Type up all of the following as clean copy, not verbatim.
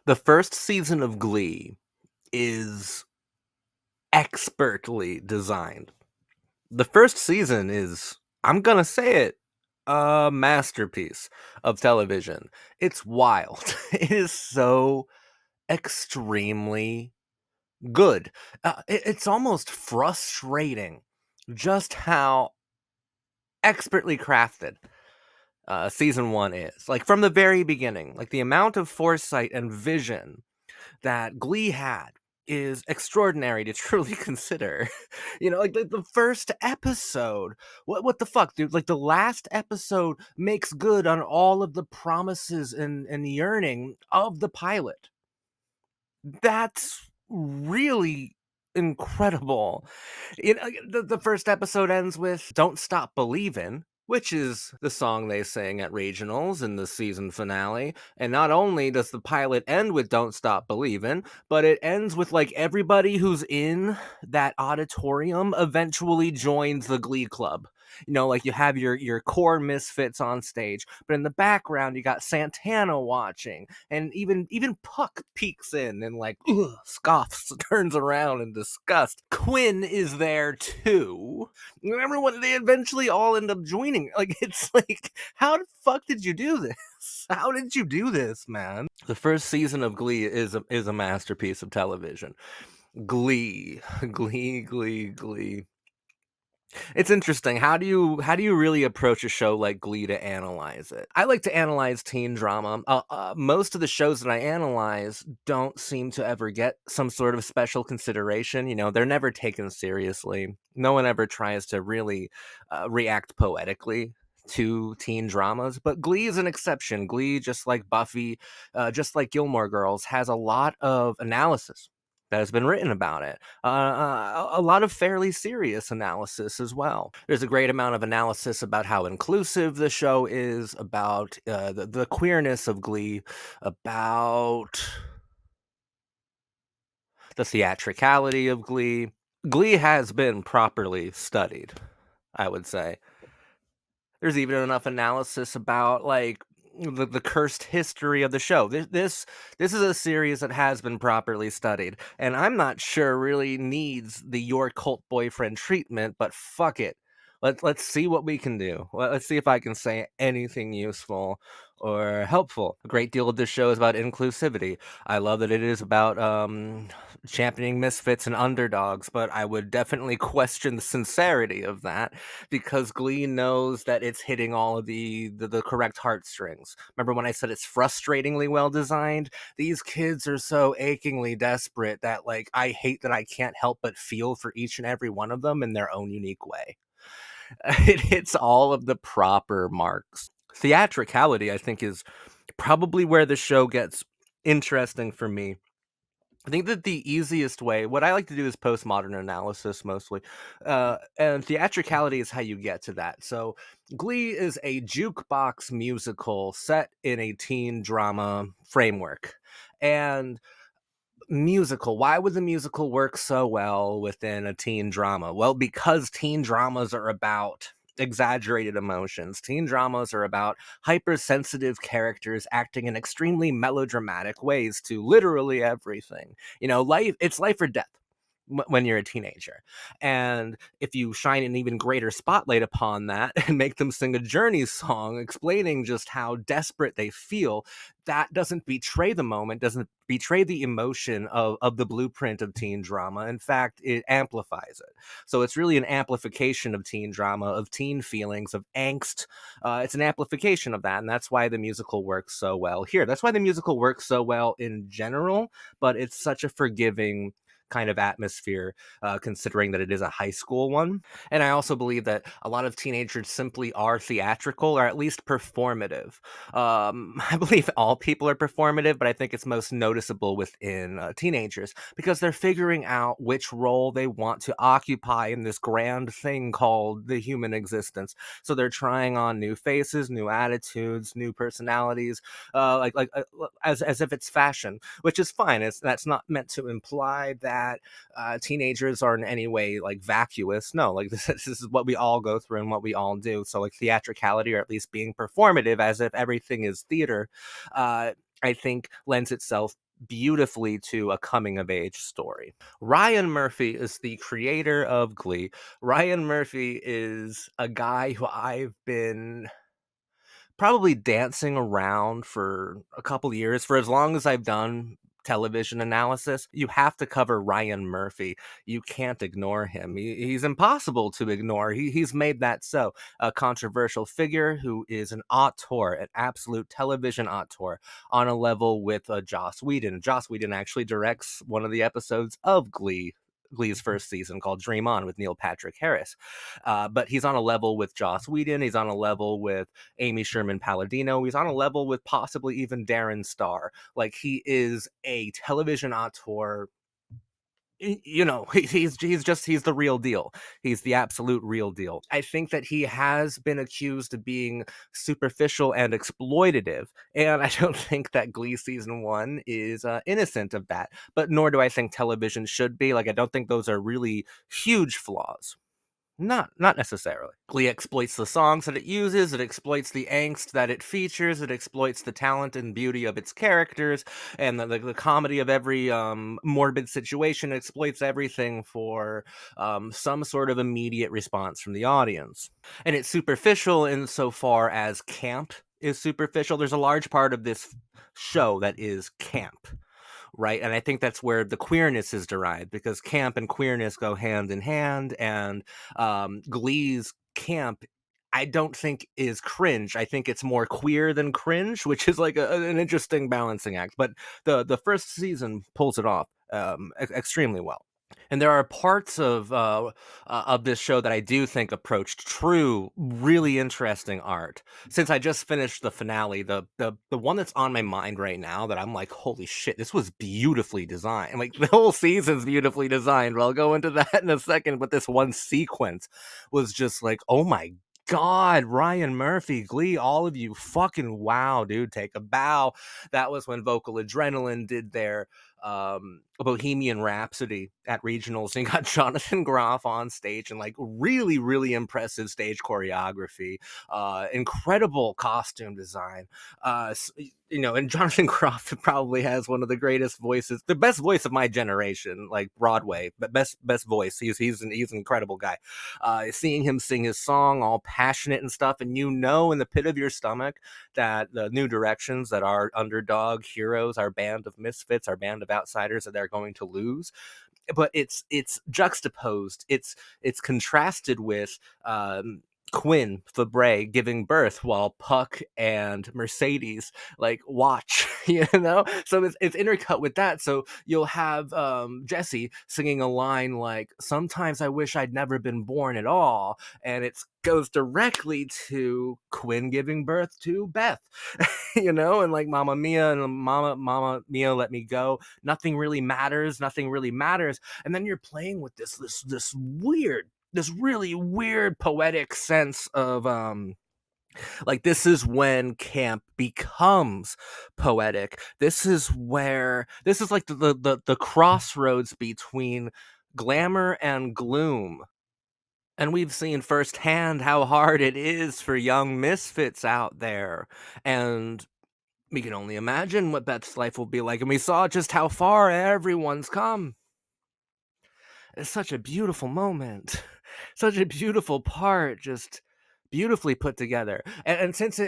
The first season of Glee is expertly designed. The first season is, I'm gonna say it, a masterpiece of television. It's wild. It is so extremely good. It's almost frustrating just how expertly crafted season one is. Like from the very beginning, like the amount of foresight and vision that Glee had is extraordinary to truly consider. Like the first episode. What the fuck, dude? Like the last episode makes good on all of the promises and yearning of the pilot. That's really incredible. The first episode ends with "Don't Stop Believin'," which is the song they sang at regionals in the season finale. And not only does the pilot end with "Don't Stop Believin'," but it ends with like everybody who's in that auditorium eventually joins the Glee Club. Like you have your core misfits on stage, but in the background you got Santana watching, and even Puck peeks in and like scoffs, turns around in disgust. Quinn is there too. Remember when they eventually all end up joining? Like it's like, how the fuck did you do this? How did you do this, man? The first season of Glee is a masterpiece of television. Glee, Glee, Glee, Glee. It's interesting. How do you really approach a show like Glee to analyze it? I like to analyze teen drama. Most of the shows that I analyze don't seem to ever get some sort of special consideration. They're never taken seriously. No one ever tries to really react poetically to teen dramas, but Glee is an exception. Glee, just like Buffy, just like Gilmore Girls, has a lot of analysis that has been written about it. A lot of fairly serious analysis as well. There's a great amount of analysis about how inclusive the show is, about the queerness of Glee, about the theatricality of Glee. Glee has been properly studied, I would say. There's even enough analysis about like the cursed history of the show. This is a series that has been properly studied, and I'm not sure really needs the your cult boyfriend treatment. But fuck it, let's see what we can do. Let's see if I can say anything useful or helpful. A great deal of this show is about inclusivity. I love that it is about championing misfits and underdogs, but I would definitely question the sincerity of that because Glee knows that it's hitting all of the correct heartstrings. Remember when I said it's frustratingly well designed? These kids are so achingly desperate that like I hate that I can't help but feel for each and every one of them in their own unique way. It hits all of the proper marks. Theatricality, I think, is probably where the show gets interesting for me. I think that the easiest way, what I like to do is postmodern analysis mostly, and theatricality is how you get to that. So, Glee is a jukebox musical set in a teen drama framework. And musical, why would the musical work so well within a teen drama? Well, because teen dramas are about exaggerated emotions. Teen dramas are about hypersensitive characters acting in extremely melodramatic ways to literally everything. It's life or death when you're a teenager. And if you shine an even greater spotlight upon that and make them sing a Journey song explaining just how desperate they feel, that doesn't betray the moment, doesn't betray the emotion of the blueprint of teen drama. In fact, it amplifies it. So it's really an amplification of teen drama, of teen feelings, of angst. It's an amplification of that. And that's why the musical works so well here. That's why the musical works so well in general, but it's such a forgiving kind of atmosphere, considering that it is a high school one. And I also believe that a lot of teenagers simply are theatrical or at least performative. I believe all people are performative, but I think it's most noticeable within teenagers because they're figuring out which role they want to occupy in this grand thing called the human existence. So they're trying on new faces, new attitudes, new personalities, as if it's fashion, which is fine. That's not meant to imply that teenagers are in any way like vacuous. No, like this is what we all go through and what we all do. So like theatricality, or at least being performative as if everything is theater, I think lends itself beautifully to a coming of age story. Ryan Murphy is the creator of Glee. Ryan Murphy is a guy who I've been probably dancing around for a couple years. For as long as I've done television analysis, you have to cover Ryan Murphy. You can't ignore him. He's impossible to ignore. He's made that so. A controversial figure who is an auteur, an absolute television auteur, on a level with Joss Whedon. Joss Whedon actually directs one of the episodes of Glee's first season, called Dream On, with Neil Patrick Harris. But he's on a level with Joss Whedon. He's on a level with Amy Sherman Palladino. He's on a level with possibly even Darren Star. Like, he is a television auteur. You know, he's the real deal. He's the absolute real deal. I think that he has been accused of being superficial and exploitative, and I don't think that Glee season one is innocent of that. But nor do I think television should be. Like, I don't think those are really huge flaws. Not necessarily. Glee exploits the songs that it uses, it exploits the angst that it features, it exploits the talent and beauty of its characters, and the comedy of every morbid situation. It exploits everything for some sort of immediate response from the audience. And it's superficial insofar as camp is superficial. There's a large part of this show that is camp, right? And I think that's where the queerness is derived, because camp and queerness go hand in hand. And Glee's camp, I don't think, is cringe. I think it's more queer than cringe, which is like an interesting balancing act. But the first season pulls it off extremely well. And there are parts of this show that I do think approached true, really interesting art. Since I just finished the finale, the one that's on my mind right now that I'm like, holy shit, this was beautifully designed. Like, the whole season's beautifully designed. Well, I'll go into that in a second. But this one sequence was just like, oh my God, Ryan Murphy, Glee, all of you, fucking wow, dude, take a bow. That was when Vocal Adrenaline did their Bohemian Rhapsody at regionals, and got Jonathan Groff on stage, and like really, really impressive stage choreography, incredible costume design. You know, and Jonathan Groff probably has one of the greatest voices, the best voice of my generation, like Broadway, but best voice. He's an incredible guy. Seeing him sing his song all passionate and stuff, and you know in the pit of your stomach that the new directions, that our underdog heroes, our band of misfits, our band of outsiders, that they're going to lose. But it's juxtaposed, it's contrasted with Quinn Fabray giving birth while Puck and Mercedes like watch, you know. So it's intercut with that. So you'll have Jesse singing a line like, sometimes I wish I'd never been born at all, and it goes directly to Quinn giving birth to Beth. You know, and like Mama Mia and Mama Mia, let me go, nothing really matters, nothing really matters. And then you're playing with this weird, this really weird poetic sense of like, this is when camp becomes poetic. This is where, this is like the crossroads between glamour and gloom. And we've seen firsthand how hard it is for young misfits out there. And we can only imagine what Beth's life will be like. And we saw just how far everyone's come. It's such a beautiful moment, such a beautiful part, just beautifully put together. And since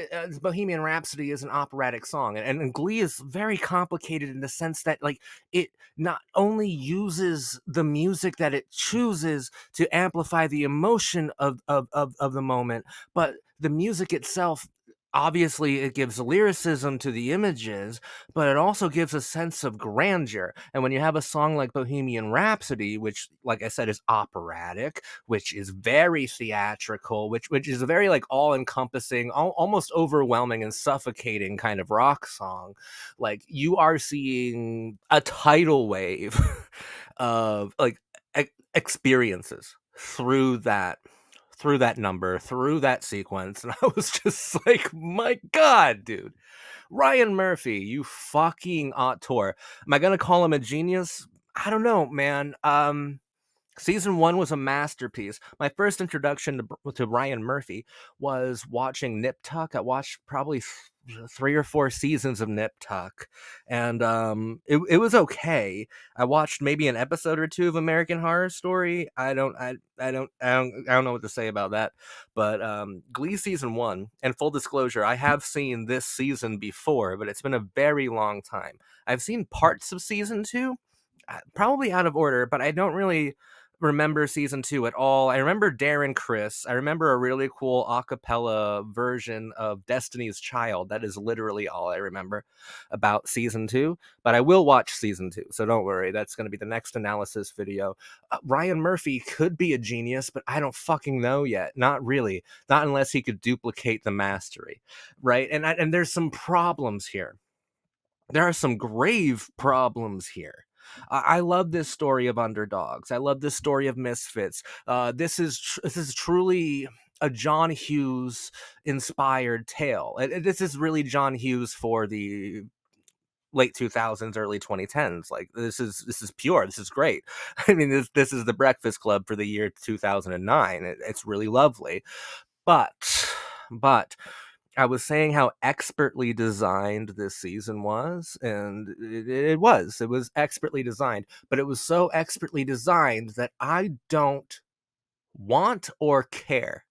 Bohemian Rhapsody is an operatic song, and Glee is very complicated in the sense that, like, it not only uses the music that it chooses to amplify the emotion of the moment, but the music itself, obviously it gives lyricism to the images, but it also gives a sense of grandeur. And when you have a song like Bohemian Rhapsody, which, like I said, is operatic, which is very theatrical, which is a very like all-encompassing, almost overwhelming and suffocating kind of rock song, like, you are seeing a tidal wave of like experiences through that number, through that sequence. And I was just like, my God, dude. Ryan Murphy, you fucking auteur. Am I gonna call him a genius? I don't know, man. Season one was a masterpiece. My first introduction to Ryan Murphy was watching Nip Tuck. I watched probably 3 or 4 seasons of Nip Tuck, and it was okay. I watched maybe an episode or 2 of American Horror Story. I don't know what to say about that. But Glee season 1, and full disclosure, I have seen this season before, but it's been a very long time. I've seen parts of season 2, probably out of order, but I don't really remember season 2 at all. I remember Darren Chris. I remember a really cool a cappella version of Destiny's Child. That is literally all I remember about season 2, but I will watch season 2, so don't worry. That's going to be the next analysis video. Ryan Murphy could be a genius, but I don't fucking know yet. Not really. Not unless he could duplicate the mastery, right? And there's some problems here. There are some grave problems here. I love this story of underdogs. I love this story of misfits. This is truly a John Hughes inspired tale. This is really John Hughes for the late 2000s, early 2010s. Like this is pure. This is great. I mean, this is the Breakfast Club for the year 2009. It's really lovely, but I was saying how expertly designed this season was, and it was expertly designed, but it was so expertly designed that I don't want or care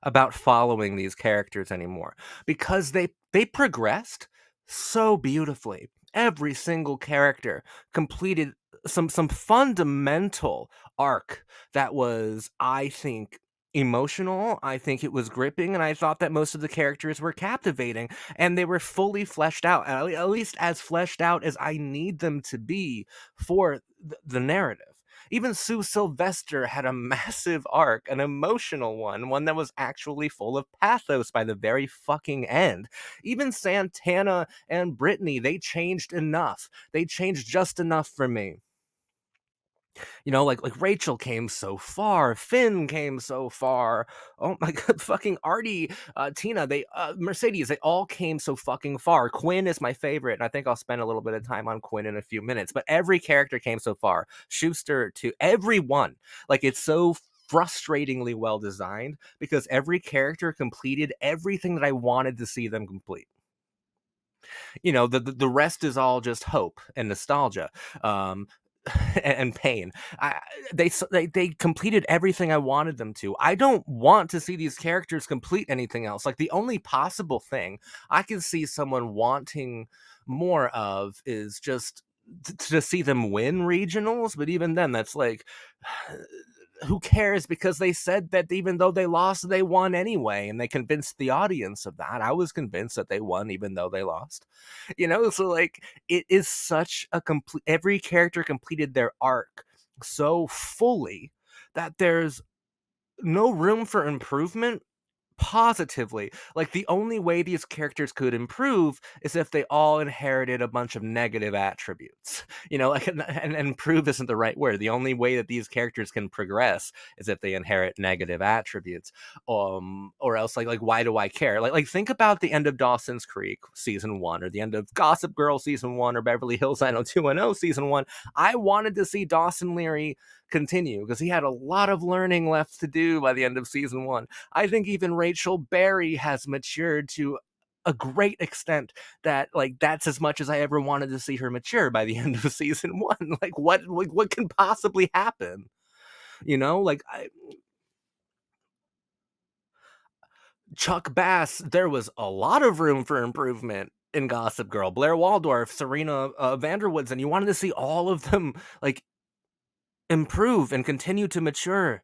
about following these characters anymore, because they progressed so beautifully. Every single character completed some fundamental arc that was, I think, emotional. I think it was gripping, and I thought that most of the characters were captivating, and they were fully fleshed out, at least as fleshed out as I need them to be for the narrative. Even Sue Sylvester had a massive arc, an emotional one that was actually full of pathos by the very fucking end. Even Santana and Brittany, they changed enough. They changed just enough for me. You know, like Rachel came so far, Finn came so far. Oh my god, fucking Artie, Tina, Mercedes, they all came so fucking far. Quinn is my favorite, and I think I'll spend a little bit of time on Quinn in a few minutes. But every character came so far. Schuster to everyone. Like, it's so frustratingly well designed because every character completed everything that I wanted to see them complete. You know, the rest is all just hope and nostalgia. Um, and pain. They completed everything I wanted them to. I don't want to see these characters complete anything else. Like, the only possible thing I can see someone wanting more of is just to see them win regionals, but even then, that's like, who cares? Because they said that even though they lost, they won anyway, and they convinced the audience of that. I was convinced that they won even though they lost. You know, so like, it is such a complete, every character completed their arc so fully that there's no room for improvement. Positively, like, the only way these characters could improve is if they all inherited a bunch of negative attributes. You know, like, and improve isn't the right word. The only way that these characters can progress is if they inherit negative attributes. Or else, like why do I care? Like, think about the end of Dawson's Creek season 1, or the end of Gossip Girl season 1, or Beverly Hills 90210 season 1. I wanted to see Dawson Leary continue because he had a lot of learning left to do by the end of season 1. I think even Rachel Berry has matured to a great extent that, like, that's as much as I ever wanted to see her mature by the end of season 1. Like, what can possibly happen? You know, like, Chuck Bass, there was a lot of room for improvement in Gossip Girl. Blair Waldorf, Serena Vanderwoods, and you wanted to see all of them, like, improve and continue to mature.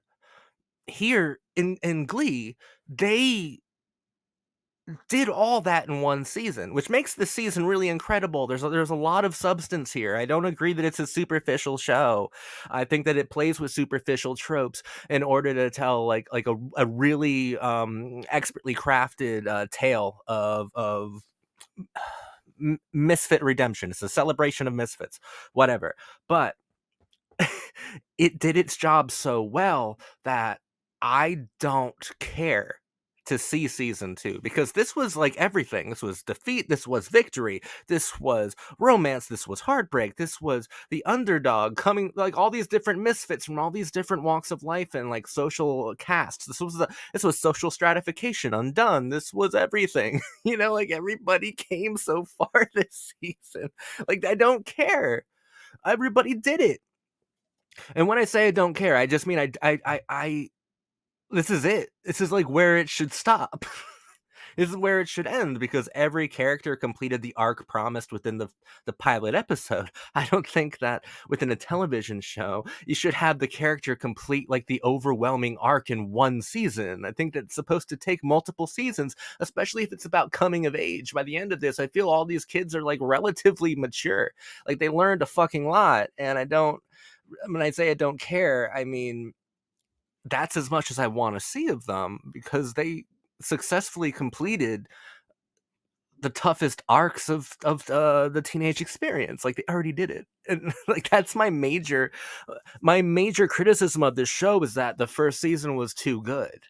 Here in Glee, they did all that in one season, which makes the season really incredible. There's a lot of substance here. I don't agree that it's a superficial show. I think that it plays with superficial tropes in order to tell, like a really expertly crafted tale of misfit redemption. It's a celebration of misfits, whatever. But it did its job so well that I don't care to see season 2, because this was like everything. This was defeat, this was victory, this was romance, this was heartbreak, this was the underdog coming, like all these different misfits from all these different walks of life and like social castes. This was social stratification undone. This was everything. Like everybody came so far this season. Like I don't care. Everybody did it. And when I say I don't care, I just mean I this is it. This is like where it should stop. This is where it should end, because every character completed the arc promised within the pilot episode. I don't think that within a television show you should have the character complete like the overwhelming arc in one season. I think that's supposed to take multiple seasons, especially if it's about coming of age. By the end of this, I feel all these kids are like relatively mature. Like they learned a fucking lot, and when I say I don't care, I mean that's as much as I want to see of them, because they successfully completed the toughest arcs of the teenage experience. Like they already did it, and like that's my major criticism of this show is that the first season was too good.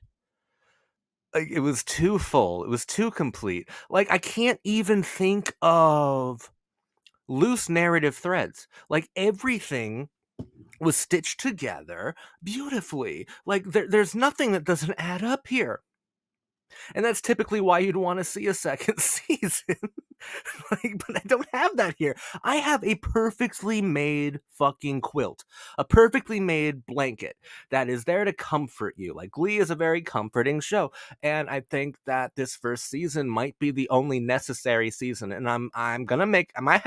Like it was too full, it was too complete. Like I can't even think of loose narrative threads. Like everything was stitched together beautifully. Like there's nothing that doesn't add up here. And that's typically why you'd want to see a second season. But I don't have that here. I have a perfectly made fucking quilt, a perfectly made blanket that is there to comfort you. Like Glee is a very comforting show, and I think that this first season might be the only necessary season. And I'm gonna make my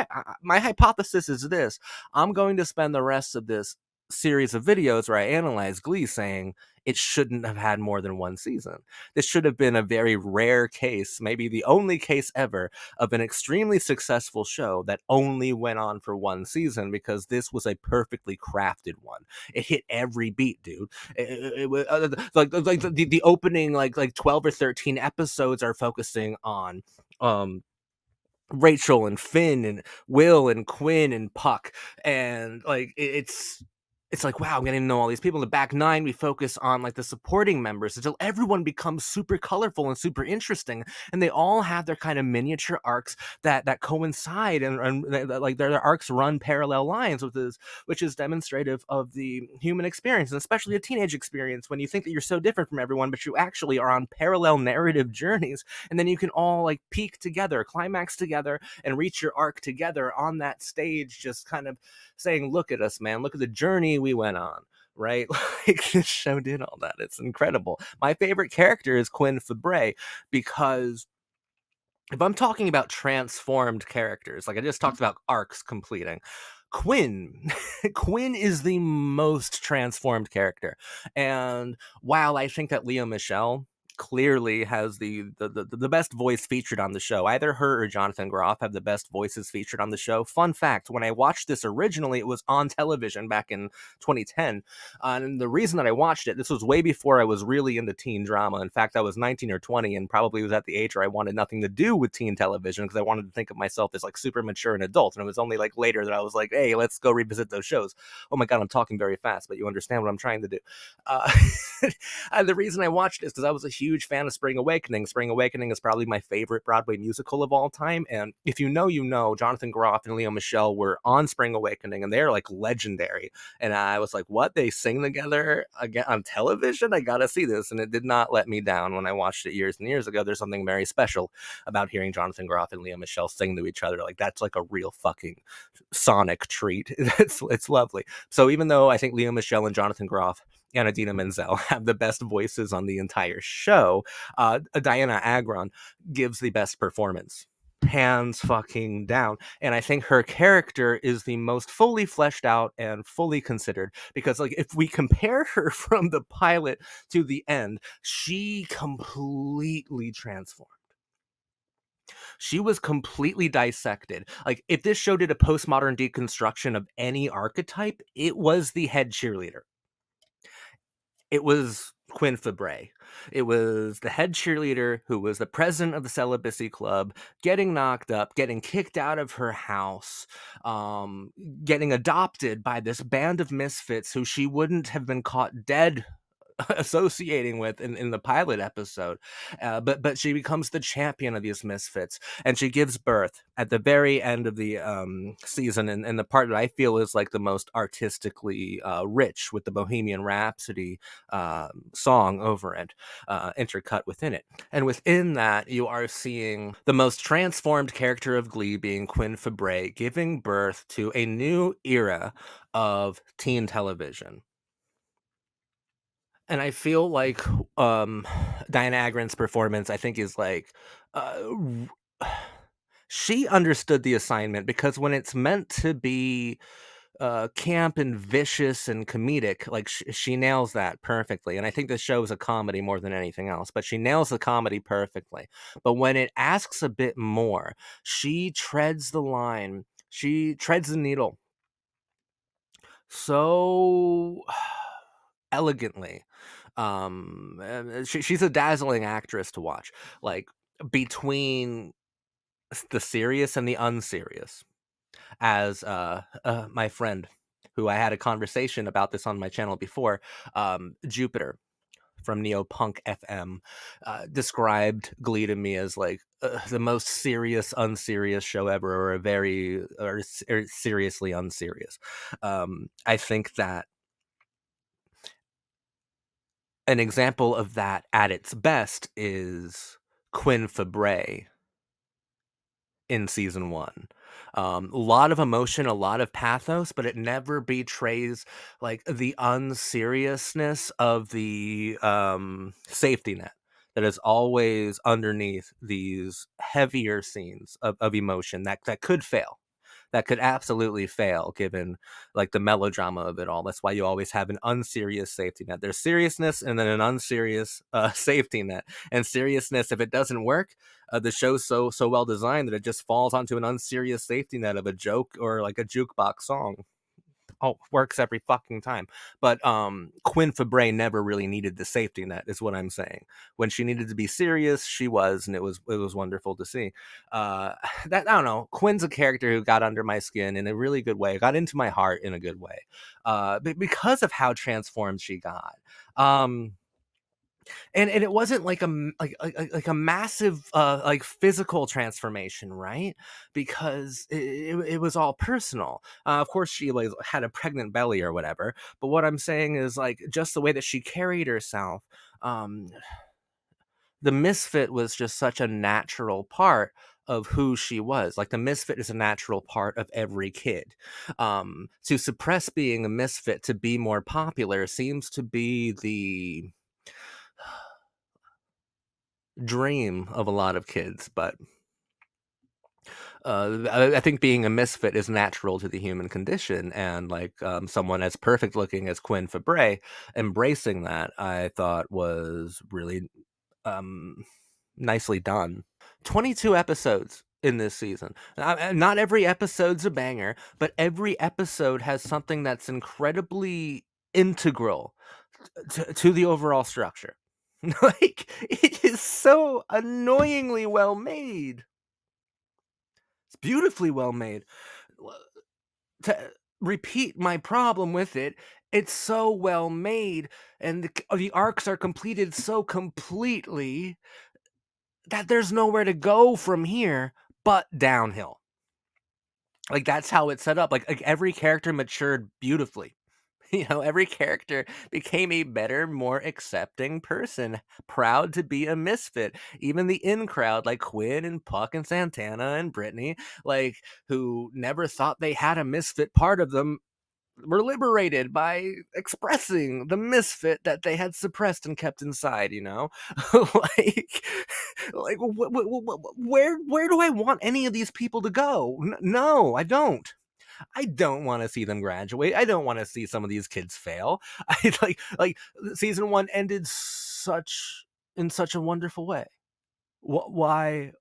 hypothesis is this: I'm going to spend the rest of this series of videos where I analyze Glee saying it shouldn't have had more than one season. This should have been a very rare case, maybe the only case ever, of an extremely successful show that only went on for one season, because this was a perfectly crafted one. It hit every beat, dude. It was like the opening like 12 or 13 episodes are focusing on Rachel and Finn and Will and Quinn and Puck, and like it's like, wow, I'm getting to know all these people. In the back nine, we focus on like the supporting members until everyone becomes super colorful and super interesting, and they all have their kind of miniature arcs that coincide, and like their arcs run parallel lines with this, which is demonstrative of the human experience, and especially a teenage experience, when you think that you're so different from everyone, but you actually are on parallel narrative journeys, and then you can all like peak together, climax together, and reach your arc together on that stage, just kind of saying, look at us, man, look at the journey we went on, right? Like this show did all that. It's incredible. My favorite character is Quinn Fabray, because if I'm talking about transformed characters, like I just talked about arcs completing, Quinn Quinn is the most transformed character. And while I think that Leah Michelle clearly has the best voice featured on the show, either her or Jonathan Groff have the best voices featured on the show. Fun fact, when I watched this originally, it was on television back in 2010, and the reason that I watched it, this was way before I was really into teen drama. In fact, I was 19 or 20 and probably was at the age where I wanted nothing to do with teen television, because I wanted to think of myself as like super mature and adult. And it was only like later that I was like, hey, let's go revisit those shows. Oh my god, I'm talking very fast, but you understand what I'm trying to do. uh, the reason I watched this is because I was a huge fan of Spring Awakening. Spring Awakening is probably my favorite Broadway musical of all time, and if you know, you know, Jonathan Groff and Leo Michelle were on Spring Awakening, and they're like legendary. And I was like, what? They sing together again on television? I gotta see this. And it did not let me down when I watched it years and years ago. There's something very special about hearing Jonathan Groff and Leo Michelle sing to each other. Like that's like a real fucking sonic treat. It's lovely. So even though I think Leo Michelle and Jonathan Groff and Adina Menzel have the best voices on the entire show, Diana Agron gives the best performance, hands fucking down. And I think her character is the most fully fleshed out and fully considered, because like if we compare her from the pilot to the end, she completely transformed. She was completely dissected. Like if this show did a postmodern deconstruction of any archetype, it was the head cheerleader. It was Quinn Fabray. It was the head cheerleader who was the president of the celibacy club, getting knocked up, getting kicked out of her house, getting adopted by this band of misfits who she wouldn't have been caught dead associating with in the pilot episode. But she becomes the champion of these misfits, and she gives birth at the very end of the season, and the part that I feel is like the most artistically rich, with the Bohemian Rhapsody song over it, intercut within it. And within that, you are seeing the most transformed character of Glee being Quinn Fabray, giving birth to a new era of teen television. And I feel like Diana Agron's performance, I think, is like she understood the assignment, because when it's meant to be camp and vicious and comedic, like she nails that perfectly. And I think the show is a comedy more than anything else, but she nails the comedy perfectly. But when it asks a bit more, she treads the line. She treads the needle so elegantly. She's a dazzling actress to watch, like, between the serious and the unserious. As my friend, who I had a conversation about this on my channel before, Jupiter from Neopunk FM, described Glee to me as like the most serious, unserious show ever, or a very or seriously unserious. I think that an example of that at its best is Quinn Fabray in season one. A lot of emotion, a lot of pathos, but it never betrays like the unseriousness of the safety net that is always underneath these heavier scenes of emotion that could fail, that could absolutely fail given like the melodrama of it all. That's why you always have an unserious safety net. There's seriousness and then an unserious safety net. And seriousness, if it doesn't work, the show's so well designed that it just falls onto an unserious safety net of a joke or like a jukebox song. Oh, works every fucking time. But Quinn Fabray never really needed the safety net, is what I'm saying. When she needed to be serious, she was, and it was wonderful to see. Uh, that I don't know. Quinn's a character who got under my skin in a really good way, got into my heart in a good way, because of how transformed she got. Um, and it wasn't like like a massive like physical transformation, right? Because it was all personal. Of course she like had a pregnant belly or whatever, but what I'm saying is like just the way that she carried herself. um the misfit was just such a natural part of who she was. Like the misfit is a natural part of every kid. To suppress being a misfit to be more popular seems to be the dream of a lot of kids, but I think being a misfit is natural to the human condition, and like someone as perfect looking as Quinn Fabray embracing that, I thought was really um, nicely done. 22 episodes in this season. Not every episode's a banger, but every episode has something that's incredibly integral to the overall structure. Like, it is so annoyingly well made. It's beautifully well made. To repeat my problem with it, it's so well made, and the arcs are completed so completely that there's nowhere to go from here but downhill. Like, that's how it's set up. Like every character matured beautifully. Every character became a better, more accepting person, proud to be a misfit. Even the in crowd, like Quinn and Puck and Santana and Brittany, like, who never thought they had a misfit part of them, were liberated by expressing the misfit that they had suppressed and kept inside, like where do I want any of these people to go? No, I don't want to see them graduate. I don't want to see some of these kids fail. I like season 1 ended in such a wonderful way. Why?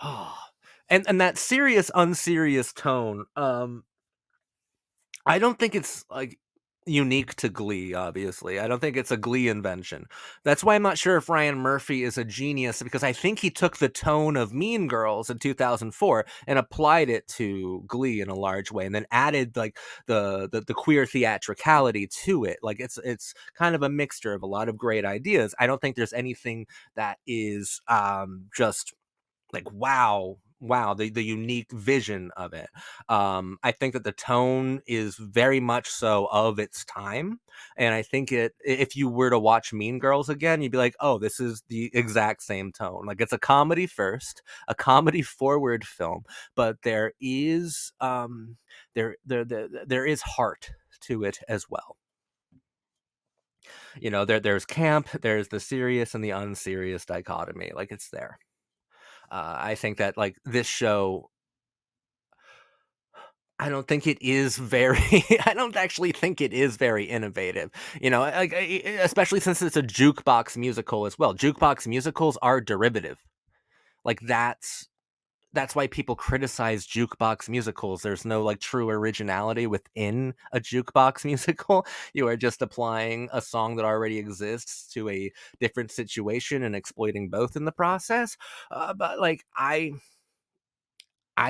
Oh. And that serious unserious tone, I don't think it's like unique to Glee, obviously. I don't think it's a Glee invention. That's why I'm not sure if Ryan Murphy is a genius, because I think he took the tone of Mean Girls in 2004 and applied it to Glee in a large way, and then added like the queer theatricality to it. Like it's kind of a mixture of a lot of great ideas. I don't think there's anything that is just like wow, the unique vision of it. I think that the tone is very much so of its time, and I think if you were to watch Mean Girls again, you'd be like, oh, this is the exact same tone. Like, it's a comedy first, a comedy forward film, but there is heart to it as well. There's camp, there's the serious and the unserious dichotomy. Like, it's there. I think that, like, this show, I don't think it is very I don't actually think it is very innovative, like, especially since it's a jukebox musical as well. Jukebox musicals are derivative. Like, that's why people criticize jukebox musicals. There's no, like, true originality within a jukebox musical. You are just applying a song that already exists to a different situation and exploiting both in the process. But, like, I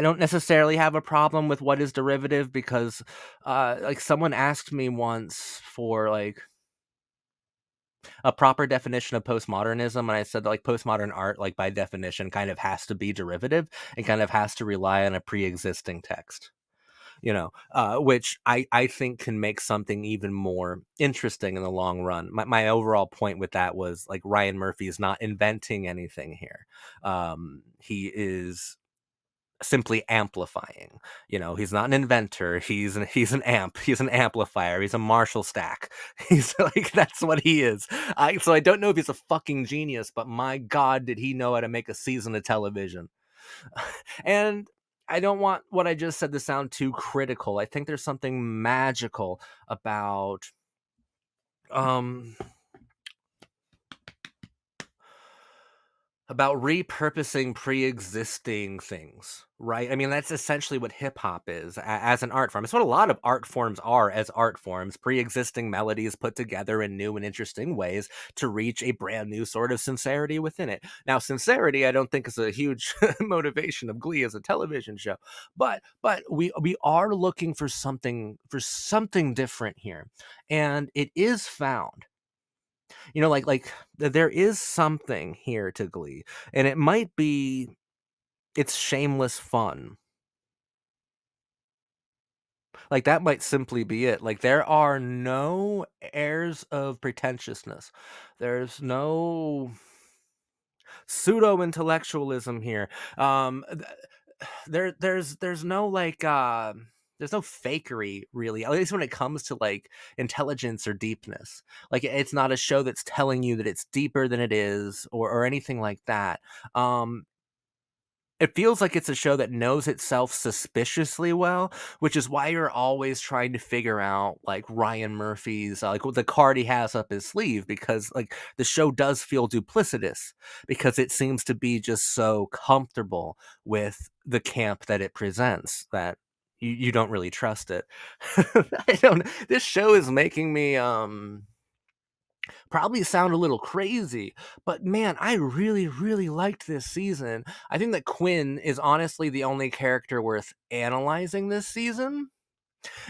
don't necessarily have a problem with what is derivative, because like, someone asked me once for like a proper definition of postmodernism, and I said that, like, postmodern art, like, by definition, kind of has to be derivative and kind of has to rely on a pre-existing text. Which I think can make something even more interesting in the long run. My overall point with that was, like, Ryan Murphy is not inventing anything here. He is simply amplifying. He's not an inventor. He's an amp. He's an amplifier. He's a Marshall stack. He's like, that's what he is. So I don't know if he's a fucking genius, but my god, did he know how to make a season of television. And I don't want what I just said to sound too critical. I think there's something magical um about repurposing pre-existing things, right? I mean, that's essentially what hip hop is, as an art form. It's what a lot of art forms are, as art forms, pre-existing melodies put together in new and interesting ways to reach a brand new sort of sincerity within it. Now, sincerity, I don't think is a huge motivation of Glee as a television show, but we are looking for something different here, and it is found. Like, there is something here to Glee, and it might be it's shameless fun. Like, that might simply be it. Like, there are no airs of pretentiousness. There's no pseudo intellectualism here. There's no, like, there's no fakery, really, at least when it comes to, like, intelligence or deepness. Like, it's not a show that's telling you that it's deeper than it is, or anything like that. It feels like it's a show that knows itself suspiciously well, which is why you're always trying to figure out, like, Ryan Murphy's, like, what the card he has up his sleeve, because, like, the show does feel duplicitous, because it seems to be just so comfortable with the camp that it presents that you don't really trust it. I don't This show is making me probably sound a little crazy, but man, I really, really liked this season. I think that Quinn is honestly the only character worth analyzing this season.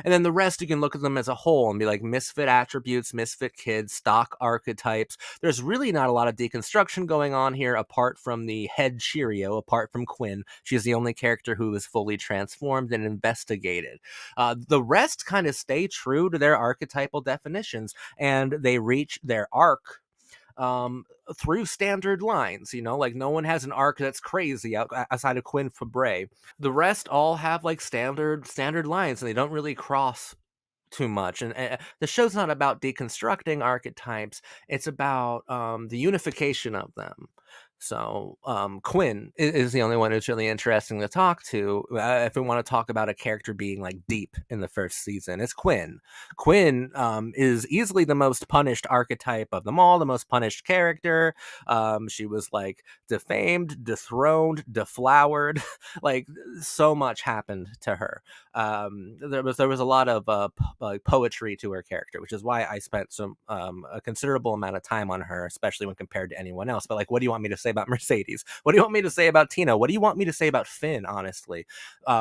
And then the rest, you can look at them as a whole and be like, misfit attributes, misfit kids, stock archetypes. There's really not a lot of deconstruction going on here, apart from the head Cheerio, apart from Quinn. She's the only character who is fully transformed and investigated. The rest kind of stay true to their archetypal definitions, and they reach their arc through standard lines. Like, no one has an arc that's crazy outside of Quinn Fabray. The rest all have, like, standard lines, and they don't really cross too much. And the show's not about deconstructing archetypes, it's about the unification of them. So Quinn is the only one who's really interesting to talk to. If we want to talk about a character being like deep in the first season, it's Quinn. Quinn is easily the most punished archetype of them all, the most punished character. She was like defamed, dethroned, deflowered. Like so much happened to her. There was a lot of like poetry to her character, which is why I spent some a considerable amount of time on her, especially when compared to anyone else. But like, what do you want me to say about Mercedes? What do you want me to say about Tina? What do you want me to say about Finn? Honestly,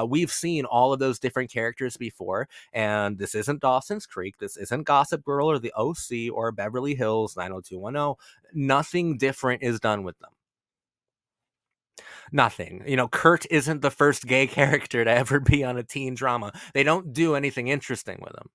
we've seen all of those different characters before, and this isn't Dawson's Creek. This isn't Gossip Girl or the OC or Beverly Hills 90210. Nothing different is done with them. Nothing. Kurt isn't the first gay character to ever be on a teen drama. They don't do anything interesting with him.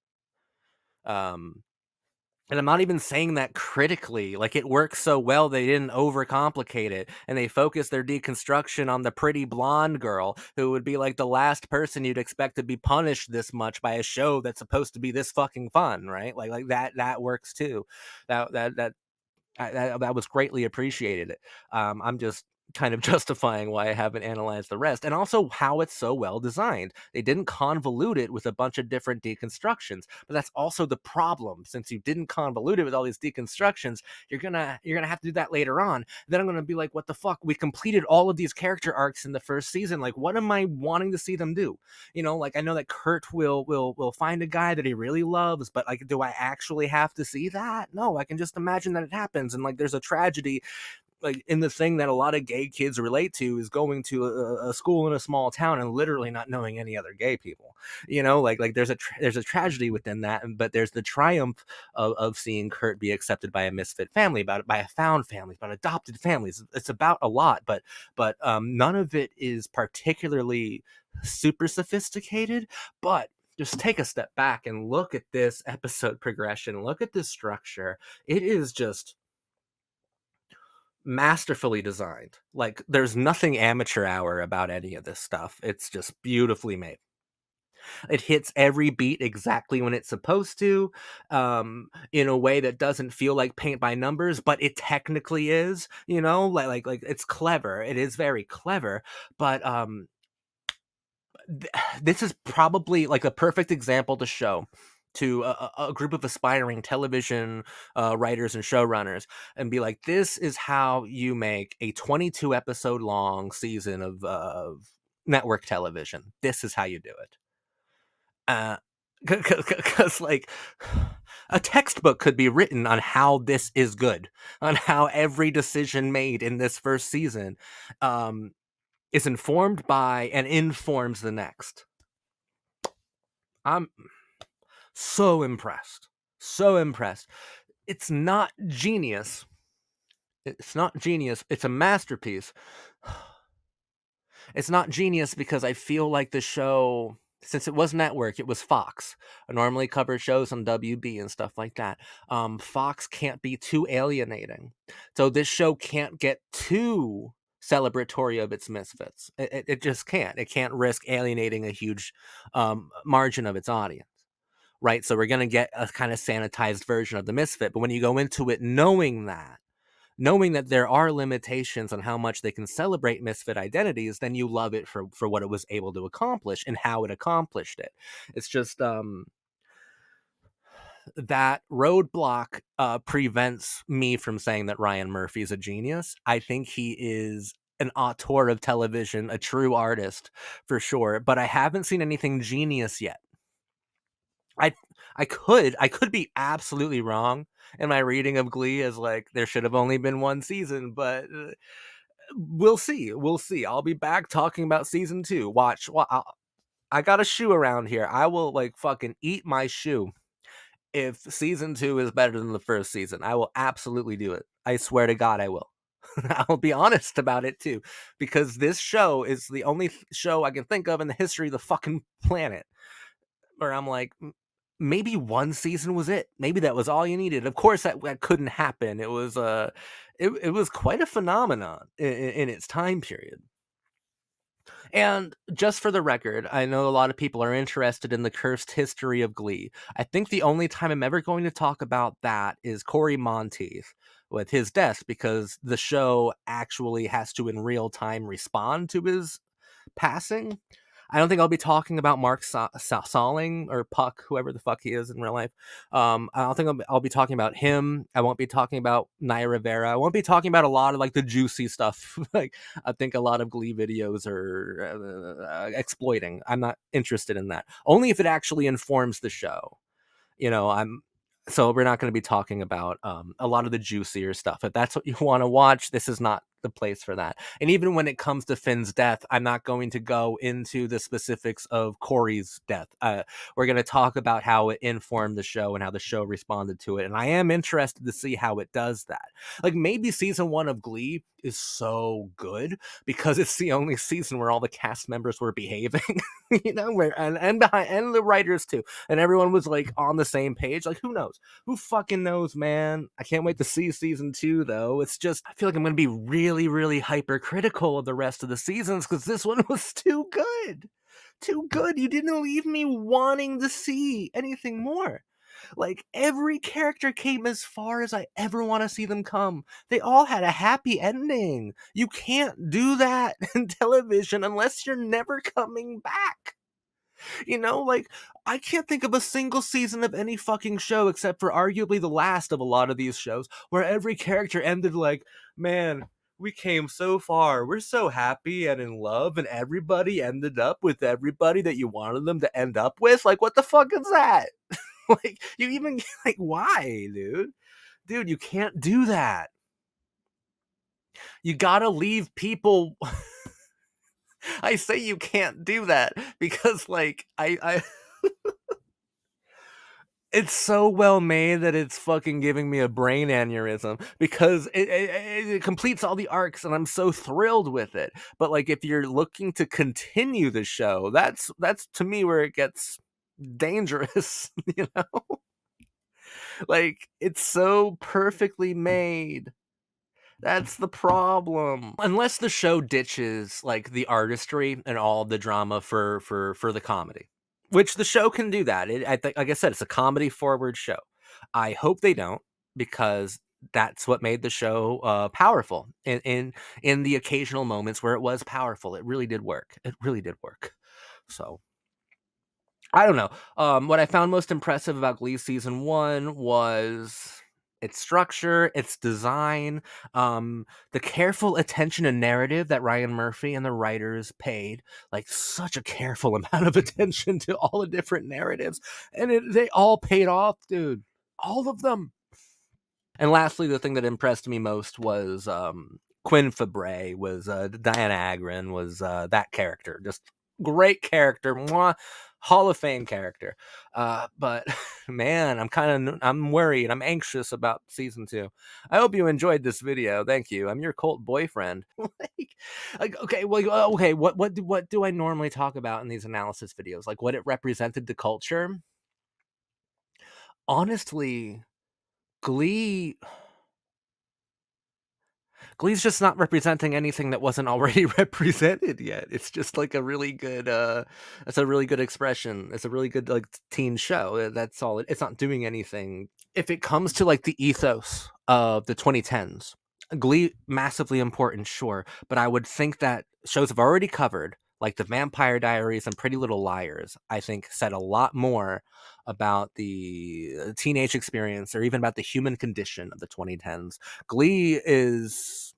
And I'm not even saying that critically. Like, it works so well, they didn't overcomplicate it. And they focused their deconstruction on the pretty blonde girl who would be like the last person you'd expect to be punished this much by a show that's supposed to be this fucking fun, right? Like that works too. That was greatly appreciated. I'm just kind of justifying why I haven't analyzed the rest, and also how it's so well designed. They didn't convolute it with a bunch of different deconstructions, but that's also the problem. Since you didn't convolute it with all these deconstructions, you're gonna have to do that later on. Then I'm gonna be like, what the fuck? We completed all of these character arcs in the first season. Like, what am I wanting to see them do? Like, I know that Kurt will find a guy that he really loves, but like, do I actually have to see that? No, I can just imagine that it happens, and like, there's a tragedy like in the thing that a lot of gay kids relate to is going to a school in a small town and literally not knowing any other gay people. Like there's a tragedy within that, but there's the triumph of seeing Kurt be accepted by a misfit family, by a found family, by adopted families. It's about a lot, but none of it is particularly super sophisticated. But just take a step back and look at this episode progression, look at this structure. It is just masterfully designed. Like, there's nothing amateur hour about any of this stuff. It's just beautifully made. It hits every beat exactly when it's supposed to, in a way that doesn't feel like paint by numbers, but it technically is. Like it's clever. It is very clever, but this is probably like a perfect example to show to a group of aspiring television writers and showrunners and be like, this is how you make a 22 episode long season of network television. This is how you do it. Because like a textbook could be written on how this is good, on how every decision made in this first season is informed by and informs the next. I'm so impressed. So impressed. It's not genius. It's not genius. It's a masterpiece. It's not genius because I feel like the show, since it was network, it was Fox. I normally cover shows on WB and stuff like that. Fox can't be too alienating. So this show can't get too celebratory of its misfits. It just can't. It can't risk alienating a huge margin of its audience. Right, so we're going to get a kind of sanitized version of the misfit. But when you go into it knowing that there are limitations on how much they can celebrate misfit identities, then you love it for what it was able to accomplish and how it accomplished it. It's just that roadblock prevents me from saying that Ryan Murphy is a genius. I think he is an auteur of television, a true artist for sure, but I haven't seen anything genius yet. I could be absolutely wrong in my reading of Glee as like there should have only been one season, but we'll see. We'll see. I'll be back talking about season 2. Watch. I got a shoe around here. I will like fucking eat my shoe if season 2 is better than the first season. I will absolutely do it. I swear to God, I will. I'll be honest about it too, because this show is the only show I can think of in the history of the fucking planet where I'm like, maybe one season was it. Maybe that was all you needed. Of course, that couldn't happen. It was it was quite a phenomenon in its time period. And just for the record, I know a lot of people are interested in the cursed history of Glee. I think the only time I'm ever going to talk about that is Corey Monteith. with his death, because the show actually has to in real time respond to his passing. I don't think I'll be talking about Mark Salling or Puck, whoever the fuck he is in real life. I don't think I'll be talking about him. I won't be talking about Naya Rivera. I won't be talking about a lot of like the juicy stuff. Like I think a lot of Glee videos are exploiting. I'm not interested in that. Only if it actually informs the show. I'm so we're not going to be talking about a lot of the juicier stuff. If that's what you want to watch, this is not the place for that. And even when it comes to Finn's death, I'm not going to go into the specifics of Corey's death. We're going to talk about how it informed the show and how the show responded to it. And I am interested to see how it does that. Like maybe season 1 of Glee is so good because it's the only season where all the cast members were behaving, where and behind and the writers too, and everyone was like on the same page. Like who knows? Who fucking knows, man? I can't wait to see season 2 though. It's just I feel like I'm gonna be really, really hypercritical of the rest of the seasons because this one was too good. Too good. You didn't leave me wanting to see anything more. Like every character came as far as I ever want to see them come. They all had a happy ending. You can't do that in television unless you're never coming back. Like I can't think of a single season of any fucking show except for arguably the last of a lot of these shows where every character ended like, man, we came so far. We're so happy and in love, and everybody ended up with everybody that you wanted them to end up with. Like, what the fuck is that? Like, you even like, why, dude? Dude, you can't do that. You gotta leave people. I say you can't do that because, like, I it's so well made that it's fucking giving me a brain aneurysm because it completes all the arcs and I'm so thrilled with it. But like if you're looking to continue the show, that's to me where it gets dangerous, Like it's so perfectly made. That's the problem. Unless the show ditches like the artistry and all the drama for the comedy, which the show can do that. I think, like I said, it's a comedy forward show. I hope they don't because that's what made the show powerful. In the occasional moments where it was powerful, it really did work. It really did work. So I don't know. What I found most impressive about Glee season 1 was its structure, its design, the careful attention and narrative that Ryan Murphy and the writers paid, like such a careful amount of attention to all the different narratives, and they all paid off, dude. All of them. And lastly, the thing that impressed me most was Quinn Fabray was Diana Agron was that character. Just great character, mwah, Hall of Fame character. But man, I'm worried. I'm anxious about season 2. I hope you enjoyed this video. Thank you. I'm your cult boyfriend. Okay, well, okay. What do I normally talk about in these analysis videos? Like what it represented to culture. Honestly, Glee Glee's just not representing anything that wasn't already represented yet. It's just like a really good it's a really good expression. It's a really good like teen show. That's all. It's not doing anything. If it comes to like the ethos of the 2010s, Glee massively important, sure, but I would think that shows have already covered like The Vampire Diaries and Pretty Little Liars, I think said a lot more about the teenage experience or even about the human condition of the 2010s. Glee is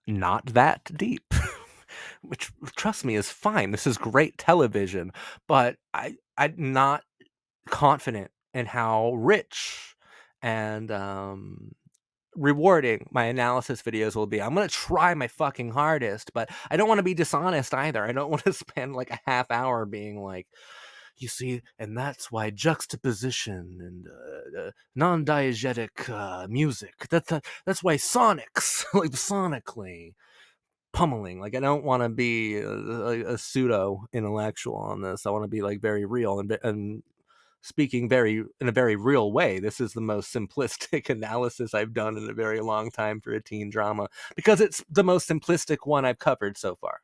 not that deep, which trust me is fine. This is great television, but I'm not confident in how rich and rewarding my analysis videos will be. I'm going to try my fucking hardest, but I don't want to be dishonest either. I don't want to spend like a half hour being like, you see, and that's why juxtaposition and non-diegetic music. That's why sonics, like sonically pummeling. Like I don't want to be a pseudo intellectual on this. I want to be like very real and speaking in a very real way. This is the most simplistic analysis I've done in a very long time for a teen drama because it's the most simplistic one I've covered so far.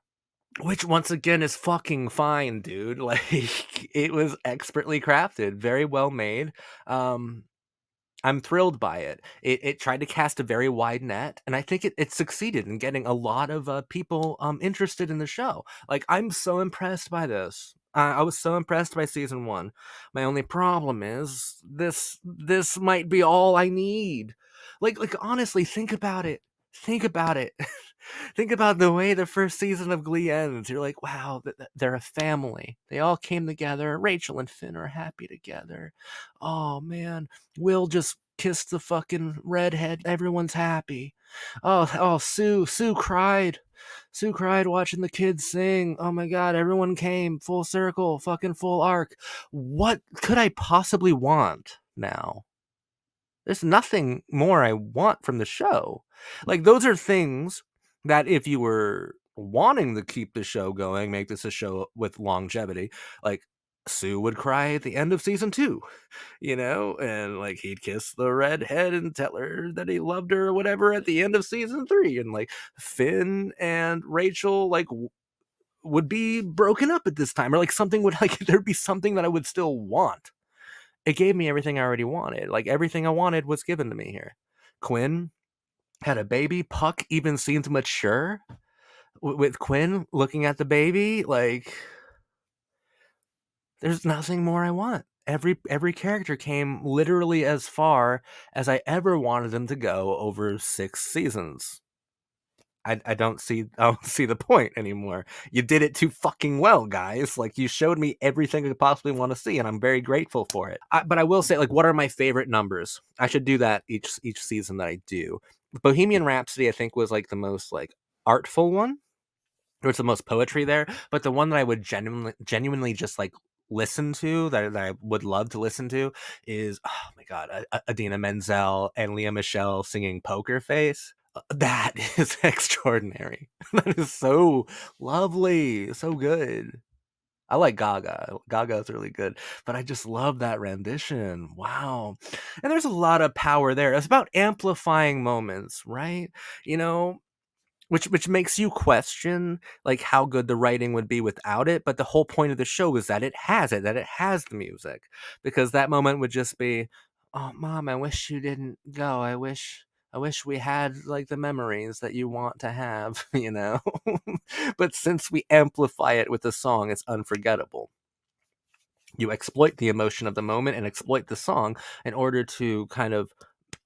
Which once again is fucking fine, dude. Like it was expertly crafted, very well made. Um I'm thrilled by it. It tried to cast a very wide net, and I think it succeeded in getting a lot of people interested in the show. Like, I'm so impressed by this. I was so impressed by season one. My only problem is this might be all I need. Like honestly, think about it. Think about it. Think about the way the first season of Glee ends. You're like, wow, they're a family. They all came together. Rachel and Finn are happy together. Oh man, Will just kissed the fucking redhead. Everyone's happy. Oh, Sue cried. Sue cried watching the kids sing. Oh my god, everyone came full circle, fucking full arc. What could I possibly want now? There's nothing more I want from the show. Like, those are things that if you were wanting to keep the show going, make this a show with longevity, like Sue would cry at the end of season two, and like he'd kiss the redhead and tell her that he loved her or whatever at the end of season three, and like Finn and Rachel like would be broken up at this time, or like something would like there'd be something that I would still want. It gave me everything I already wanted. Like, everything I wanted was given to me here. Quinn had a baby. Puck even seemed mature with Quinn looking at the baby. Like, there's nothing more I want. Every character came literally as far as I ever wanted them to go over 6 seasons. I don't see the point anymore. You did it too fucking well, guys. Like, you showed me everything I could possibly want to see, and I'm very grateful for it. But I will say, like, what are my favorite numbers? I should do that each season that I do. Bohemian Rhapsody, I think, was like the most like artful one. There's the most poetry there, but the one that I would genuinely just like listen to, that I would love to listen to, is, oh my god, Adina Menzel and Leah Michelle singing Poker Face. That is extraordinary. That is so lovely, so good. I like Gaga. Gaga's really good, but I just love that rendition. Wow. And there's a lot of power there. It's about amplifying moments, right? You know, which makes you question like how good the writing would be without it, but the whole point of the show is that that it has the music, because that moment would just be, oh mom, I wish you didn't go. I wish we had like the memories that you want to have, but since we amplify it with the song, it's unforgettable. You exploit the emotion of the moment and exploit the song in order to kind of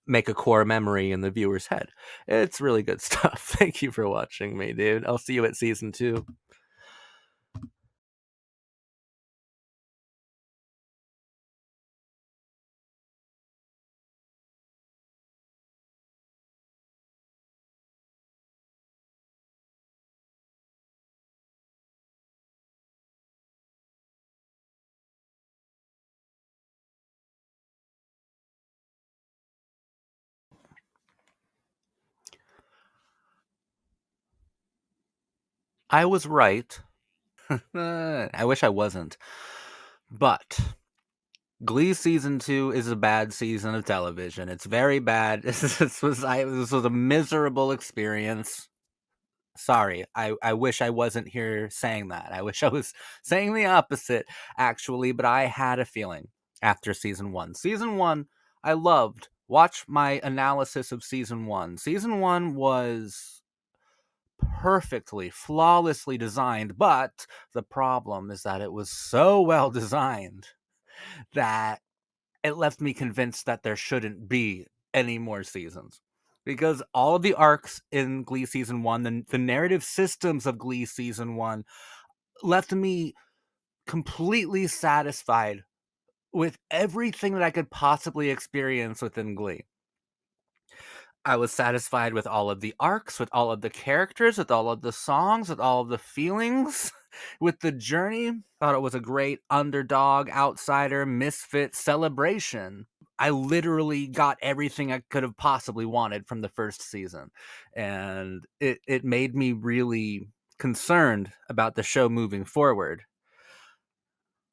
make a core memory in the viewer's head. It's really good stuff. Thank you for watching me, dude. I'll see you at season 2. I was right. I wish I wasn't. But Glee season 2 is a bad season of television. It's very bad. This was a miserable experience. Sorry. I wish I wasn't here saying that. I wish I was saying the opposite, actually, but I had a feeling after season 1. Season 1, I loved. Watch my analysis of season 1. Season 1 was perfectly, flawlessly designed, but the problem is that it was so well designed that it left me convinced that there shouldn't be any more seasons. Because all of the arcs in Glee season 1, the narrative systems of Glee season 1, left me completely satisfied with everything that I could possibly experience within Glee. I was satisfied with all of the arcs, with all of the characters, with all of the songs, with all of the feelings, with the journey. Thought it was a great underdog, outsider, misfit celebration. I literally got everything I could have possibly wanted from the first season. And it made me really concerned about the show moving forward.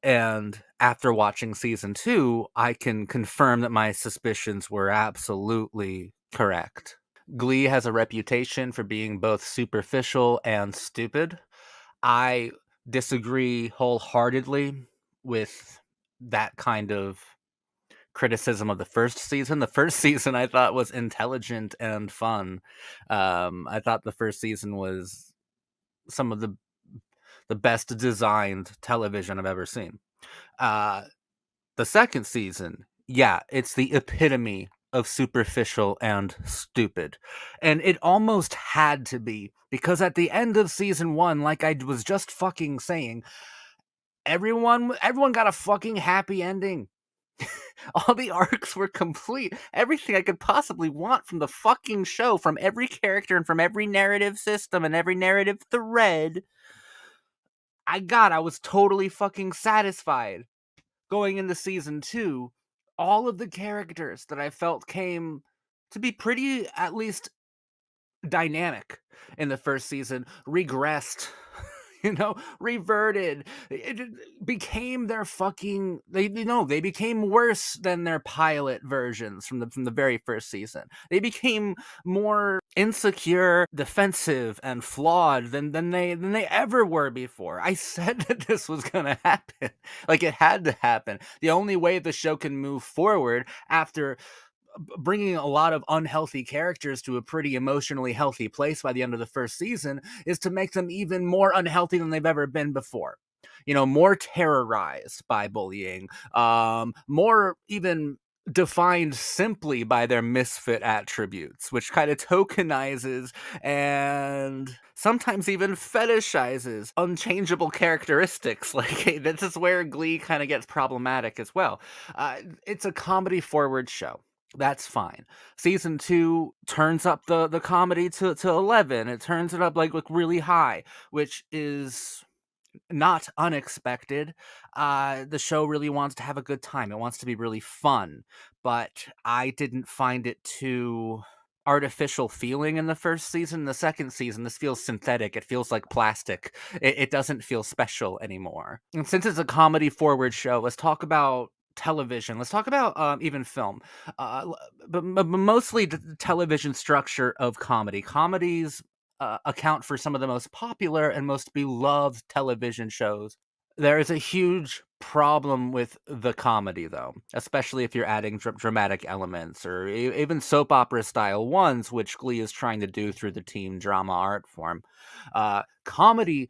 And after watching season 2, I can confirm that my suspicions were absolutely correct. Glee has a reputation for being both superficial and stupid. I disagree wholeheartedly with that kind of criticism of the first season. The first season I thought was intelligent and fun. I thought the first season was some of the best designed television I've ever seen. Uh, the second season, yeah, it's the epitome of superficial and stupid. And it almost had to be, because at the end of season 1, like I was just fucking saying, everyone got a fucking happy ending. All the arcs were complete. Everything I could possibly want from the fucking show, from every character and from every narrative system and every narrative thread, I was totally fucking satisfied. Going into season 2, all of the characters that I felt came to be pretty, at least, dynamic in the first season regressed. Reverted. It became their fucking they became worse than their pilot versions from the very first season. They became more insecure, defensive, and flawed than they ever were before. I said that this was gonna happen. Like, it had to happen. The only way the show can move forward after bringing a lot of unhealthy characters to a pretty emotionally healthy place by the end of the first season is to make them even more unhealthy than they've ever been before. More terrorized by bullying, more even defined simply by their misfit attributes, which kind of tokenizes and sometimes even fetishizes unchangeable characteristics. Like, hey, this is where Glee kind of gets problematic as well. It's a comedy forward show. That's fine. Season 2 turns up the comedy to 11. It turns it up like really high, which is not unexpected. The show really wants to have a good time. It wants to be really fun, but I didn't find it too artificial feeling in the first season. The second season, this feels synthetic. It feels like plastic. It doesn't feel special anymore. And since it's a comedy forward show, let's talk about television. Let's talk about even film, but mostly the television structure of comedy. Comedies account for some of the most popular and most beloved television shows. There is a huge problem with the comedy, though, especially if you're adding dramatic elements or even soap opera style ones, which Glee is trying to do through the teen drama art form. Comedy.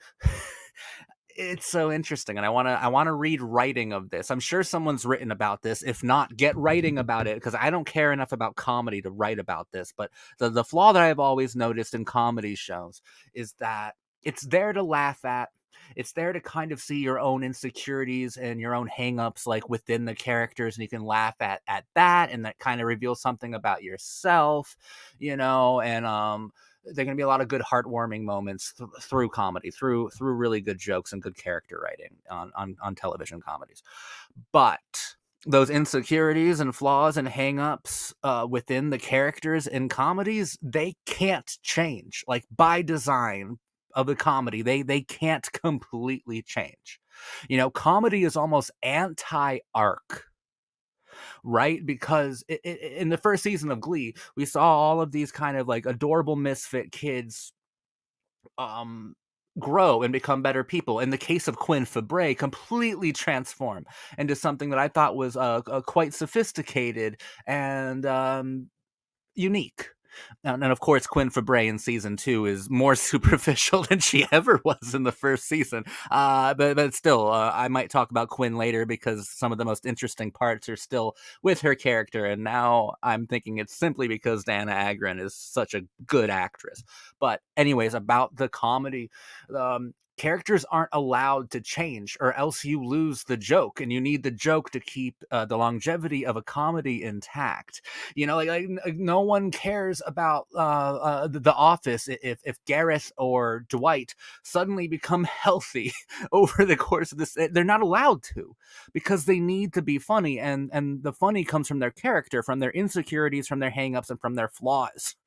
It's so interesting, and I want to read writing of this. I'm sure someone's written about this. If not, get writing about it, because I don't care enough about comedy to write about this. But the flaw that I've always noticed in comedy shows is that it's there to laugh at. It's there to kind of see your own insecurities and your own hangups like within the characters, and you can laugh at that, and that kind of reveals something about yourself, and there are going to be a lot of good heartwarming moments through comedy, through really good jokes and good character writing on television comedies. But those insecurities and flaws and hangups within the characters in comedies, they can't change. Like, by design of the comedy, they can't completely change. Comedy is almost anti-arc, right? Because in the first season of Glee, we saw all of these kind of like adorable misfit kids um grow and become better people. In the case of Quinn Fabray, completely transform into something that I thought was quite sophisticated and unique. And of course, Quinn Fabray in season 2 is more superficial than she ever was in the first season. But still, I might talk about Quinn later because some of the most interesting parts are still with her character. And now I'm thinking it's simply because Dana Agron is such a good actress. But anyways, about the comedy, characters aren't allowed to change, or else you lose the joke, and you need the joke to keep the longevity of a comedy intact. Like no one cares about the Office if Gareth or Dwight suddenly become healthy over the course of this. They're not allowed to, because they need to be funny, and the funny comes from their character, from their insecurities, from their hangups, and from their flaws.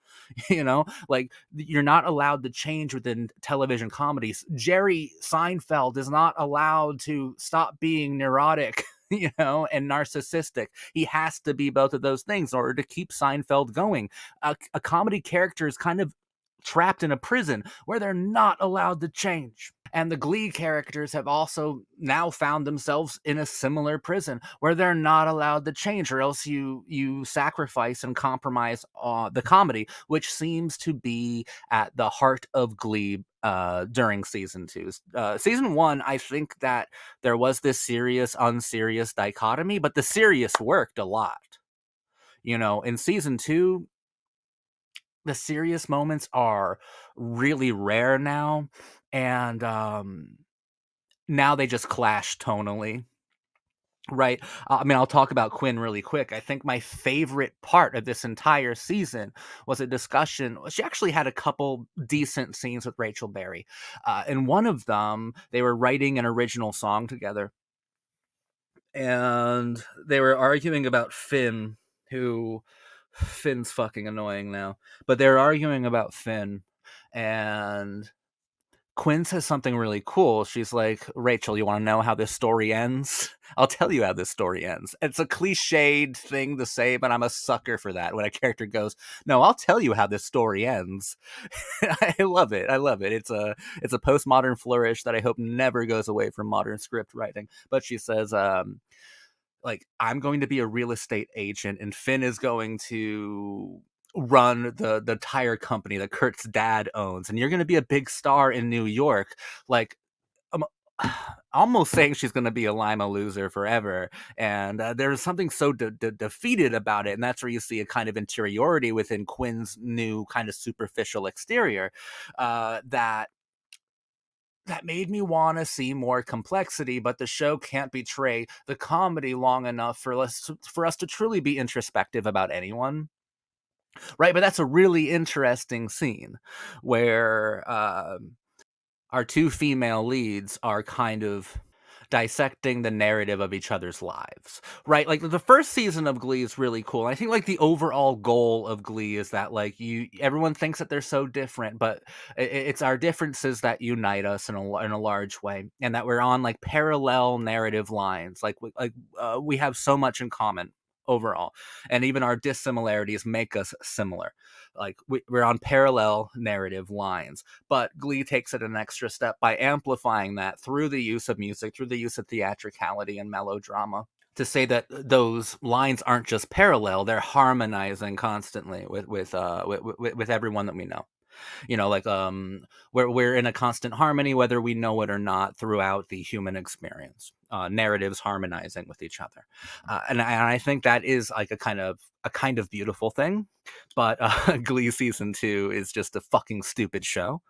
Like, you're not allowed to change within television comedies. Jerry Seinfeld is not allowed to stop being neurotic and narcissistic. He has to be both of those things in order to keep Seinfeld going. A comedy character is kind of trapped in a prison where they're not allowed to change. And the Glee characters have also now found themselves in a similar prison where they're not allowed to change, or else you sacrifice and compromise the comedy, which seems to be at the heart of Glee during season two. Season one, I think that there was this serious, unserious dichotomy, but the serious worked a lot. In season two, the serious moments are really rare now, and now they just clash tonally, right? I mean, I'll talk about Quinn really quick. I think my favorite part of this entire season was a discussion. She actually had a couple decent scenes with Rachel Berry. In one of them, they were writing an original song together, and they were arguing about Finn, who Finn's fucking annoying now, but they're arguing about Finn, and Quinn says something really cool. She's like, Rachel, you want to know how this story ends? I'll tell you how this story ends. It's a cliched thing to say, but I'm a sucker for that. When a character goes, no, I'll tell you how this story ends. I love it. I love it. It's a postmodern flourish that I hope never goes away from modern script writing. But she says, like, I'm going to be a real estate agent and Finn is going to run the tire company that Kurt's dad owns, and you're going to be a big star in New York. Like, I'm almost saying she's going to be a Lima loser forever, and there's something so defeated about it, and that's where you see a kind of interiority within Quinn's new kind of superficial exterior, that made me want to see more complexity, but the show can't betray the comedy long enough for us to truly be introspective about anyone, right? But that's a really interesting scene where our two female leads are kind of dissecting the narrative of each other's lives, right? Like the first season of Glee is really cool. I think like the overall goal of Glee is that like everyone thinks that they're so different, but it's our differences that unite us in a large way, and that we're on like parallel narrative lines. Like we have so much in common overall, and even our dissimilarities make us similar. Like we're on parallel narrative lines, but Glee takes it an extra step by amplifying that through the use of music, through the use of theatricality and melodrama, to say that those lines aren't just parallel, they're harmonizing constantly with everyone that we know. Like we're in a constant harmony whether we know it or not throughout the human experience, narratives harmonizing with each other, and I think that is like a kind of beautiful thing. But Glee season 2 is just a fucking stupid show.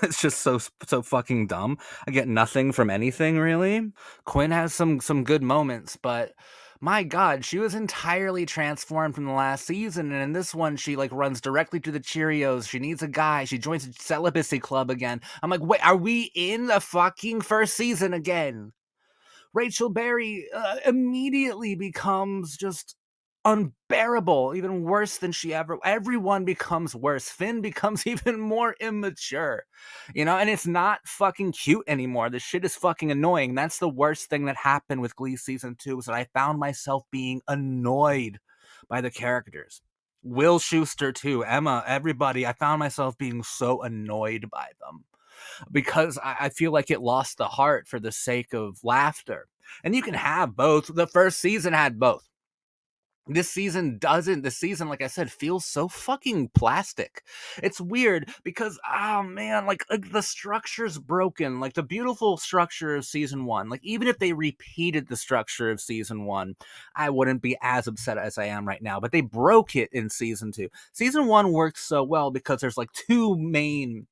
It's just so fucking dumb. I get nothing from anything really. Quinn has some good moments, but my god, she was entirely transformed from the last season, and in this one she like runs directly to the Cheerios. She needs a guy. She joins a celibacy club again. I'm like, wait, are we in the fucking first season again? Rachel Berry immediately becomes just unbearable, even worse than she ever. Everyone becomes worse. Finn becomes even more immature, and it's not fucking cute anymore. This shit is fucking annoying. That's the worst thing that happened with Glee season 2, was that I found myself being annoyed by the characters. Will Schuster too, Emma, everybody. I found myself being so annoyed by them, because I feel like it lost the heart for the sake of laughter. And you can have both. The first season had both. This season doesn't. This season, like I said, feels so fucking plastic. It's weird because, oh man, like the structure's broken. Like the beautiful structure of season 1. Like even if they repeated the structure of season 1, I wouldn't be as upset as I am right now. But they broke it in season 2. Season 1 worked so well because there's like two main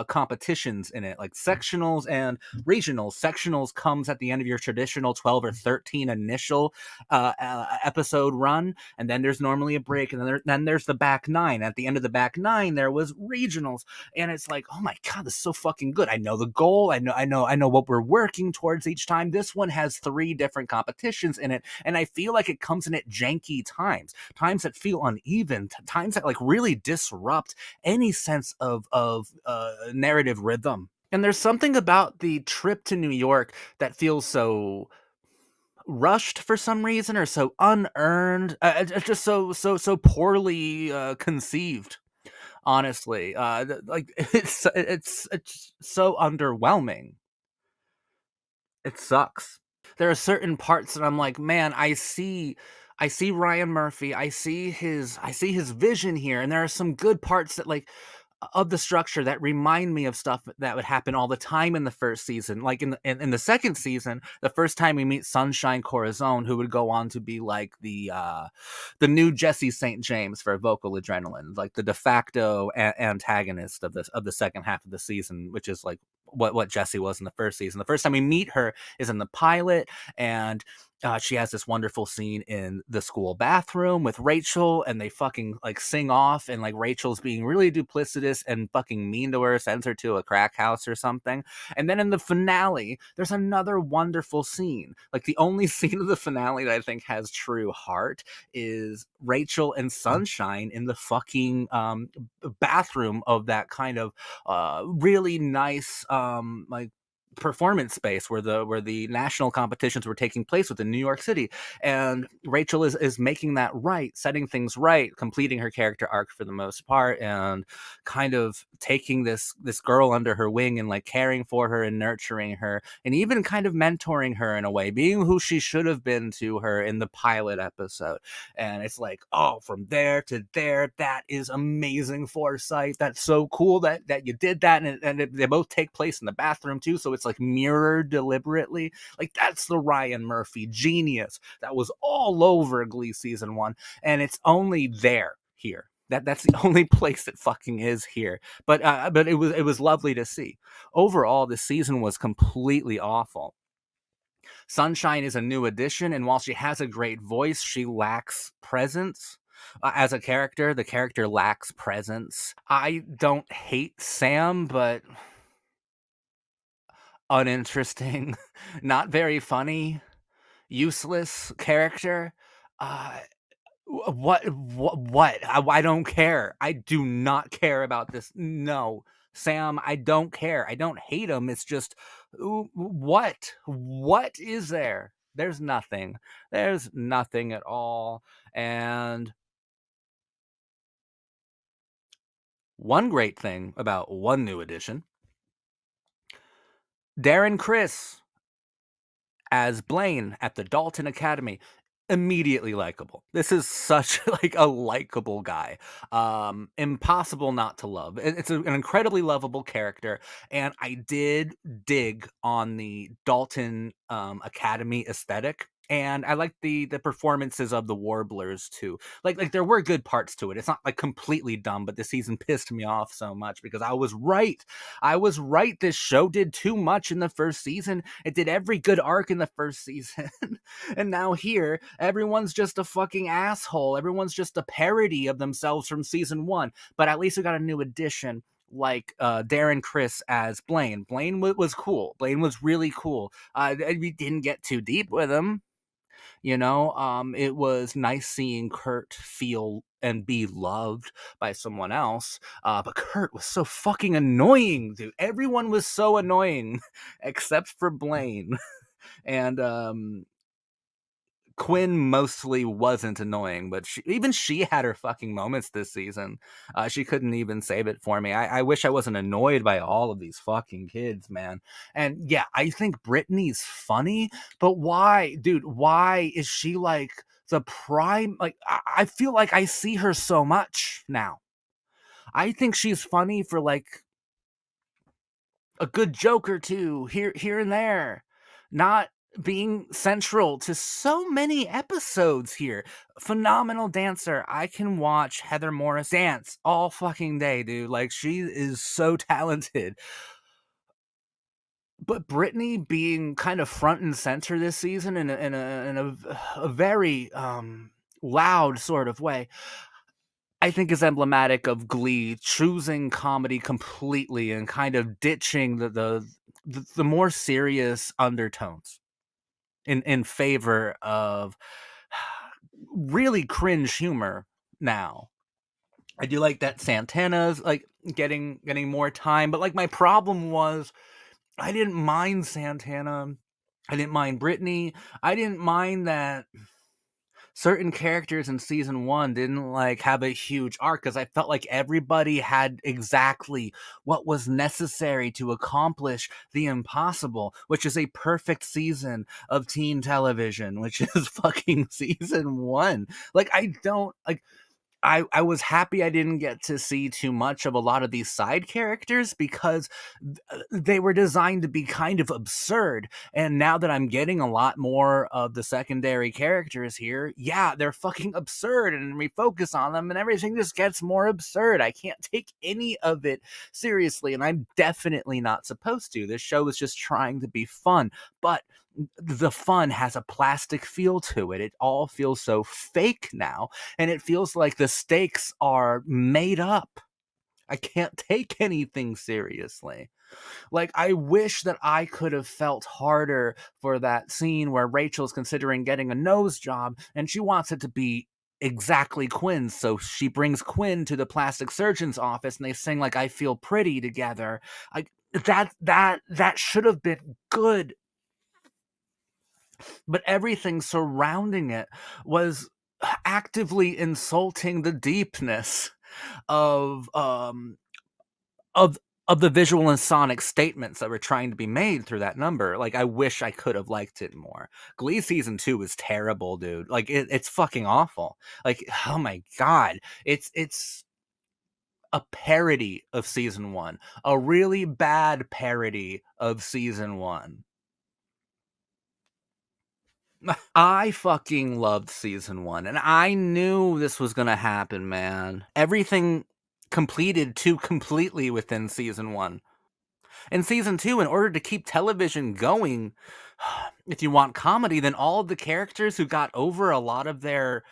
competitions in it, like sectionals and regionals. Sectionals comes at the end of your traditional 12 or 13 initial episode run, and then there's normally a break, and then there's the back 9. At the end of the back 9 there was regionals, and it's like, oh my god, this is so fucking good. I know the goal, I know what we're working towards each time. This one has 3 different competitions in it, and I feel like it comes in at janky times that feel uneven, times that like really disrupt any sense of narrative rhythm. And there's something about the trip to New York that feels so rushed for some reason, or so unearned. It's just so poorly conceived. honestly. Like it's so underwhelming. It sucks. There are certain parts that I'm like, man, I see Ryan Murphy, I see his vision here, and there are some good parts that like of the structure that remind me of stuff that would happen all the time in the first season. Like in the second season, the first time we meet Sunshine Corazon, who would go on to be like the new Jesse St. James for Vocal Adrenaline, like the de facto antagonist of the second half of the season, which is like what Jesse was in the first season. The first time we meet her is in the pilot, and she has this wonderful scene in the school bathroom with Rachel, and they fucking like sing off, and like Rachel's being really duplicitous and fucking mean to her, sends her to a crack house or something. And then in the finale, there's another wonderful scene. Like the only scene of the finale that I think has true heart is Rachel and Sunshine in the fucking bathroom of that kind of really nice like performance space where the national competitions were taking place within New York City, and Rachel is making that right, setting things right, completing her character arc for the most part, and kind of taking this girl under her wing and like caring for her and nurturing her, and even kind of mentoring her in a way, being who she should have been to her in the pilot episode. And it's like, oh, from there to there, that is amazing foresight. That's so cool that you did that, and they both take place in the bathroom too, so it's like mirrored deliberately. Like that's the Ryan Murphy genius that was all over Glee season 1, and it's only there here. That's the only place it fucking is here. But it was lovely to see. Overall, this season was completely awful. Sunshine is a new addition, and while she has a great voice, she lacks presence. As a character, the character lacks presence. I don't hate Sam, but uninteresting, not very funny, useless character. Uh, what? I don't care. I do not care about this. No, Sam, I don't care. I don't hate him. It's just, what? What is there? There's nothing. There's nothing at all. And one great thing about one new edition, Darren Chris as Blaine at the Dalton Academy. Immediately likable. This is such like a likable guy. Impossible not to love. It's an incredibly lovable character, and I did dig on the Dalton Academy aesthetic. And I like the performances of the Warblers too. Like there were good parts to it. It's not like completely dumb, but this season pissed me off so much because I was right. I was right. This show did too much in the first season. It did every good arc in the first season. And now here, everyone's just a fucking asshole. Everyone's just a parody of themselves from season 1. But at least we got a new addition like Darren Chris as Blaine. Blaine was cool. Blaine was really cool. We didn't get too deep with him. You know, it was nice seeing Kurt feel and be loved by someone else. But Kurt was so fucking annoying, dude. Everyone was so annoying except for Blaine. And Quinn mostly wasn't annoying, but even she had her fucking moments this season. She couldn't even save it for me. I wish I wasn't annoyed by all of these fucking kids, man. And yeah, I think Brittany's funny, but why, dude? Why is she like the prime? Like, I feel like I see her so much now. I think she's funny for like a good joke or two here and there, not being central to so many episodes here. Phenomenal dancer. I can watch Heather Morris dance all fucking day, dude. Like she is so talented. But Brittany being kind of front and center this season in a very loud sort of way, I think is emblematic of Glee choosing comedy completely and kind of ditching the more serious undertones in favor of really cringe humor now. I do like that Santana's like getting more time, but like my problem was I didn't mind Santana. I didn't mind Brittany. I didn't mind that certain characters in season one didn't like have a huge arc because I felt like everybody had exactly what was necessary to accomplish the impossible, which is a perfect season of teen television, which is fucking season one. Like, I don't like. I was happy I didn't get to see too much of a lot of these side characters because they were designed to be kind of absurd. And now that I'm getting a lot more of the secondary characters here, yeah, they're fucking absurd. And we focus on them and everything just gets more absurd. I can't take any of it seriously. And I'm definitely not supposed to. This show is just trying to be fun. But the fun has a plastic feel to it. It all feels so fake now, and it feels like the stakes are made up. I can't take anything seriously. Like, I wish that I could have felt harder for that scene where Rachel's considering getting a nose job and she wants it to be exactly Quinn's. So she brings Quinn to the plastic surgeon's office and they sing like I Feel Pretty together. Like, that should have been good, but everything surrounding it was actively insulting the deepness of um of of the visual and sonic statements that were trying to be made through that number. Like, I wish I could have liked it more. Glee season 2 is terrible, dude. Like, it's fucking awful. Like, oh my god, it's a parody of season 1, a really bad parody of season 1. I fucking loved season 1, and I knew this was gonna happen, man. Everything completed too completely within season 1. In season 2, in order to keep television going, if you want comedy, then all of the characters who got over a lot of their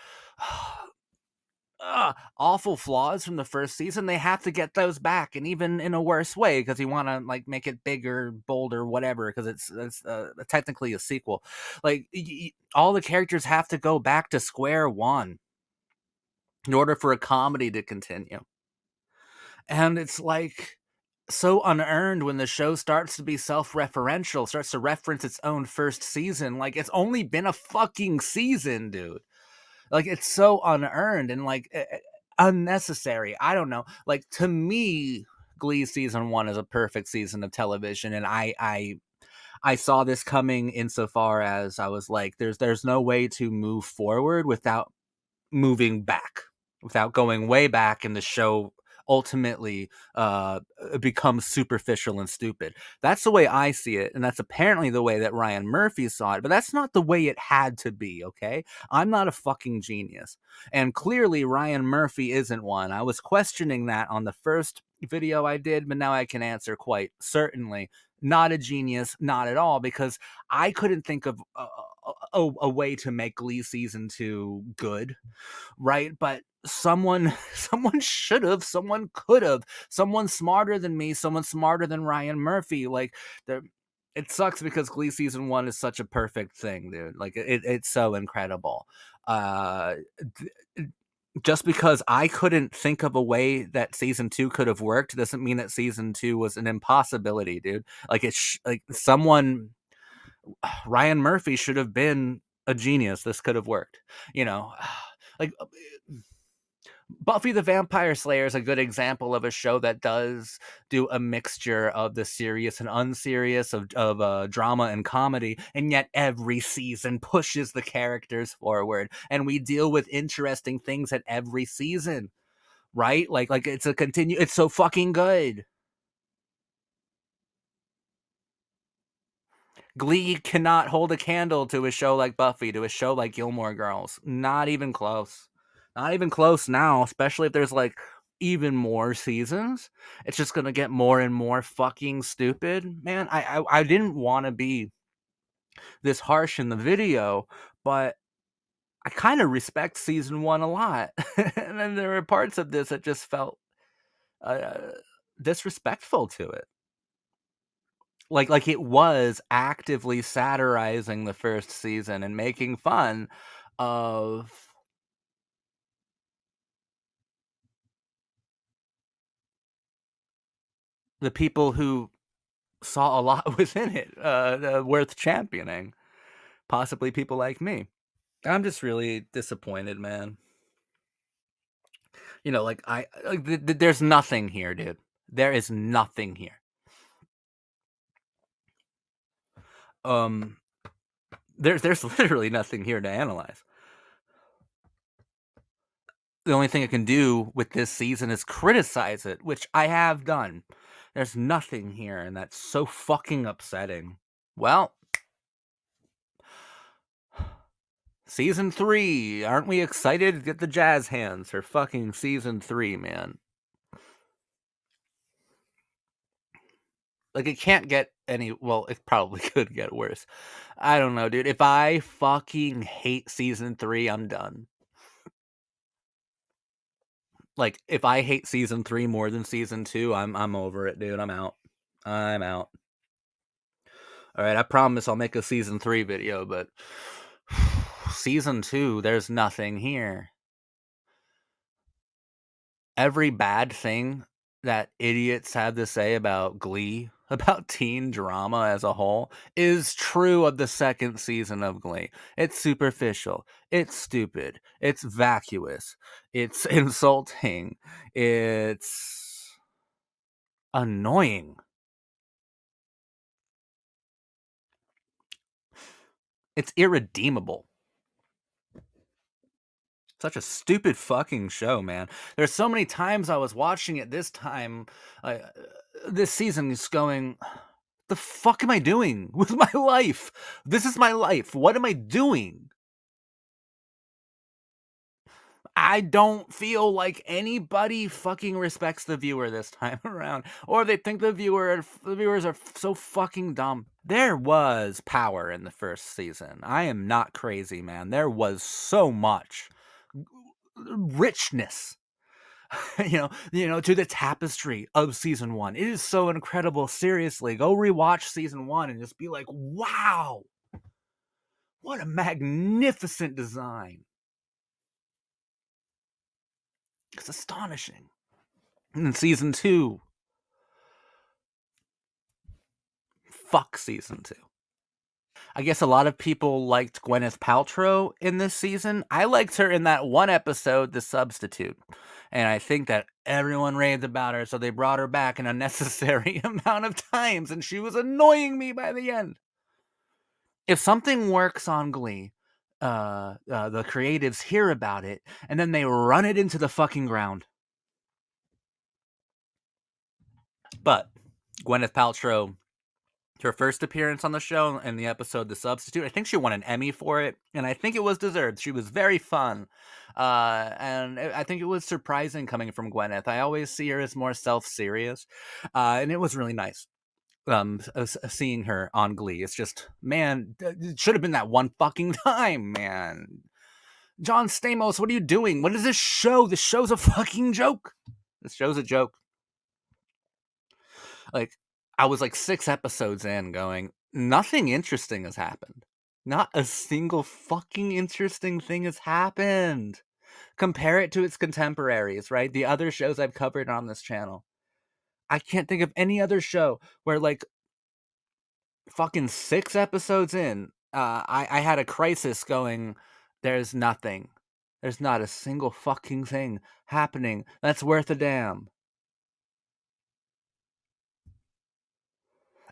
awful flaws from the first season, they have to get those back, and even in a worse way because you want to like make it bigger, bolder, whatever. Because it's technically a sequel. Like all the characters have to go back to square one in order for a comedy to continue, and it's like so unearned when the show starts to be self-referential, starts to reference its own first season. Like, it's only been a fucking season, dude. Like, it's so unearned and like unnecessary. I don't know. Like, to me, Glee season 1 is a perfect season of television, and I saw this coming insofar as I was like, there's no way to move forward without moving back, without going way back, and the show ultimately becomes superficial and stupid. That's the way I see it, and that's apparently the way that Ryan Murphy saw it, but that's not the way it had to be, okay? I'm not a fucking genius, and clearly Ryan Murphy isn't one. I was questioning that on the first video I did, but now I can answer quite certainly. Not a genius, not at all, because I couldn't think of a way to make Glee season 2 good, right? But someone someone should have, someone could have, someone smarter than me, someone smarter than Ryan Murphy. Like, there, it sucks because Glee season 1 is such a perfect thing, dude. Like, it's so incredible. uh just because I couldn't think of a way that season 2 could have worked doesn't mean that season 2 was an impossibility, dude. Like, like someone, Ryan Murphy should have been a genius. This could have worked, you know. Like, Buffy the Vampire Slayer is a good example of a show that does do a mixture of the serious and unserious, of drama and comedy, and yet every season pushes the characters forward, and we deal with interesting things at every season, right? Like it's a continue. It's so fucking good. Glee cannot hold a candle to a show like Buffy, to a show like Gilmore Girls. Not even close. Not even close now, especially if there's like even more seasons. It's just gonna get more and more fucking stupid. Man, I didn't want to be this harsh in the video, but I kind of respect season 1 a lot. And then there were parts of this that just felt uh, disrespectful to it. Like it was actively satirizing the first season and making fun of the people who saw a lot within it, worth championing, possibly people like me. I'm just really disappointed, man. You know, like there's nothing here, dude. There is nothing here. Um, there's literally nothing here to analyze. The only thing I can do with this season is criticize it, which I have done. There's nothing here, and that's so fucking upsetting. Well, season 3. Aren't we excited to get the jazz hands for fucking season 3, man? Like, it can't get any, well, it probably could get worse. I don't know, dude. If I fucking hate season 3, I'm done. Like, if I hate season 3 more than season 2, I'm over it, dude. I'm out. I'm out. All right, I promise I'll make a season 3 video, but season 2, there's nothing here. Every bad thing that idiots have to say about Glee, about teen drama as a whole, is true of the second season of Glee. It's superficial, it's stupid, it's vacuous, it's insulting, it's annoying. It's irredeemable. Such a stupid fucking show, man. There's so many times I was watching it this time, this season, is going, the fuck am I doing with my life? This is my life. What am I doing? I don't feel like anybody fucking respects the viewer this time around, or they think the viewers are so fucking dumb. There was power in the first season. I am not crazy, man. There was so much richness, to the tapestry of season 1. It is so incredible. Seriously, go rewatch season 1 and just be like, wow, what a magnificent design. It's astonishing. And then season 2, fuck season 2. I guess a lot of people liked Gwyneth Paltrow in this season. I liked her in that one episode, The Substitute. And I think that everyone raved about her, so they brought her back an unnecessary amount of times, and she was annoying me by the end. If something works on Glee, the creatives hear about it, and then they run it into the fucking ground. But Gwyneth Paltrow, her first appearance on the show in the episode The Substitute, I think she won an Emmy for it, and I think it was deserved. She was very fun, and I think it was surprising coming from Gwyneth. I always see her as more self-serious, and it was really nice seeing her on Glee. It's just, man, it should have been that one fucking time, man. John Stamos, what are you doing? What is this show? This show's a fucking joke. This show's a joke. Like, I was like 6 episodes in going, nothing interesting has happened. Not a single fucking interesting thing has happened. Compare it to its contemporaries, right? The other shows I've covered on this channel. I can't think of any other show where, like, fucking 6 episodes in, I had a crisis going, there's nothing. There's not a single fucking thing happening that's worth a damn.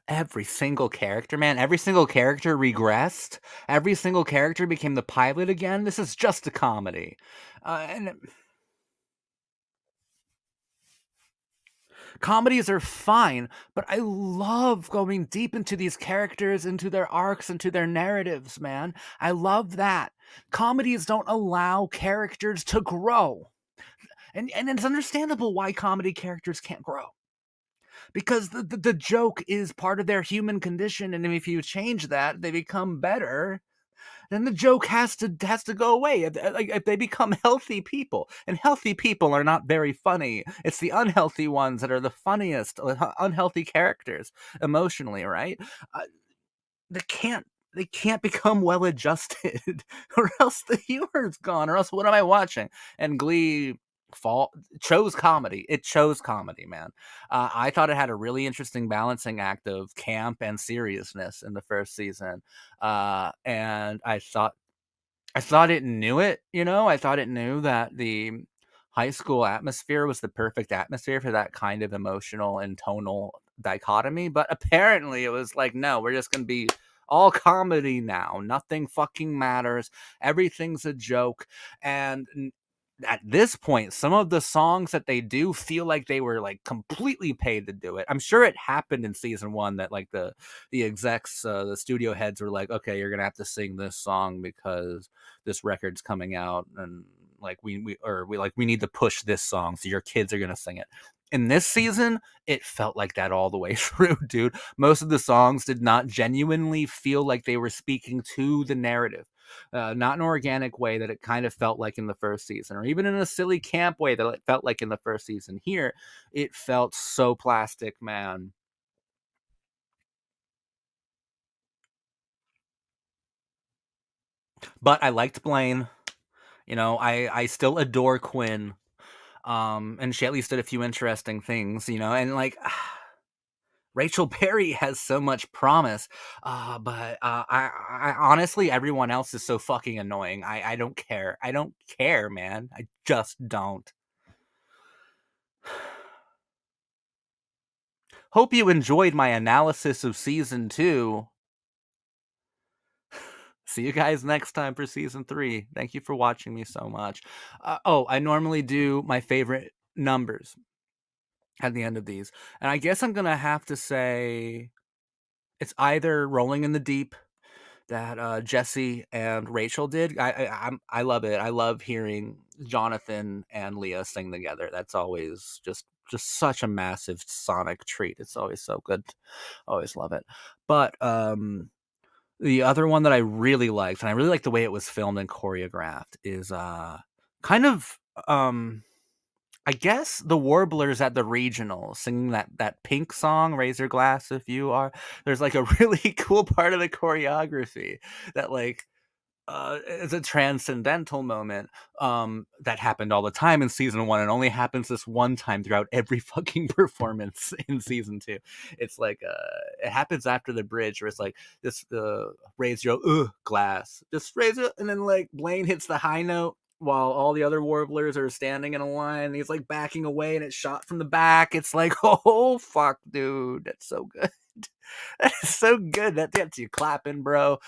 Every single character, man, every single character regressed. Every single character became the pilot again. This is just a comedy. And comedies are fine, but I love going deep into these characters, into their arcs, into their narratives, man. I love that. Comedies don't allow characters to grow. And it's understandable why comedy characters can't grow. Because the joke is part of their human condition, and if you change that, they become better. Then the joke has to go away. If they become healthy people, and healthy people are not very funny. It's the unhealthy ones that are the funniest, unhealthy characters emotionally, right? Uh, they can't become well adjusted, or else the humor's gone, or else what am I watching? And Glee chose comedy. It chose comedy, man. I thought it had a really interesting balancing act of camp and seriousness in the first season, and I thought I thought it knew it, you know? I thought it knew that the high school atmosphere was the perfect atmosphere for that kind of emotional and tonal dichotomy, but apparently it was like, "No, we're just gonna be all comedy now. Nothing fucking matters. Everything's a joke." And at this point, some of the songs that they do feel like they were like completely paid to do it. I'm sure it happened in season one that like the execs, the studio heads were like, okay, you're gonna have to sing this song because this record's coming out, and like we need to push this song, so your kids are gonna sing it. In this season, it felt like that all the way through, dude. Most of the songs did not genuinely feel like they were speaking to the narrative, not an organic way that it kind of felt like in the first season, or even in a silly camp way that it felt like in the first season. Here, it felt so plastic, man. But I liked Blaine. You know, I still adore Quinn. And she at least did a few interesting things, you know, and like Rachel Berry has so much promise, but I honestly, everyone else is so fucking annoying. I don't care. I don't care, man. I just don't. Hope you enjoyed my analysis of season 2. See you guys next time for season 3. Thank you for watching me so much. I normally do my favorite numbers at the end of these, and I guess I'm gonna have to say it's either Rolling in the Deep that Jesse and Rachel did. I love it. I love hearing Jonathan and Leah sing together. That's always just such a massive sonic treat. It's always so good. Always love it. But the other one that I really liked, and I really liked the way it was filmed and choreographed, is kind of I guess the Warblers at the regional singing that Pink song, "Raise Your Glass If You Are." There's like a really cool part of the choreography that like is a transcendental moment that happened all the time in season 1 and only happens this one time throughout every fucking performance in season 2. It's like it happens after the bridge where it's like this raise your glass, just raise it, and then like Blaine hits the high note while all the other warblers are standing in a line, and he's like backing away and it's shot from the back. It's like, oh fuck, dude, that's so good. That is so good. That gets you clapping, bro.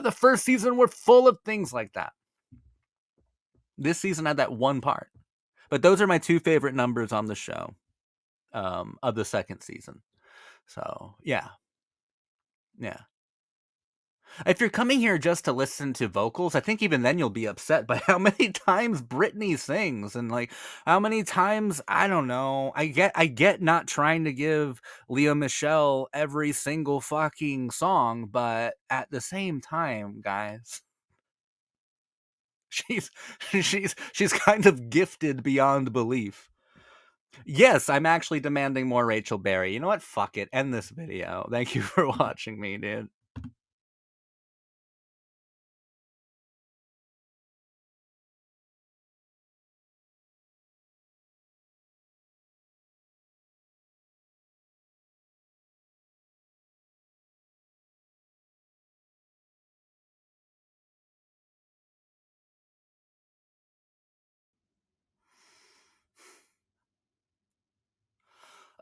The first season were full of things like that. This season had that one part. But those are my two favorite numbers on the show of the second season. So, yeah. Yeah. If you're coming here just to listen to vocals, I think even then you'll be upset by how many times Britney sings and like how many times, I don't know. I get not trying to give Leah Michelle every single fucking song, but at the same time, guys, she's she's kind of gifted beyond belief. Yes, I'm actually demanding more Rachel Berry. You know what? Fuck it. End this video. Thank you for watching me, dude.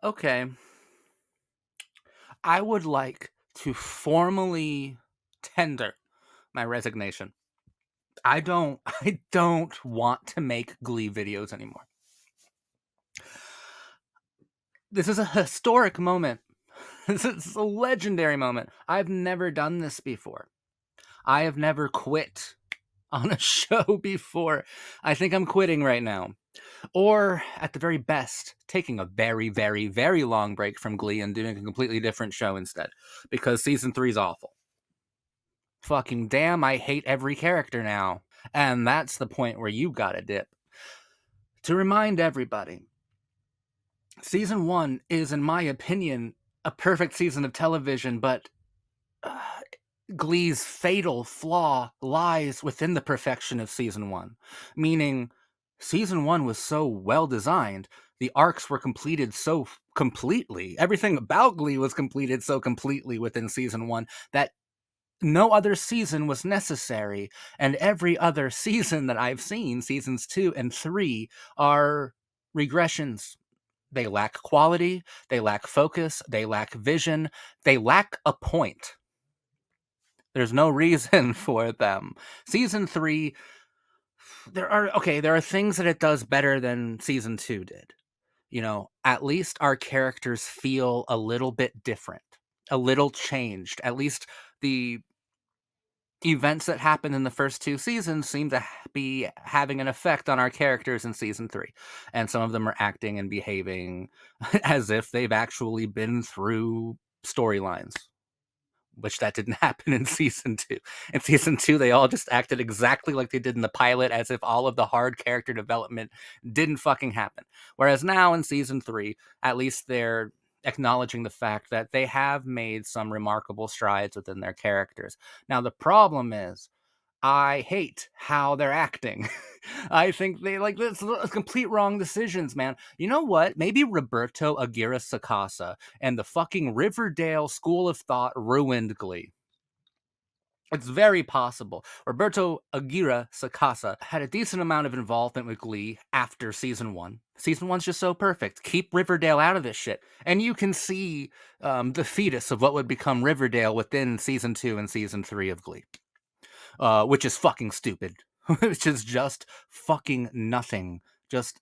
Okay. I would like to formally tender my resignation. I don't want to make Glee videos anymore. This is a historic moment. This is a legendary moment. I've never done this before. I have never quit on a show before. I think I'm quitting right now. Or, at the very best, taking a very, very, very long break from Glee and doing a completely different show instead. Because season 3 is awful. Fucking damn, I hate every character now. And that's the point where you gotta dip. To remind everybody, season 1 is, in my opinion, a perfect season of television, but uh, Glee's fatal flaw lies within the perfection of season 1. Meaning, season 1 was so well designed, the arcs were completed so completely, everything about Glee was completed so completely within season 1 that No other season was necessary, and every other season that I've seen, seasons 2 and 3, are regressions. They lack quality, they lack focus, they lack vision, they lack a point. There's no reason for them. Season 3, there are things that it does better than season 2 did. At least our characters feel a little bit different, a little changed. At least the events that happened in the first 2 seasons seem to be having an effect on our characters in season 3. And some of them are acting and behaving as if they've actually been through storylines, which that didn't happen in season 2. In season 2, they all just acted exactly like they did in the pilot, as if all of the hard character development didn't fucking happen. Whereas now in season 3, at least they're acknowledging the fact that they have made some remarkable strides within their characters. Now, the problem is, I hate how they're acting. I think they like this complete wrong decisions, man. You know what? Maybe Roberto Aguirre Sacasa and the fucking Riverdale School of Thought ruined Glee. It's very possible. Roberto Aguirre Sacasa had a decent amount of involvement with Glee after season 1. Season 1's just so perfect. Keep Riverdale out of this shit. And you can see the fetus of what would become Riverdale within season 2 and season 3 of Glee. Which is fucking stupid. Which is just fucking nothing. Just,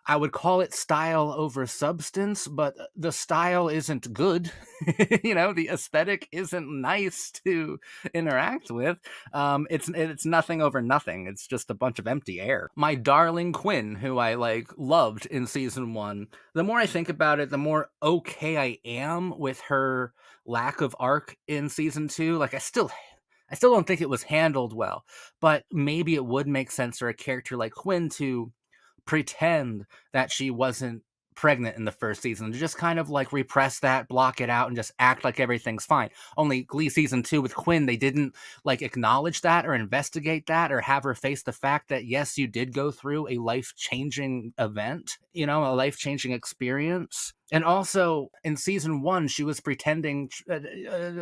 I would call it style over substance, but the style isn't good. The aesthetic isn't nice to interact with. It's nothing over nothing. It's just a bunch of empty air. My darling Quinn, who I loved in season 1, the more I think about it, the more okay I am with her lack of arc in season 2. Like, I still don't think it was handled well, but maybe it would make sense for a character like Quinn to pretend that she wasn't pregnant in the first season, to just kind of repress that, block it out, and just act like everything's fine. Only Glee season 2 with Quinn, they didn't acknowledge that or investigate that or have her face the fact that, yes, you did go through a life-changing event, a life-changing experience. And also in season 1, she was pretending,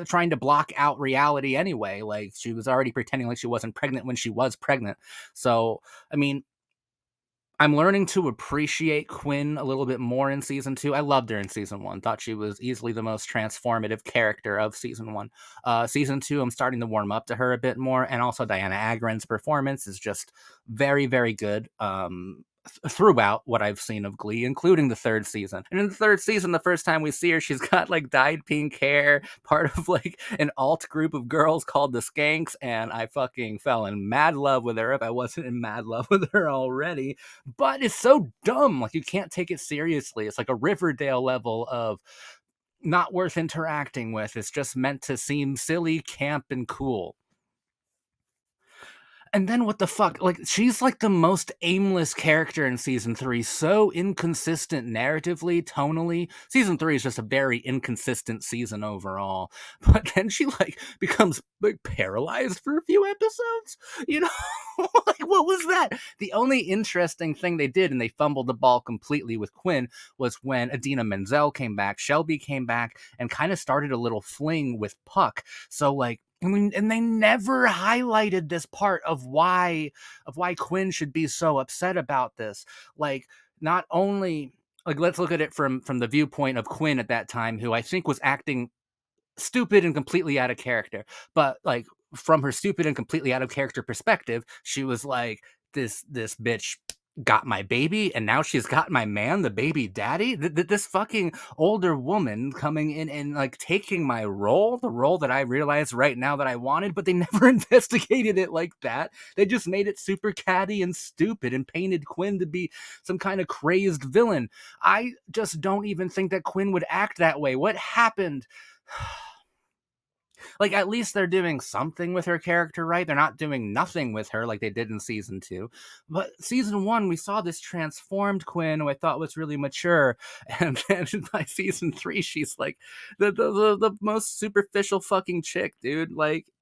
trying to block out reality anyway. Like, she was already pretending like she wasn't pregnant when she was pregnant. So, I mean, I'm learning to appreciate Quinn a little bit more in season 2. I loved her in season 1. Thought she was easily the most transformative character of season 1. Season 2, I'm starting to warm up to her a bit more. And also Diana Agron's performance is just very, very good. Throughout what I've seen of Glee, including the 3rd season. And in the 3rd season, the first time we see her, she's got dyed pink hair, part of an alt group of girls called the Skanks, and I fucking fell in mad love with her if I wasn't in mad love with her already. But it's so dumb. You can't take it seriously. It's like a Riverdale level of not worth interacting with. It's just meant to seem silly, camp, and cool. And then what the fuck? She's the most aimless character in season 3. So inconsistent narratively, tonally. Season 3 is just a very inconsistent season overall. But then she becomes paralyzed for a few episodes. What was that? The only interesting thing they did, and they fumbled the ball completely with Quinn, was when Idina Menzel came back, Shelby came back, and kind of started a little fling with Puck. So and they never highlighted this part of why Quinn should be so upset about this. Not only let's look at it from the viewpoint of Quinn at that time, who I think was acting stupid and completely out of character. But from her stupid and completely out of character perspective, she was like, this bitch got my baby, and now she's got my man, the baby daddy. This fucking older woman coming in and taking my role, the role that I realized right now that I wanted, but they never investigated it like that. They just made it super catty and stupid and painted Quinn to be some kind of crazed villain. I just don't even think that Quinn would act that way. What happened? At least they're doing something with her character, right? They're not doing nothing with her like they did in season 2. But season 1, we saw this transformed Quinn, who I thought was really mature. And then by season 3, she's the most superficial fucking chick, dude.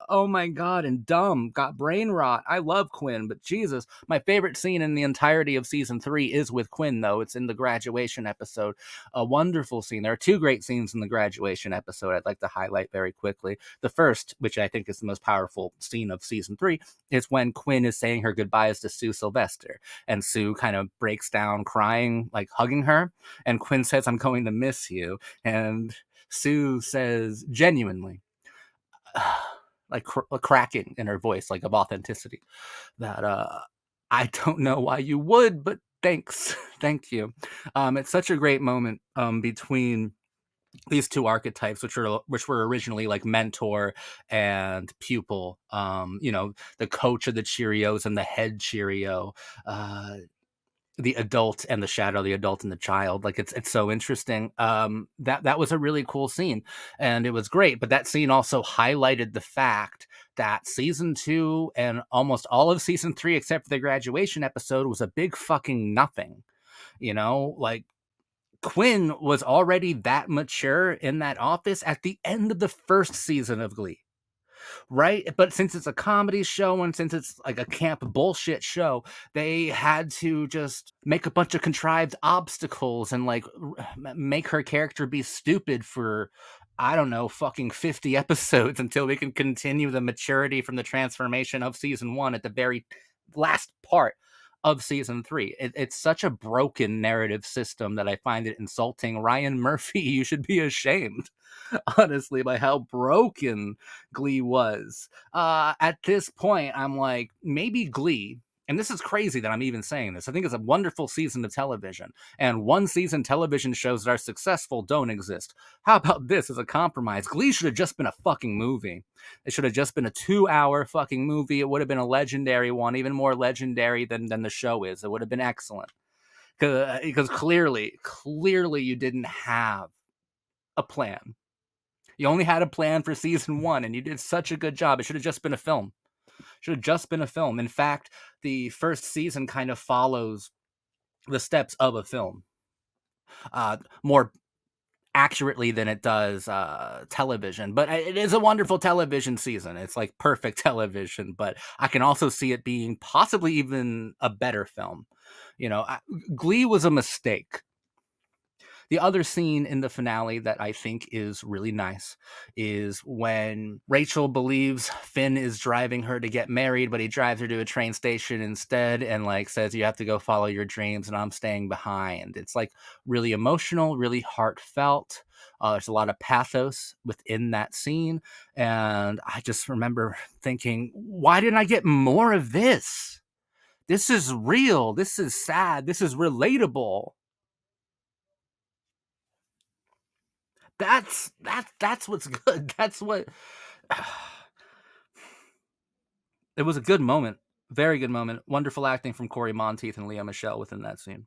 Oh my God, and dumb, got brain rot. I love Quinn, but Jesus. My favorite scene in the entirety of season 3 is with Quinn, though. It's in the graduation episode. A wonderful scene. There are 2 great scenes in the graduation episode I'd like to highlight very quickly. The The first, which I think is the most powerful scene of season 3, is when Quinn is saying her goodbyes to Sue Sylvester, and Sue kind of breaks down crying, like hugging her, and Quinn says, "I'm going to miss you," and Sue says genuinely, like cracking in her voice, like of authenticity, that I don't know why you would, but thanks. Thank you. It's such a great moment between these two archetypes, which were originally like mentor and pupil. The coach of the Cheerios and the head Cheerio. The adult and the shadow, the adult and the child. Like it's so interesting. That was a really cool scene, and it was great. But that scene also highlighted the fact that season 2 and almost all of season 3, except for the graduation episode, was a big fucking nothing. Like Quinn was already that mature in that office at the end of the first season of Glee. Right? But since it's a comedy show and since it's like a camp bullshit show, they had to just make a bunch of contrived obstacles and like make her character be stupid for, I don't know, fucking 50 episodes until we can continue the maturity from the transformation of season 1 at the very last part of season 3. It's such a broken narrative system that I find it insulting. Ryan Murphy, you should be ashamed, honestly, by how broken Glee was. At this point, I'm like, maybe Glee, and this is crazy that I'm even saying this. I think it's a wonderful season of television, and one season television shows that are successful don't exist. How about this as a compromise? Glee should have just been a fucking movie. It should have just been a 2-hour fucking movie. It would have been a legendary one, even more legendary than the show is. It would have been excellent. Because clearly you didn't have a plan. You only had a plan for season 1, and you did such a good job. It should have just been a film. In fact, the first season kind of follows the steps of a film more accurately than it does television. But it is a wonderful television season. It's like perfect television, but I can also see it being possibly even a better film. Glee was a mistake. The other scene in the finale that I think is really nice is when Rachel believes Finn is driving her to get married, but he drives her to a train station instead and like says, "You have to go follow your dreams and I'm staying behind." It's like really emotional, really heartfelt. There's a lot of pathos within that scene. And I just remember thinking, why didn't I get more of this? This is real. This is sad. This is relatable. That's what's good. That's what it was. A good moment. Very good moment. Wonderful acting from Corey Monteith and Leah Michelle within that scene.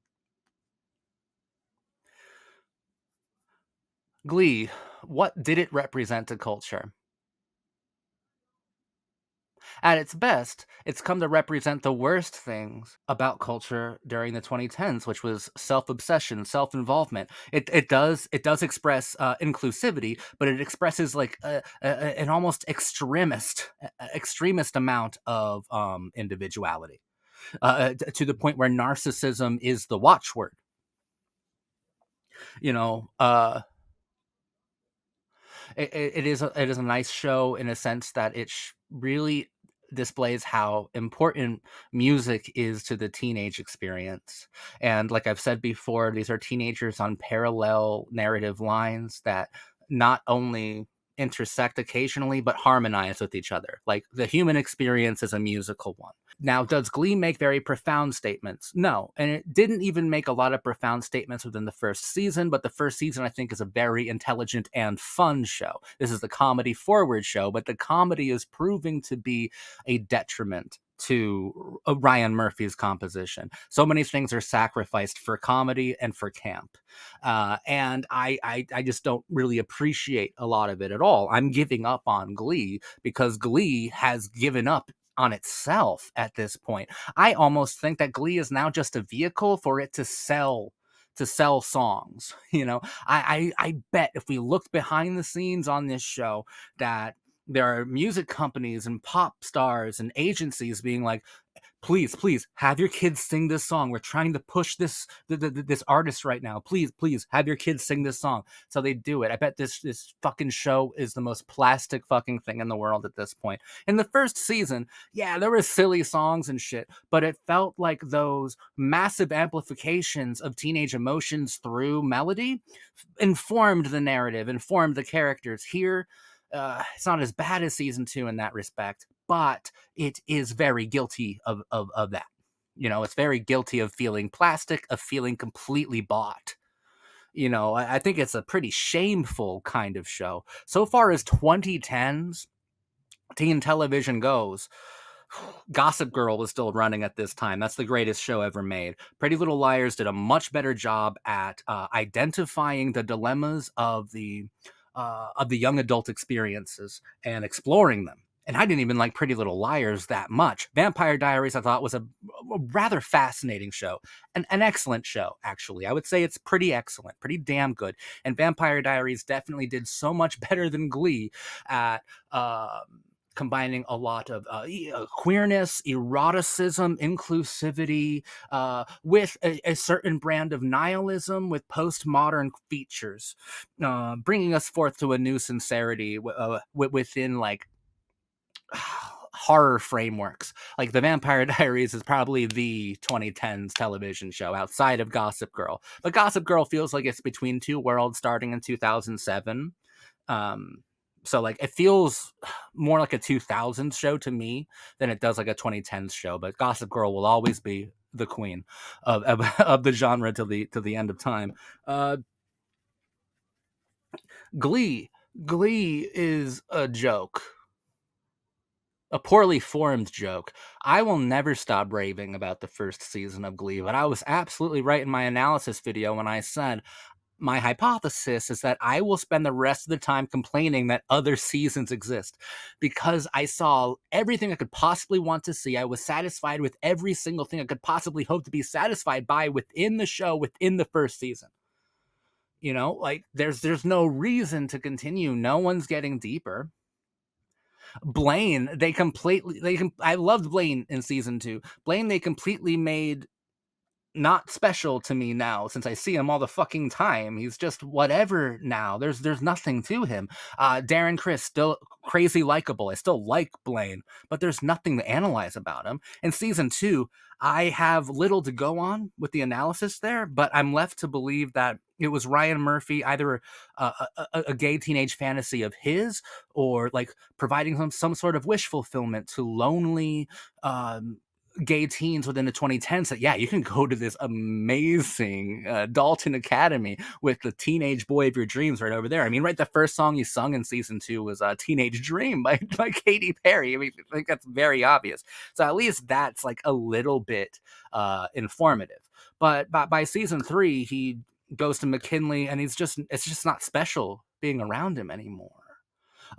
Glee, what did it represent to culture? At its best, it's come to represent the worst things about culture during the 2010s, which was self-obsession, self-involvement. It does express inclusivity, but it expresses like an almost extremist amount of individuality, to the point where narcissism is the watchword. You know, it is a nice show in a sense that it really displays how important music is to the teenage experience. And like I've said before, these are teenagers on parallel narrative lines that not only intersect occasionally but harmonize with each other. Like the human experience is a musical one. Now, does Glee make very profound statements? No. And it didn't even make a lot of profound statements within the first season, but the first season, I think, is a very intelligent and fun show. This is the comedy forward show, but the comedy is proving to be a detriment to Ryan Murphy's composition. So many things are sacrificed for comedy and for camp. And I just don't really appreciate a lot of it at all. I'm giving up on Glee because Glee has given up on itself at this point. I almost think that Glee is now just a vehicle for it to sell songs. I bet if we looked behind the scenes on this show that there are music companies and pop stars and agencies being like, please have your kids sing this song. We're trying to push this artist right now. Please have your kids sing this song. So they do it. I bet this fucking show is the most plastic fucking thing in the world at this point. In the first season, yeah, there were silly songs and shit, but it felt like those massive amplifications of teenage emotions through melody informed the narrative, informed the characters. Here, it's not as bad as season 2 in that respect, but it is very guilty of that. It's very guilty of feeling plastic, of feeling completely bought. I think it's a pretty shameful kind of show. So far as 2010s teen television goes, Gossip Girl was still running at this time. That's the greatest show ever made. Pretty Little Liars did a much better job at identifying the dilemmas of the young adult experiences and exploring them. And I didn't even like Pretty Little Liars that much. Vampire Diaries, I thought, was a rather fascinating show. An excellent show, actually. I would say it's pretty excellent, pretty damn good. And Vampire Diaries definitely did so much better than Glee at combining a lot of queerness, eroticism, inclusivity, with a certain brand of nihilism, with postmodern features, bringing us forth to a new sincerity within like horror frameworks. Like The Vampire Diaries is probably the 2010s television show outside of Gossip Girl. But Gossip Girl feels like it's between two worlds starting in 2007. So like it feels more like a 2000s show to me than it does like a 2010s show. But Gossip Girl will always be the queen of the genre till the end of time. Glee is a joke. A poorly formed joke. I will never stop raving about the first season of Glee, but I was absolutely right in my analysis video when I said my hypothesis is that I will spend the rest of the time complaining that other seasons exist because I saw everything I could possibly want to see. I was satisfied with every single thing I could possibly hope to be satisfied by within the show, within the first season. Like there's no reason to continue. No one's getting deeper. Blaine, I loved Blaine in season 2. Blaine, they completely made not special to me now since I see him all the fucking time. He's just whatever now. There's nothing to him. Darren Criss, still crazy likable. I still like Blaine, but there's nothing to analyze about him. In season 2, I have little to go on with the analysis there, but I'm left to believe that it was Ryan Murphy, either a gay teenage fantasy of his, or like providing some sort of wish fulfillment to lonely gay teens within the 2010s that, yeah, you can go to this amazing Dalton Academy with the teenage boy of your dreams right over there. I mean, right, the first song you sung in season 2 was Teenage Dream by Katy Perry. I mean, I think that's very obvious. So at least that's like a little bit informative. But by season 3, he goes to McKinley and it's just not special being around him anymore.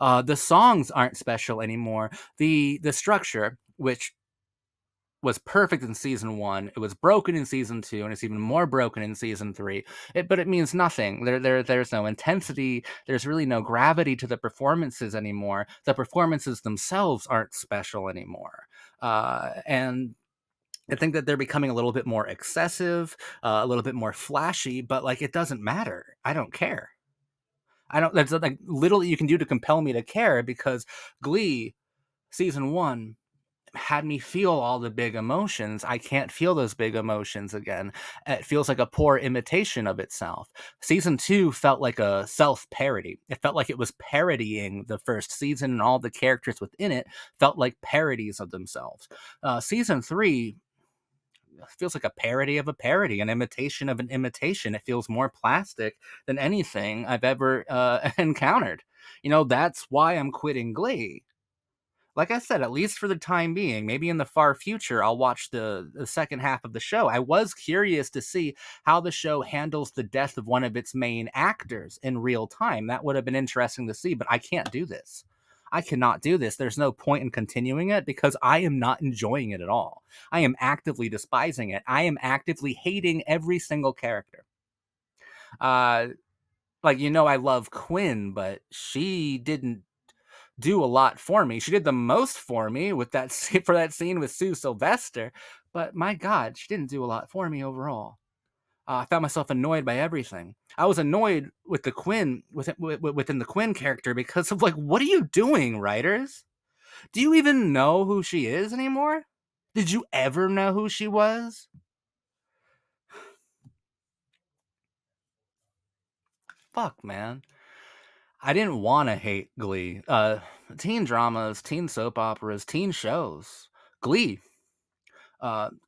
The songs aren't special anymore. The structure, which was perfect in season 1. It was broken in season 2, and it's even more broken in season 3. But it means nothing. There's no intensity. There's really no gravity to the performances anymore. The performances themselves aren't special anymore. And I think that they're becoming a little bit more excessive, a little bit more flashy, but like it doesn't matter. I don't care. There's like little you can do to compel me to care because Glee season 1 had me feel all the big emotions. I can't feel those big emotions again. It feels like a poor imitation of itself. Season 2 felt like a self-parody. It felt like it was parodying the first season, and all the characters within it felt like parodies of themselves. Season 3 feels like a parody of a parody, an imitation of an imitation. It feels more plastic than anything I've ever encountered. That's why I'm quitting Glee. Like I said, at least for the time being, maybe in the far future, I'll watch the second half of the show. I was curious to see how the show handles the death of one of its main actors in real time. That would have been interesting to see, but I can't do this. I cannot do this. There's no point in continuing it because I am not enjoying it at all. I am actively despising it. I am actively hating every single character. I love Quinn, but she didn't do a lot for me. She did the most for me with that for that scene with Sue Sylvester, but my God, she didn't do a lot for me overall. I found myself annoyed by everything. I was annoyed with the Quinn within the Quinn character because of like, what are you doing, writers? Do you even know who she is anymore? Did you ever know who she was? Fuck, man. I didn't want to hate Glee. Teen dramas, teen soap operas, teen shows. Glee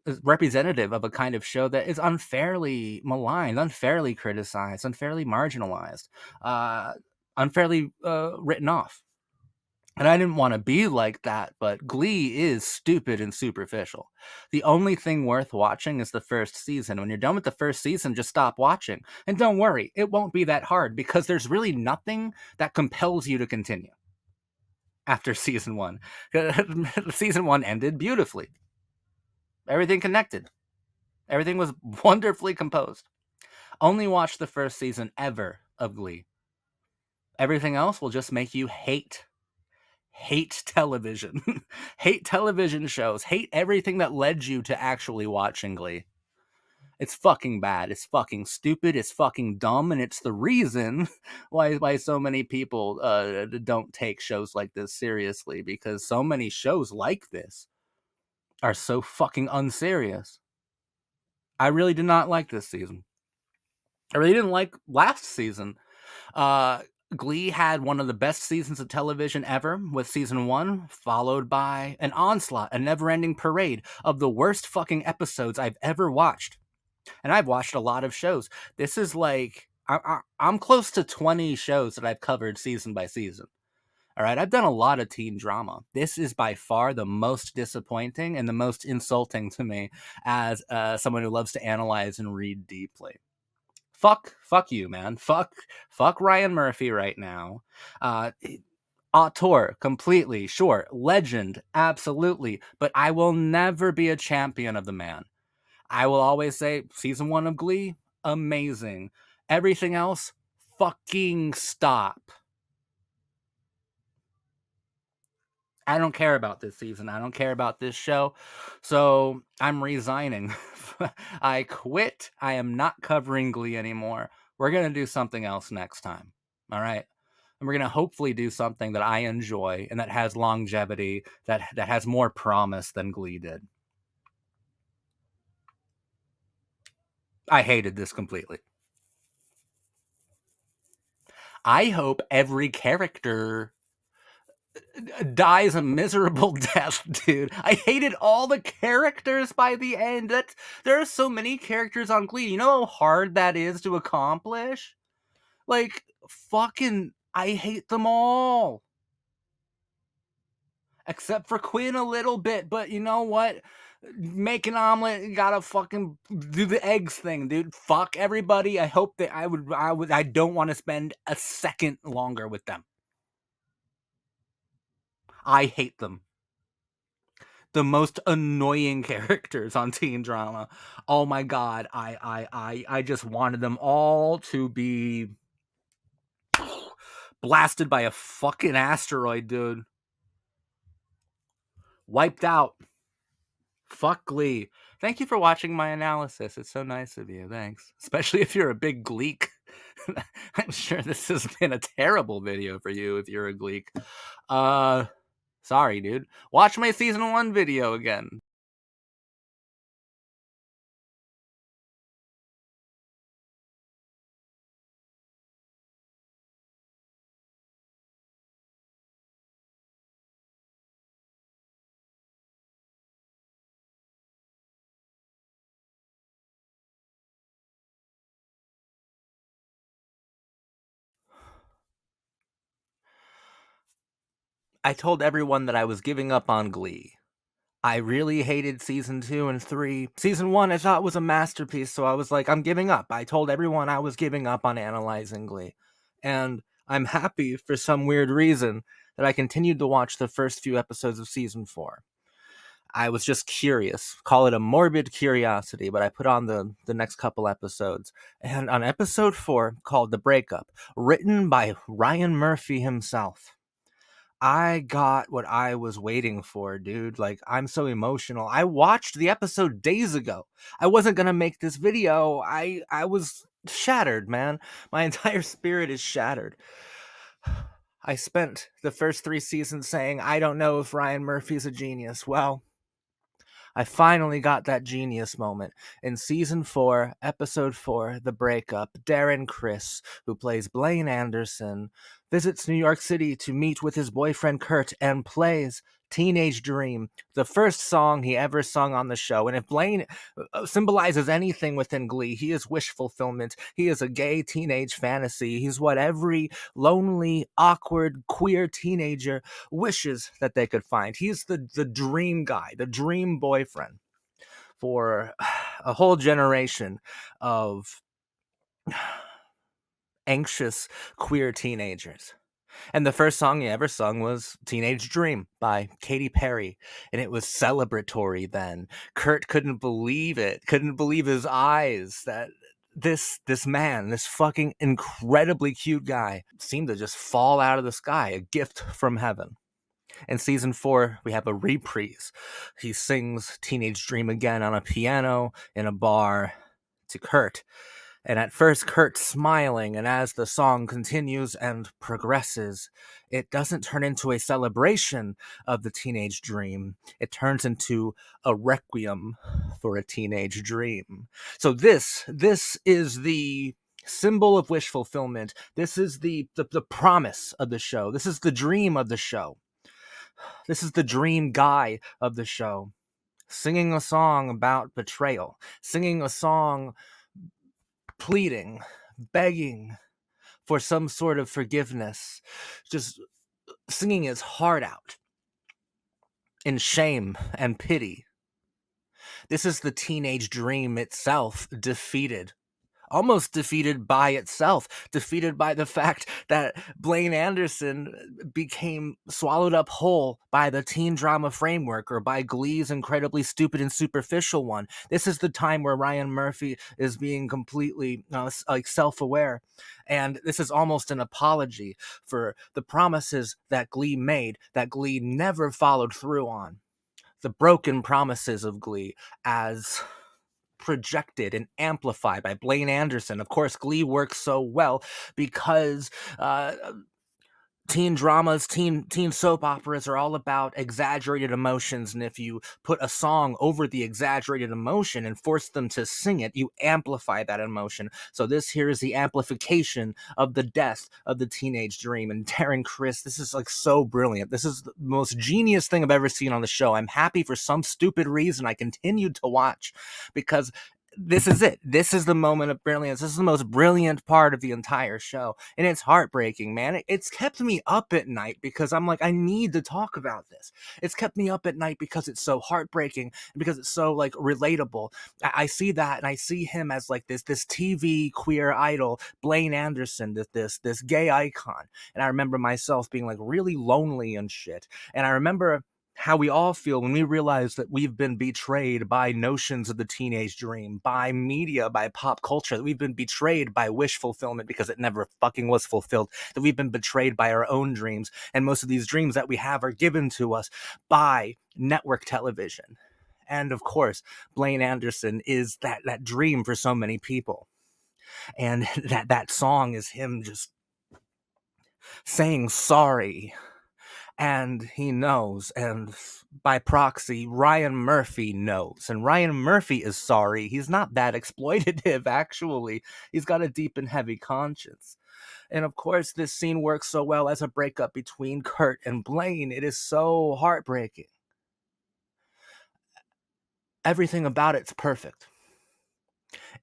is representative of a kind of show that is unfairly maligned, unfairly criticized, unfairly marginalized, uh, unfairly written off. And I didn't want to be like that, but Glee is stupid and superficial. The only thing worth watching is the first season. When you're done with the first season, just stop watching. And don't worry, it won't be that hard because there's really nothing that compels you to continue after season one. Season one ended beautifully. Everything connected. Everything was wonderfully composed. Only watch the first season ever of Glee. Everything else will just make you hate television, hate television shows, hate everything that led you to actually watching Glee. It's fucking bad. It's fucking stupid. It's fucking dumb, and it's the reason why so many people don't take shows like this seriously, because so many shows like this are so fucking unserious. I really did not like this season. I really didn't like last season. Uh, Glee had one of the best seasons of television ever with season one, followed by an onslaught, a never-ending parade of the worst fucking episodes I've ever watched. And I've watched a lot of shows. This is like, I'm close to 20 shows that I've covered season by season. All right, I've done a lot of teen drama. This is by far the most disappointing and the most insulting to me as someone who loves to analyze and read deeply. Fuck you, man. Fuck Ryan Murphy right now. Auteur, completely, sure. Legend, absolutely. But I will never be a champion of the man. I will always say, season one of Glee, amazing. Everything else, fucking stop. I don't care about this season. I don't care about this show. So I'm resigning. I quit. I am not covering Glee anymore. We're going to do something else next time. All right. And we're going to hopefully do something that I enjoy and that has longevity, that has more promise than Glee did. I hated this completely. I hope every character dies a miserable death, dude. I hated all the characters by the end. There are so many characters on Glee. You know how hard that is to accomplish? Like, fucking, I hate them all. Except for Quinn a little bit, but you know what? Make an omelet, you gotta fucking do the eggs thing, dude. Fuck everybody. I hope that I don't want to spend a second longer with them. I hate them. The most annoying characters on teen drama. Oh my god, I just wanted them all to be blasted by a fucking asteroid, dude. Wiped out. Fuck Glee. Thank you for watching my analysis. It's so nice of you. Thanks. Especially if you're a big Gleek. I'm sure this has been a terrible video for you if you're a Gleek. Sorry, dude. Watch my season 1 video again. I told everyone that I was giving up on Glee. I really hated season 2 and 3. Season 1 I thought was a masterpiece, so I was like, I'm giving up. I told everyone I was giving up on analyzing Glee. And I'm happy, for some weird reason, that I continued to watch the first few episodes of season 4. I was just curious. Call it a morbid curiosity, but I put on the next couple episodes. And on episode 4, called The Breakup, written by Ryan Murphy himself, I got what I was waiting for, dude. Like, I'm so emotional. I watched the episode days ago. I wasn't gonna make this video. I was shattered, man. My entire spirit is shattered. I spent the first 3 seasons saying, I don't know if Ryan Murphy's a genius. Well, I finally got that genius moment. In season 4, episode 4, The Breakup, Darren Criss, who plays Blaine Anderson, visits New York City to meet with his boyfriend Kurt and plays Teenage Dream, the first song he ever sung on the show. And if Blaine symbolizes anything within Glee, he is wish fulfillment. He is a gay teenage fantasy. He's what every lonely, awkward, queer teenager wishes that they could find. He's the dream guy, the dream boyfriend for a whole generation of anxious queer teenagers. And the first song he ever sung was Teenage Dream by Katy Perry. And it was celebratory then. Kurt couldn't believe it, couldn't believe his eyes that this man, this fucking incredibly cute guy, seemed to just fall out of the sky, a gift from heaven. In season 4, we have a reprise. He sings Teenage Dream again on a piano in a bar to Kurt. And at first, Kurt's smiling, and as the song continues and progresses, it doesn't turn into a celebration of the teenage dream. It turns into a requiem for a teenage dream. So this is the symbol of wish fulfillment. This is the promise of the show. This is the dream of the show. This is the dream guy of the show. Singing a song about betrayal. Singing a song pleading, begging for some sort of forgiveness, just singing his heart out in shame and pity. This is the teenage dream itself defeated. Almost defeated by itself, defeated by the fact that Blaine Anderson became swallowed up whole by the teen drama framework or by Glee's incredibly stupid and superficial one. This is the time where Ryan Murphy is being completely like self-aware, and this is almost an apology for the promises that Glee made that Glee never followed through on. The broken promises of Glee as projected and amplified by Blaine Anderson. Of course, Glee works so well because teen dramas, teen soap operas are all about exaggerated emotions, and if you put a song over the exaggerated emotion and force them to sing it, you amplify that emotion. So this here is the amplification of the death of the teenage dream. And Darren Criss, this is like so brilliant. This is the most genius thing I've ever seen on the show. I'm happy for some stupid reason I continued to watch because this is it. This is the moment of brilliance. This is the most brilliant part of the entire show. And it's heartbreaking, man. It's kept me up at night because I'm like, I need to talk about this. It's kept me up at night because it's so heartbreaking and because it's so like relatable. I see that and I see him as like this TV queer idol, Blaine Anderson, this gay icon. And I remember myself being like really lonely and shit. And I remember how we all feel when we realize that we've been betrayed by notions of the teenage dream, by media, by pop culture, that we've been betrayed by wish fulfillment because it never fucking was fulfilled, that we've been betrayed by our own dreams, and most of these dreams that we have are given to us by network television. And of course, Blaine Anderson is that dream for so many people. And that song is him just saying sorry. And he knows, and by proxy, Ryan Murphy knows. And Ryan Murphy is sorry. He's not that exploitative, actually. He's got a deep and heavy conscience. And of course, this scene works so well as a breakup between Kurt and Blaine. It is so heartbreaking. Everything about it's perfect.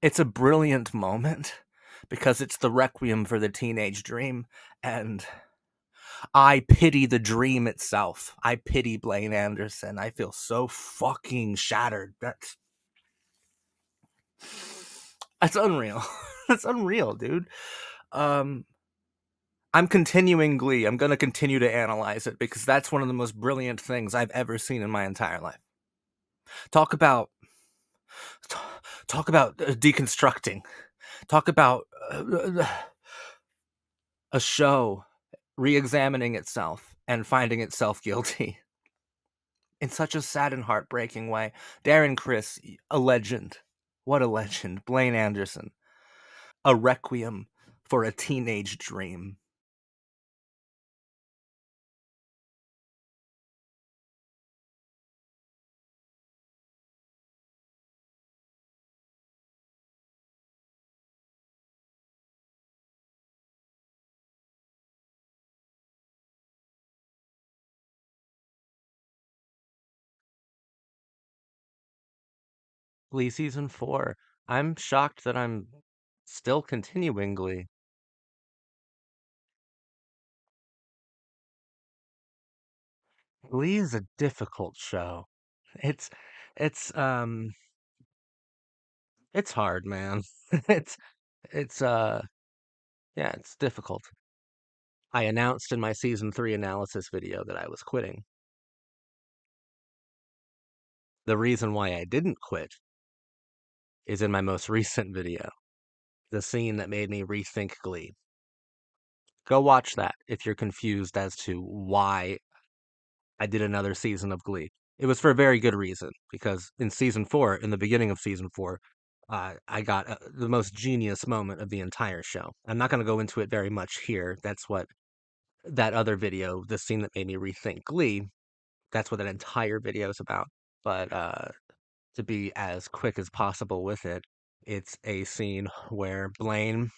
It's a brilliant moment because it's the requiem for the teenage dream, and I pity the dream itself. I pity Blaine Anderson. I feel so fucking shattered. That's unreal. That's unreal, dude. I'm continuing Glee. I'm going to continue to analyze it because that's one of the most brilliant things I've ever seen in my entire life. Talk about deconstructing. Talk about a show re-examining itself and finding itself guilty in such a sad and heartbreaking way. Darren Criss, a legend. What a legend. Blaine Anderson, a requiem for a teenage dream. Glee season 4. I'm shocked that I'm still continuing Glee. Glee is a difficult show. It's it's it's hard, man. It's it's yeah, it's difficult. I announced in my season 3 analysis video that I was quitting. The reason why I didn't quit is in my most recent video, the scene that made me rethink Glee. Go watch that if you're confused as to why I did another season of Glee. It was for a very good reason, because in season 4, in the beginning of season 4, I got the most genius moment of the entire show. I'm not going to go into it very much here. That's what that other video, the scene that made me rethink Glee, that's what that entire video is about. But to be as quick as possible with it, it's a scene where Blaine,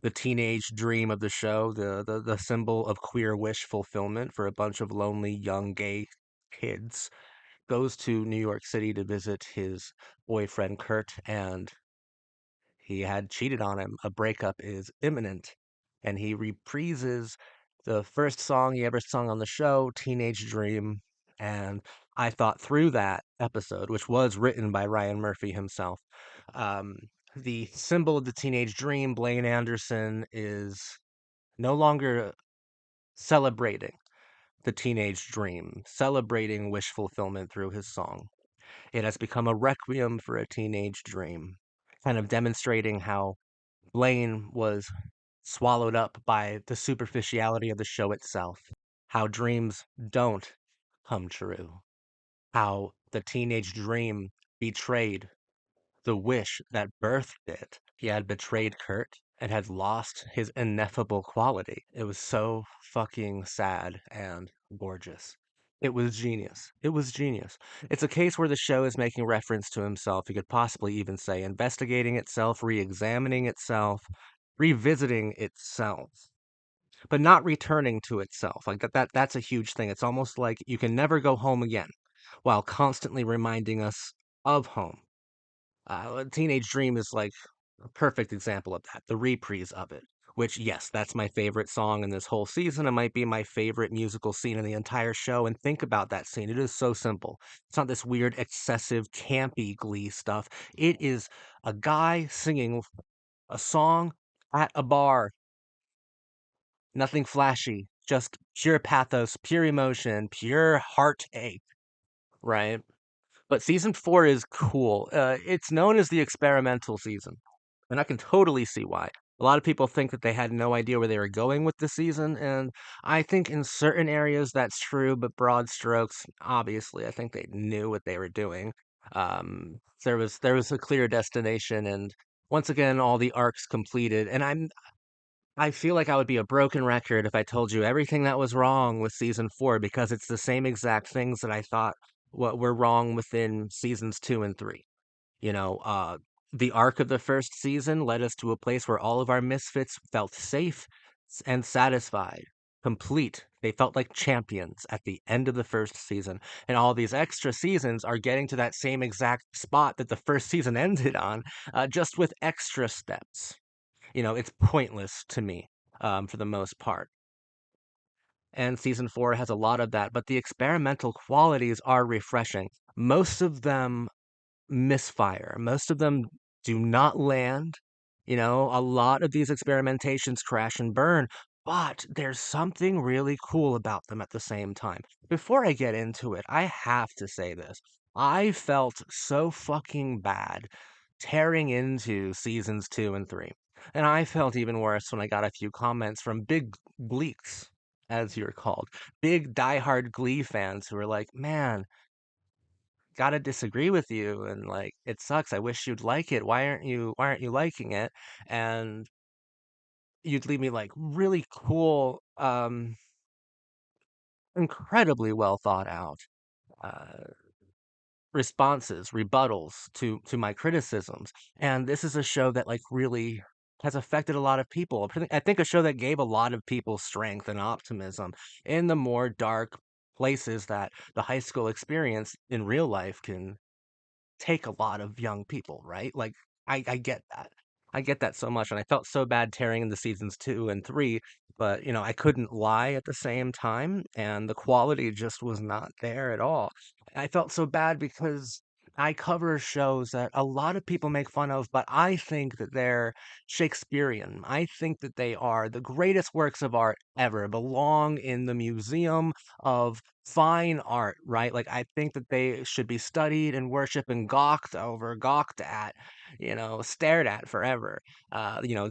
the teenage dream of the show, the symbol of queer wish fulfillment for a bunch of lonely young gay kids, goes to New York City to visit his boyfriend Kurt, and he had cheated on him. A breakup is imminent, and he reprises the first song he ever sung on the show, Teenage Dream. And I thought through that episode, which was written by Ryan Murphy himself. Um, the symbol of the teenage dream, Blaine Anderson, is no longer celebrating the teenage dream, celebrating wish fulfillment through his song. It has become a requiem for a teenage dream, kind of demonstrating how Blaine was swallowed up by the superficiality of the show itself, how dreams don't come true, how the teenage dream betrayed the wish that birthed it. He had betrayed Kurt and had lost his ineffable quality. It was so fucking sad and gorgeous. It was genius. It was genius. It's a case where the show is making reference to himself. You could possibly even say investigating itself, re examining itself, revisiting itself, but not returning to itself. Like that's a huge thing. It's almost like you can never go home again while constantly reminding us of home. Teenage Dream is like a perfect example of that, the reprise of it. Which, yes, that's my favorite song in this whole season. It might be my favorite musical scene in the entire show. And think about that scene. It is so simple. It's not this weird, excessive, campy Glee stuff. It is a guy singing a song at a bar. Nothing flashy, just pure pathos, pure emotion, pure heartache, right? But season 4 is cool. It's known as the experimental season, and I can totally see why. A lot of people think that they had no idea where they were going with the season, and I think in certain areas that's true, but broad strokes, obviously, I think they knew what they were doing. There was a clear destination, and once again, all the arcs completed, and I feel like I would be a broken record if I told you everything that was wrong with season 4 because it's the same exact things that I thought what were wrong within seasons 2 and 3. You know, the arc of the first season led us to a place where all of our misfits felt safe and satisfied, complete. They felt like champions at the end of the first season. And all these extra seasons are getting to that same exact spot that the first season ended on, just with extra steps. It's pointless to me, for the most part. And season 4 has a lot of that, but the experimental qualities are refreshing. Most of them misfire. Most of them do not land. A lot of these experimentations crash and burn, but there's something really cool about them at the same time. Before I get into it, I have to say this. I felt so fucking bad tearing into seasons 2 and 3. And I felt even worse when I got a few comments from big bleaks as you're called. Big diehard Glee fans who are like, man, gotta disagree with you, and like it sucks. I wish you'd like it. Why aren't you liking it? And you'd leave me like really cool, incredibly well thought out uh responses, rebuttals to my criticisms. And this is a show that like really has affected a lot of people. I think a show that gave a lot of people strength and optimism in the more dark places that the high school experience in real life can take a lot of young people, right? Like I get that. I get that so much, and I felt so bad tearing into seasons 2 and 3, but I couldn't lie at the same time, and the quality just was not there at all. I felt so bad because I cover shows that a lot of people make fun of, but I think that they're Shakespearean. I think that they are the greatest works of art ever, belong in the museum of fine art, right? Like I think that they should be studied and worshiped and gawked over, gawked at, stared at forever.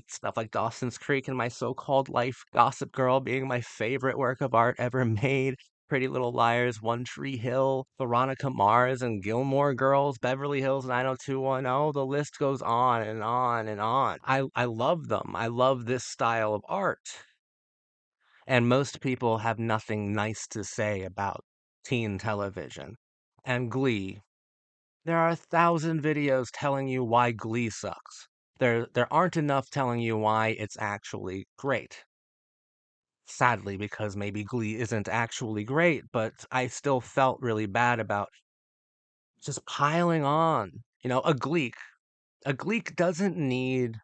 Stuff like Dawson's Creek and My So-Called Life, Gossip Girl being my favorite work of art ever made. Pretty Little Liars, One Tree Hill, Veronica Mars and Gilmore Girls, Beverly Hills 90210. The list goes on and on and on. I love them. I love this style of art. And most people have nothing nice to say about teen television. And Glee, there are 1,000 videos telling you why Glee sucks. There aren't enough telling you why it's actually great. Sadly, because maybe Glee isn't actually great, but I still felt really bad about just piling on. A Gleek doesn't need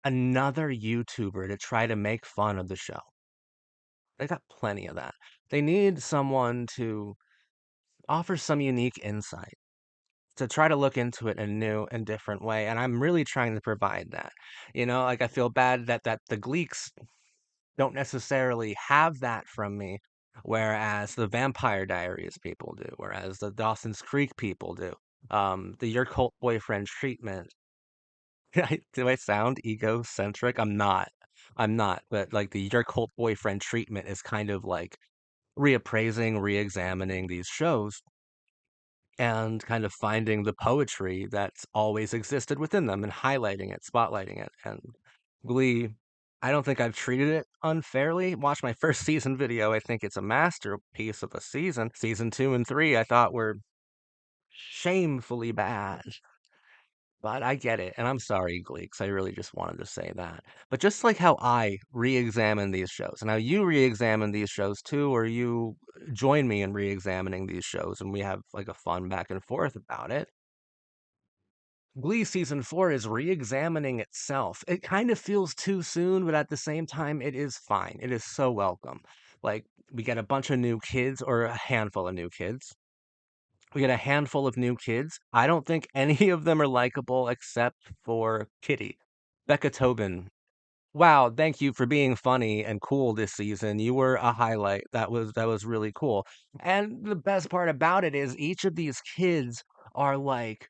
another YouTuber to try to make fun of the show. They got plenty of that. They need someone to offer some unique insight, to try to look into it in a new and different way. And I'm really trying to provide that. Like I feel bad that the Gleeks don't necessarily have that from me, whereas the Vampire Diaries people do, whereas the Dawson's Creek people do. The Your Cult Boyfriend treatment. Do I sound egocentric? I'm not. I'm not. But like the Your Cult Boyfriend treatment is kind of like reappraising, re-examining these shows and kind of finding the poetry that's always existed within them and highlighting it, spotlighting it. And Glee, I don't think I've treated it unfairly. Watch my first season video. I think it's a masterpiece of a season. Season 2 and 3, I thought were shamefully bad. But I get it, and I'm sorry, Gleeks. I really just wanted to say that. But just like how I re-examine these shows, and how you re-examine these shows too, or you join me in re-examining these shows, and we have like a fun back and forth about it. Glee season 4 is re-examining itself. It kind of feels too soon, but at the same time, it is fine. It is so welcome. Like we get a bunch of new kids, or a handful of new kids. We get a handful of new kids. I don't think any of them are likable except for Kitty. Becca Tobin. Wow, thank you for being funny and cool this season. You were a highlight. That was really cool. And the best part about it is each of these kids are like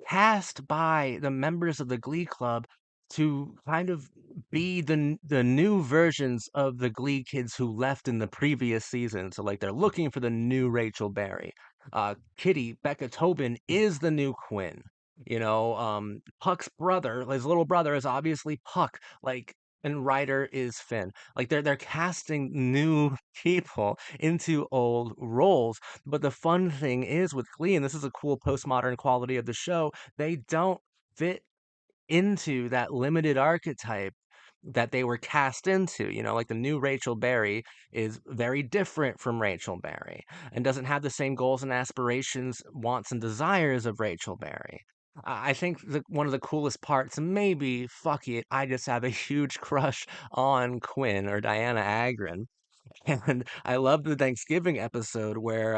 cast by the members of the Glee Club to kind of be the new versions of the Glee kids who left in the previous season. So like they're looking for the new Rachel Berry. Kitty, Becca Tobin is the new Quinn. Puck's brother, his little brother is obviously Puck. Like and Ryder is Finn. Like they're casting new people into old roles. But the fun thing is with Glee, and this is a cool postmodern quality of the show, they don't fit into that limited archetype that they were cast into. Like the new Rachel Berry is very different from Rachel Berry and doesn't have the same goals and aspirations, wants and desires of Rachel Berry. I think one of the coolest parts, maybe, fuck it, I just have a huge crush on Quinn or Diana Agron. And I love the Thanksgiving episode where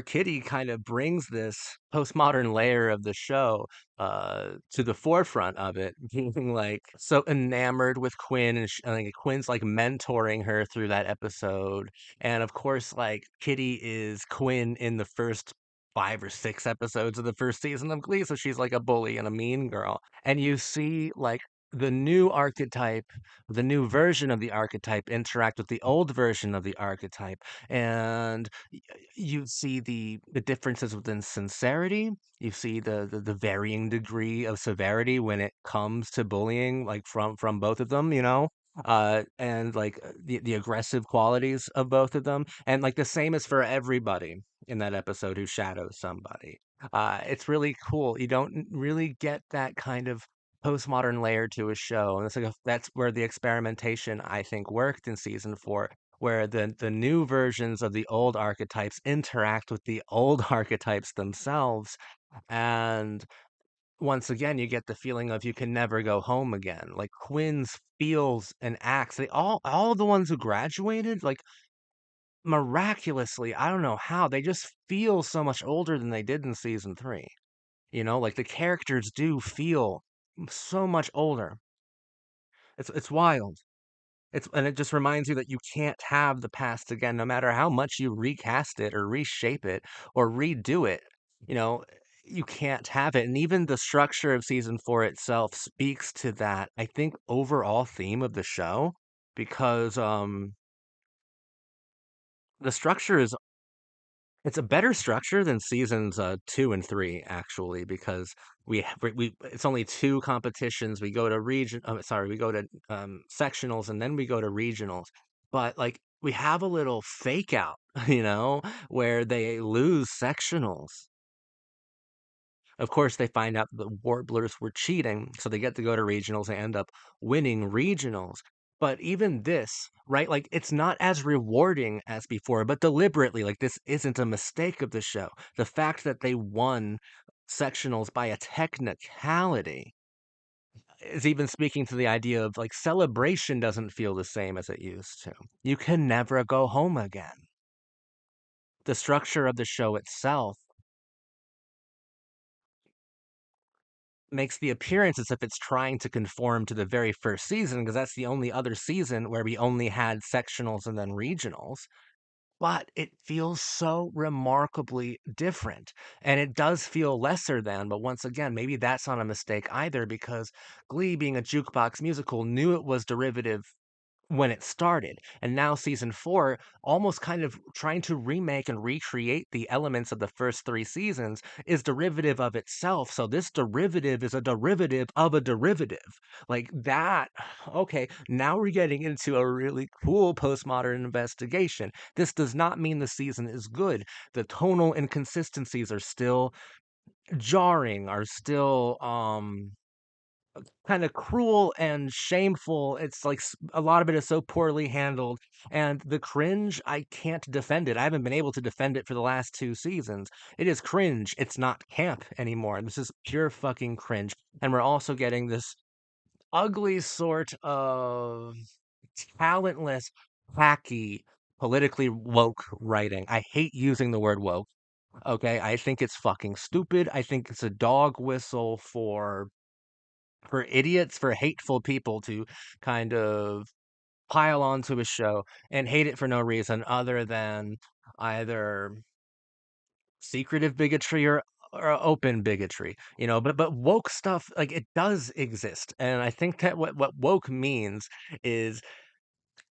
Kitty kind of brings this postmodern layer of the show to the forefront of it, being like so enamored with Quinn, and I think Quinn's like mentoring her through that episode. And of course, like Kitty is Quinn in the first 5 or 6 episodes of the first season of Glee, so she's like a bully and a mean girl. And you see like the new archetype, the new version of the archetype interact with the old version of the archetype, and you see the differences within sincerity. You see the varying degree of severity when it comes to bullying, like from both of them, and like the aggressive qualities of both of them, and like the same is for everybody in that episode who shadows somebody. It's really cool. You don't really get that kind of postmodern layer to a show. And it's like that's where the experimentation I think worked in season four, where the new versions of the old archetypes interact with the old archetypes themselves. And once again, you get the feeling of you can never go home again. Like Quinn's feels and acts, they all of the ones who graduated, like miraculously, I don't know how, they just feel so much older than they did in season three. Like the characters do feel so much older. It's wild. And it just reminds you that you can't have the past again, no matter how much you recast it or reshape it or redo it. You know, you can't have it. And even the structure of season four itself speaks to that, I think, overall theme of the show, because the structure is it's a better structure than seasons 2 and 3 actually, because we it's only two competitions. We go to we go to sectionals, and then we go to regionals. But like we have a little fake out, where they lose sectionals. Of course, they find out the Warblers were cheating, so they get to go to regionals and end up winning regionals. But even this, right? Like, it's not as rewarding as before, but deliberately, like, this isn't a mistake of the show. The fact that they won sectionals by a technicality is even speaking to the idea of like celebration doesn't feel the same as it used to. You can never go home again. The structure of the show itself makes the appearance as if it's trying to conform to the very first season, because that's the only other season where we only had sectionals and then regionals. But it feels so remarkably different. And it does feel lesser than, but once again, maybe that's not a mistake either, because Glee, being a jukebox musical, knew it was derivative when it started. And now season four, almost kind of trying to remake and recreate the elements of the first three seasons, is derivative of itself. So this derivative is a derivative of a derivative. Like that, okay, now we're getting into a really cool postmodern investigation. This does not mean the season is good. The tonal inconsistencies are still jarring, are still kind of cruel and shameful. It's like a lot of it is so poorly handled. And the cringe, I can't defend it. I haven't been able to defend it for the last two seasons. It is cringe. It's not camp anymore. This is pure fucking cringe. And we're also getting this ugly sort of talentless, hacky, politically woke writing. I hate using the word woke. Okay, I think it's fucking stupid. I think it's a dog whistle for idiots, for hateful people to kind of pile onto a show and hate it for no reason other than either secretive bigotry or open bigotry, but woke stuff, like, it does exist. And I think that what woke means is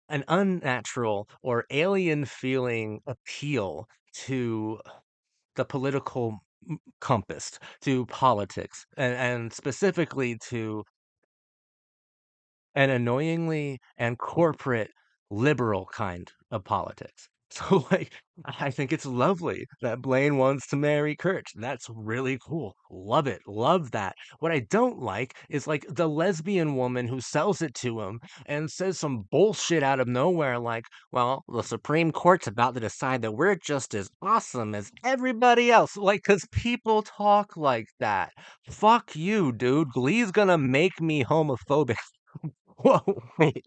an unnatural or alien feeling appeal to the political compass, to politics, and specifically to an annoyingly and corporate liberal kind of politics. So, like, I think it's lovely that Blaine wants to marry Kurt. That's really cool. Love it. Love that. What I don't like is like the lesbian woman who sells it to him and says some bullshit out of nowhere, like, well, the Supreme Court's about to decide that we're just as awesome as everybody else. Like, because people talk like that. Fuck you, dude. Glee's gonna make me homophobic. Whoa, wait.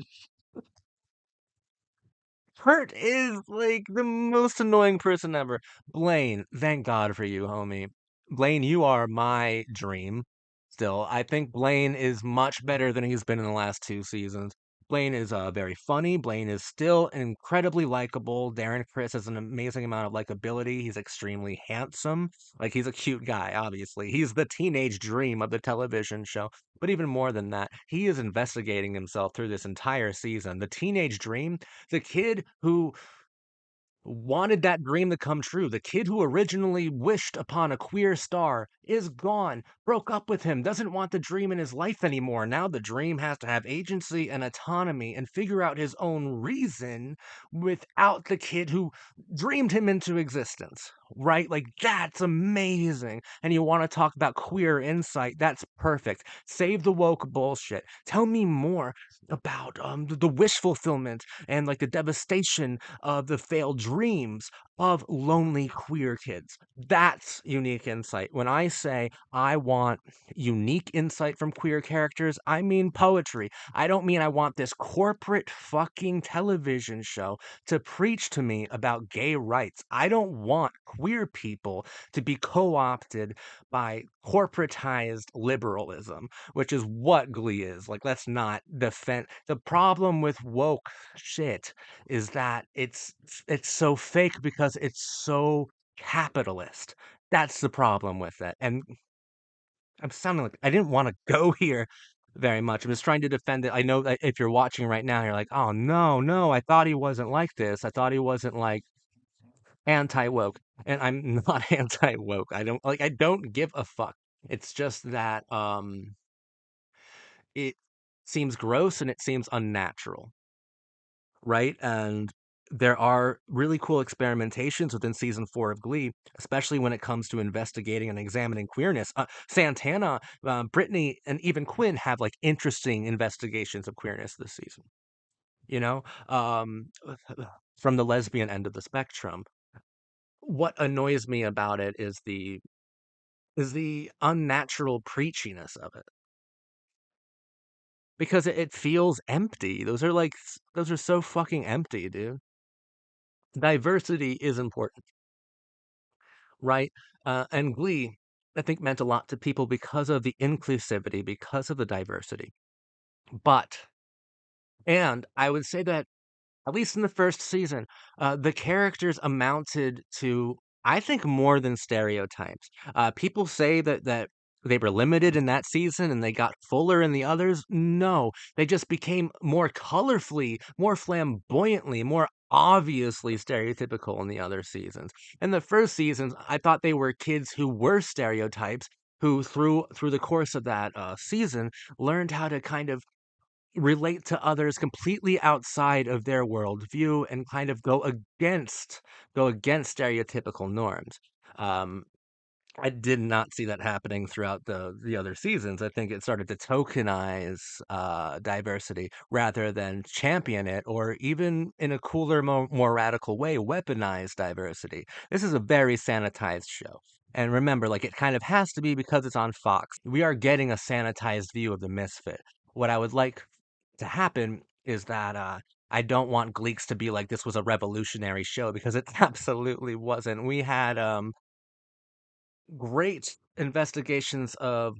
Kurt is like the most annoying person ever. Blaine, thank God for you, homie. Blaine, you are my dream. Still, I think Blaine is much better than he's been in the last two seasons. Blaine is very funny. Blaine is still incredibly likable. Darren Criss has an amazing amount of likability. He's extremely handsome. Like, he's a cute guy, obviously. He's the teenage dream of the television show. But even more than that, he is investigating himself through this entire season. The teenage dream, the kid who wanted that dream to come true. The kid who originally wished upon a queer star is gone, broke up with him, doesn't want the dream in his life anymore. Now the dream has to have agency and autonomy and figure out his own reason without the kid who dreamed him into existence. Right? Like, that's amazing. And you want to talk about queer insight? That's perfect. Save the woke bullshit. Tell me more about the wish fulfillment and like the devastation of the failed dreams of lonely queer kids. That's unique insight. When I say I want unique insight from queer characters, I mean poetry. I don't mean I want this corporate fucking television show to preach to me about gay rights. I don't want queer people to be co opted by corporatized liberalism, which is what Glee is. Like, let's not defend. The problem with woke shit is that it's so fake because it's so capitalist. That's the problem with it. And I'm sounding like I didn't want to go here very much. I'm just trying to defend it. I know that if you're watching right now, you're like, oh no, no, I thought he wasn't like this. I thought he wasn't like anti woke. And I'm not anti woke. I don't give a fuck. It's just that it seems gross and it seems unnatural, right? And there are really cool experimentations within season 4 of Glee, especially when it comes to investigating and examining queerness. Santana, Brittany, and even Quinn have like interesting investigations of queerness this season. You know, from the lesbian end of the spectrum. What annoys me about it is the unnatural preachiness of it because it feels empty. Those are so fucking empty, dude. Diversity is important, right? And Glee, I think, meant a lot to people because of the inclusivity, because of the diversity. But, and I would say that, at least in the first season, the characters amounted to, I think, more than stereotypes. People say that they were limited in that season and they got fuller in the others. No, they just became more colorfully, more flamboyantly, more obviously stereotypical in the other seasons. In the first seasons, I thought they were kids who were stereotypes, who through the course of that season learned how to kind of relate to others completely outside of their worldview and kind of go against stereotypical norms. Um, I did not see that happening throughout the other seasons. I think it started to tokenize diversity rather than champion it, or even in a cooler, more radical way, weaponize diversity. This is a very sanitized show. And remember, like, it kind of has to be because it's on Fox. We are getting a sanitized view of the misfit. What I would like to happen is that I don't want Gleeks to be like this was a revolutionary show because it absolutely wasn't. We had great investigations of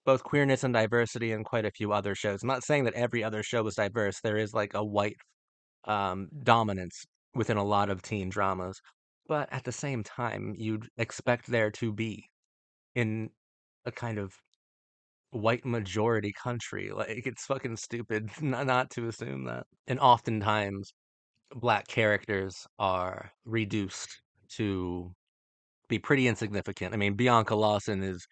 both queerness and diversity and quite a few other shows. I'm not saying that every other show was diverse. There is like a white dominance within a lot of teen dramas. But at the same time, you'd expect there to be in a kind of white majority country. Like, it's fucking stupid not to assume that. And oftentimes, black characters are reduced to be pretty insignificant. I mean, Bianca Lawson is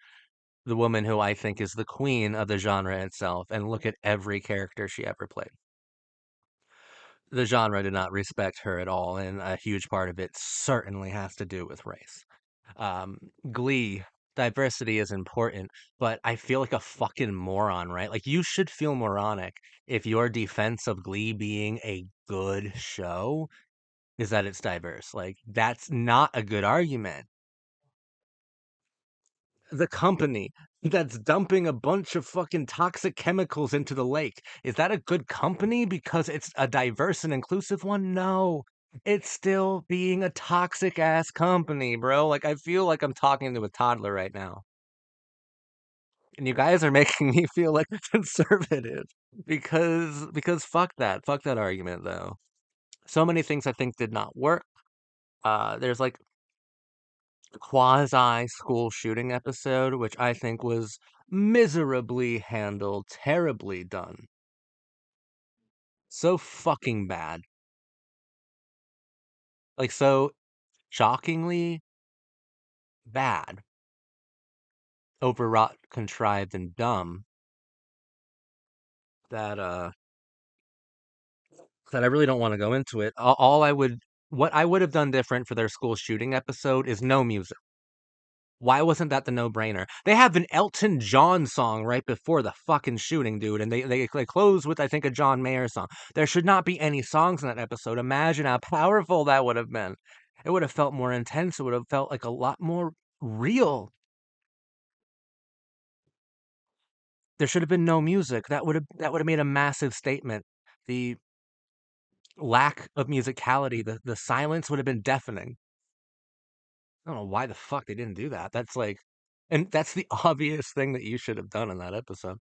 the woman who I think is the queen of the genre itself, and look at every character she ever played. The genre did not respect her at all, and a huge part of it certainly has to do with race. Glee, diversity is important, but I feel like a fucking moron, right? Like, you should feel moronic if your defense of Glee being a good show is that it's diverse. Like, that's not a good argument. The company that's dumping a bunch of fucking toxic chemicals into the lake. Is that a good company because it's a diverse and inclusive one? No. It's still being a toxic ass company, bro. Like, I feel like I'm talking to a toddler right now. And you guys are making me feel like a conservative because fuck that argument though. So many things I think did not work. There's like a quasi school shooting episode, which I think was miserably handled, terribly done. So fucking bad. Like, so shockingly bad, overwrought, contrived, and dumb that, that I really don't want to go into it. What I would have done different for their school shooting episode is no music. Why wasn't that the no-brainer? They have an Elton John song right before the fucking shooting, dude, and they close with I think a John Mayer song. There should not be any songs in that episode. Imagine how powerful that would have been. It would have felt more intense. It would have felt like a lot more real. There should have been no music. That would have made a massive statement. The lack of musicality, the silence would have been deafening. I don't know why the fuck they didn't do that. That's like, and that's the obvious thing that you should have done in that episode.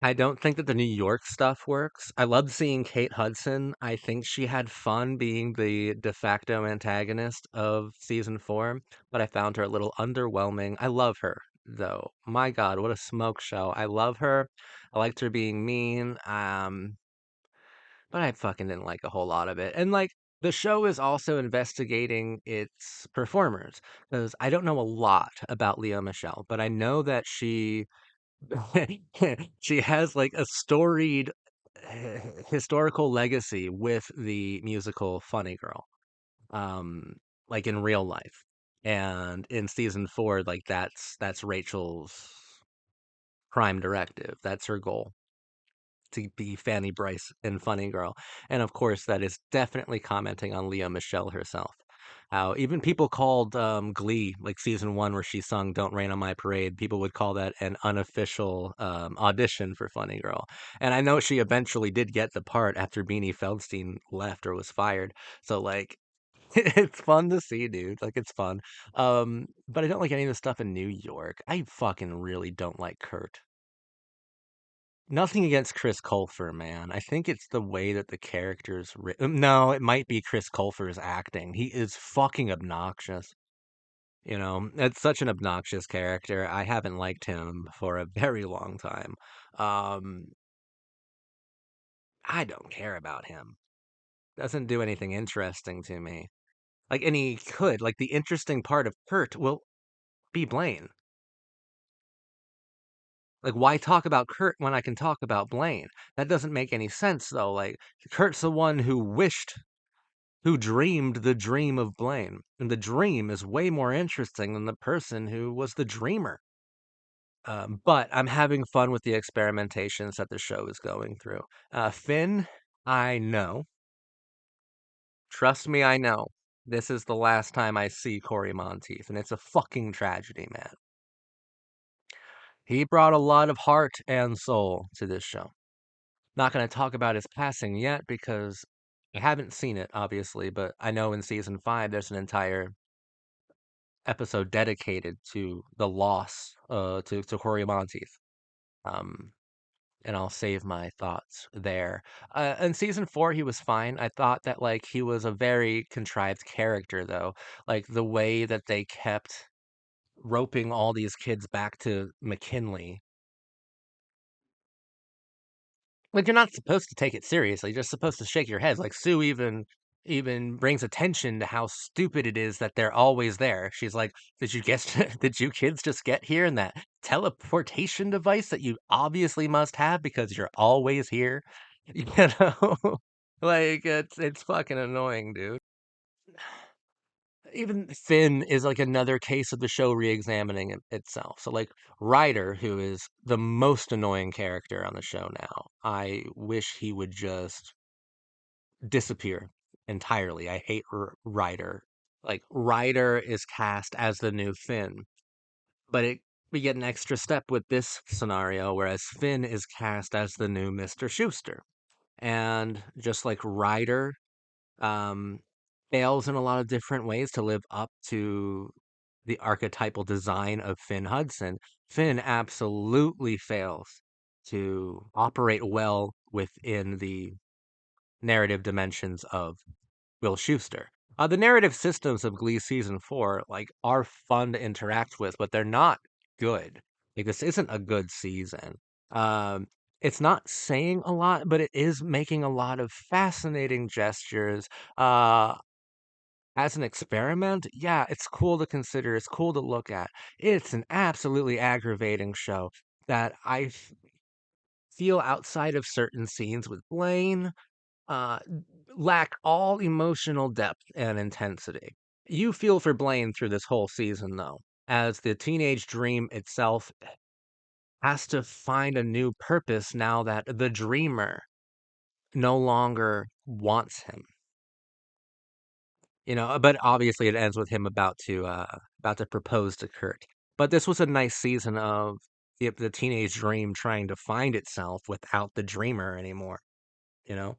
I don't think that the New York stuff works. I loved seeing Kate Hudson. I think she had fun being the de facto antagonist of season 4, but I found her a little underwhelming. I love her, though. My God, what a smoke show. I love her. I liked her being mean. But I fucking didn't like a whole lot of it. And like the show is also investigating its performers because I don't know a lot about Lea Michelle, but I know that she she has like a storied historical legacy with the musical Funny Girl. Um like in real life. And in season 4 like that's Rachel's prime directive. That's her goal to be Fanny Bryce in Funny Girl. And of course, that is definitely commenting on Lea Michelle herself. How even people called Glee, like season 1, where she sung "Don't Rain on My Parade," people would call that an unofficial audition for Funny Girl. And I know she eventually did get the part after Beanie Feldstein left or was fired. So like, it's fun to see, dude. Like it's fun. But I don't like any of the stuff in New York. I fucking really don't like Kurt. Nothing against Chris Colfer, man. I think it's the way that the character's written. No, it might be Chris Colfer's acting. He is fucking obnoxious. You know, it's such an obnoxious character. I haven't liked him for a very long time. Um, I don't care about him. Doesn't do anything interesting to me. Like, and he could. Like, the interesting part of Kurt will be Blaine. Like, why talk about Kurt when I can talk about Blaine? That doesn't make any sense, though. Like, Kurt's the one who dreamed the dream of Blaine. And the dream is way more interesting than the person who was the dreamer. But I'm having fun with the experimentations that the show is going through. Finn, I know. Trust me, I know. This is the last time I see Corey Monteith, and it's a fucking tragedy, man. He brought a lot of heart and soul to this show. Not going to talk about his passing yet because I haven't seen it, obviously, but I know in season 5 there's an entire episode dedicated to the loss to Corey Monteith. Um, and I'll save my thoughts there. In season 4, he was fine. I thought that like he was a very contrived character, though. Like the way that they kept roping all these kids back to McKinley. Like you're not supposed to take it seriously. You're just supposed to shake your head. Like Sue even brings attention to how stupid it is that they're always there. She's like, "Did you guess? Did you kids just get here in that teleportation device that you obviously must have because you're always here?" You know, like it's fucking annoying, dude. Even Finn is like another case of the show re-examining itself. So like Ryder, who is the most annoying character on the show now, I wish he would just disappear entirely. I hate Ryder. Like Ryder is cast as the new Finn, but we get an extra step with this scenario, whereas Finn is cast as the new Mr. Schuster. And just like Ryder, um, fails in a lot of different ways to live up to the archetypal design of Finn Hudson, Finn absolutely fails to operate well within the narrative dimensions of Will Schuester. The narrative systems of Glee season 4 are fun to interact with, but they're not good. Like this isn't a good season. Um, it's not saying a lot, but it is making a lot of fascinating gestures. Uh, as an experiment, yeah, it's cool to consider. It's cool to look at. It's an absolutely aggravating show that feel outside of certain scenes with Blaine uh, lack all emotional depth and intensity. You feel for Blaine through this whole season, though, as the teenage dream itself has to find a new purpose now that the dreamer no longer wants him. But obviously it ends with him about to propose to Kurt. But this was a nice season of the teenage dream trying to find itself without the dreamer anymore. You know,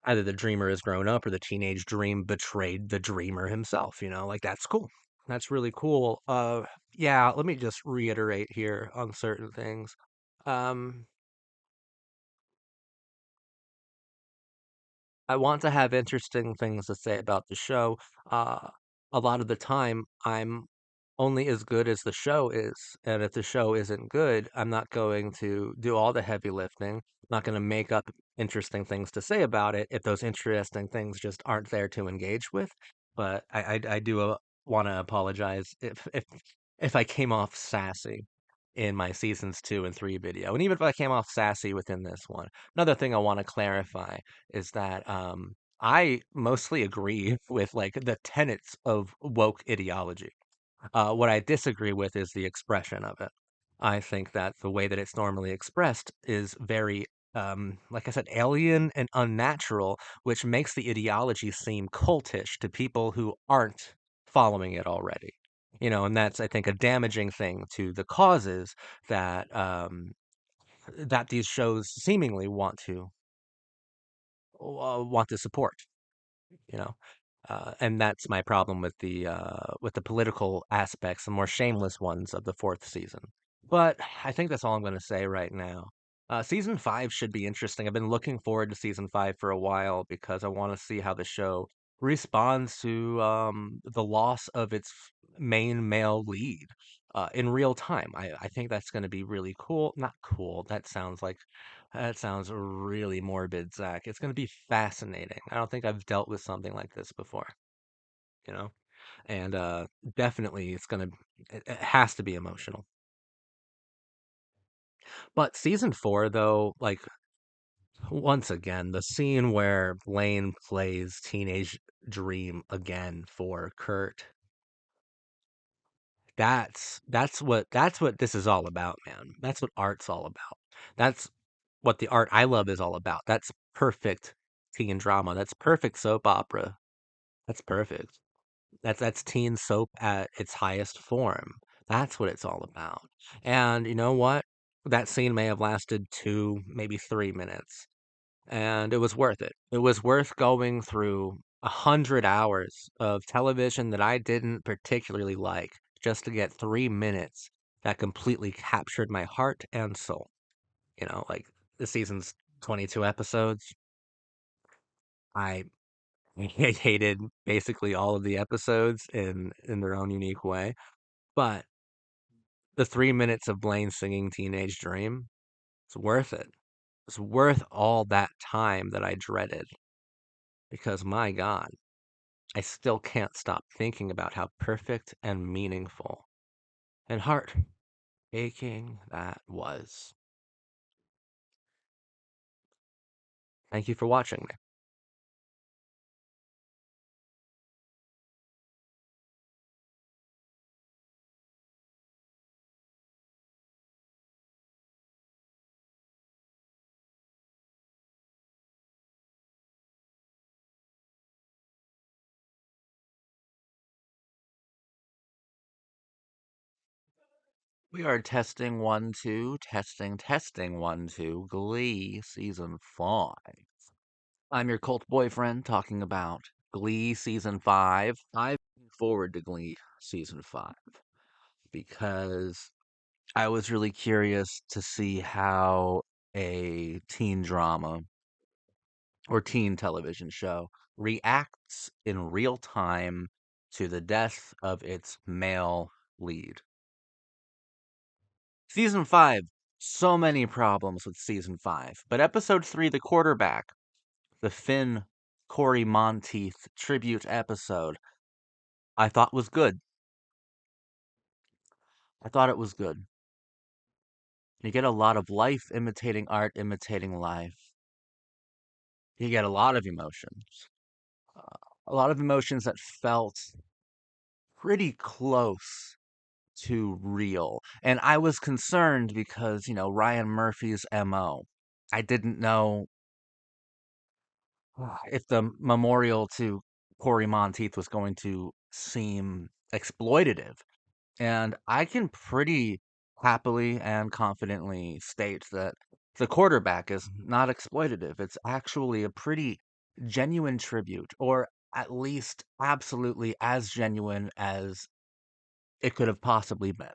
either the dreamer has grown up or the teenage dream betrayed the dreamer himself. Like that's cool. That's really cool. Yeah. Let me just reiterate here on certain things. Um, I want to have interesting things to say about the show. Uh, a lot of the time, I'm only as good as the show is. And if the show isn't good, I'm not going to do all the heavy lifting. I'm not going to make up interesting things to say about it if those interesting things just aren't there to engage with. But I do want to apologize if I came off sassy in my seasons 2 and 3 video, and even if I came off sassy within this one. Another thing I want to clarify is that I mostly agree with like the tenets of woke ideology. What I disagree with is the expression of it. I think that the way that it's normally expressed is very, like I said, alien and unnatural, which makes the ideology seem cultish to people who aren't following it already. And that's, I think, a damaging thing to the causes that that these shows seemingly want to support. you know. And that's my problem with the political aspects, the more shameless ones of the fourth season. But I think that's all I'm going to say right now. Season 5 should be interesting. I've been looking forward to season 5 for a while because I want to see how the show responds to the loss of its main male lead in real time. I think that's going to be really cool. Not cool. That sounds really morbid, Zach. It's going to be fascinating. I don't think I've dealt with something like this before, you know? And definitely it has to be emotional. But season 4 though, like once again, the scene where Blaine plays Teenage Dream again for Kurt, that's what this is all about, man. That's what art's all about. That's what the art I love is all about. That's perfect teen drama. That's perfect soap opera. That's perfect. That's teen soap at its highest form. That's what it's all about. And you know what? That scene may have lasted 2, maybe 3 minutes, and it was worth it. It was worth going through 100 hours of television that I didn't particularly like just to get 3 minutes that completely captured my heart and soul. Like the season's 22 episodes. I hated basically all of the episodes in their own unique way. But the 3 minutes of Blaine singing Teenage Dream, it's worth it. It's worth all that time that I dreaded because my God, I still can't stop thinking about how perfect and meaningful and heart aching that was. Thank you for watching me. We are testing 1, 2, testing 1, 2, Glee season 5. I'm your cult boyfriend talking about Glee season 5. I'm looking forward to Glee season 5 because I was really curious to see how a teen drama or teen television show reacts in real time to the death of its male lead. Season 5, so many problems with season 5. But episode 3, The Quarterback, the Finn Corey Monteith tribute episode, I thought was good. I thought it was good. You get a lot of life imitating art, imitating life. You get a lot of emotions. Uh, a lot of emotions that felt pretty close to real. And I was concerned because, Ryan Murphy's MO. I didn't know if the memorial to Corey Monteith was going to seem exploitative. And I can pretty happily and confidently state that the quarterback is not exploitative. It's actually a pretty genuine tribute, or at least absolutely as genuine as it could have possibly been.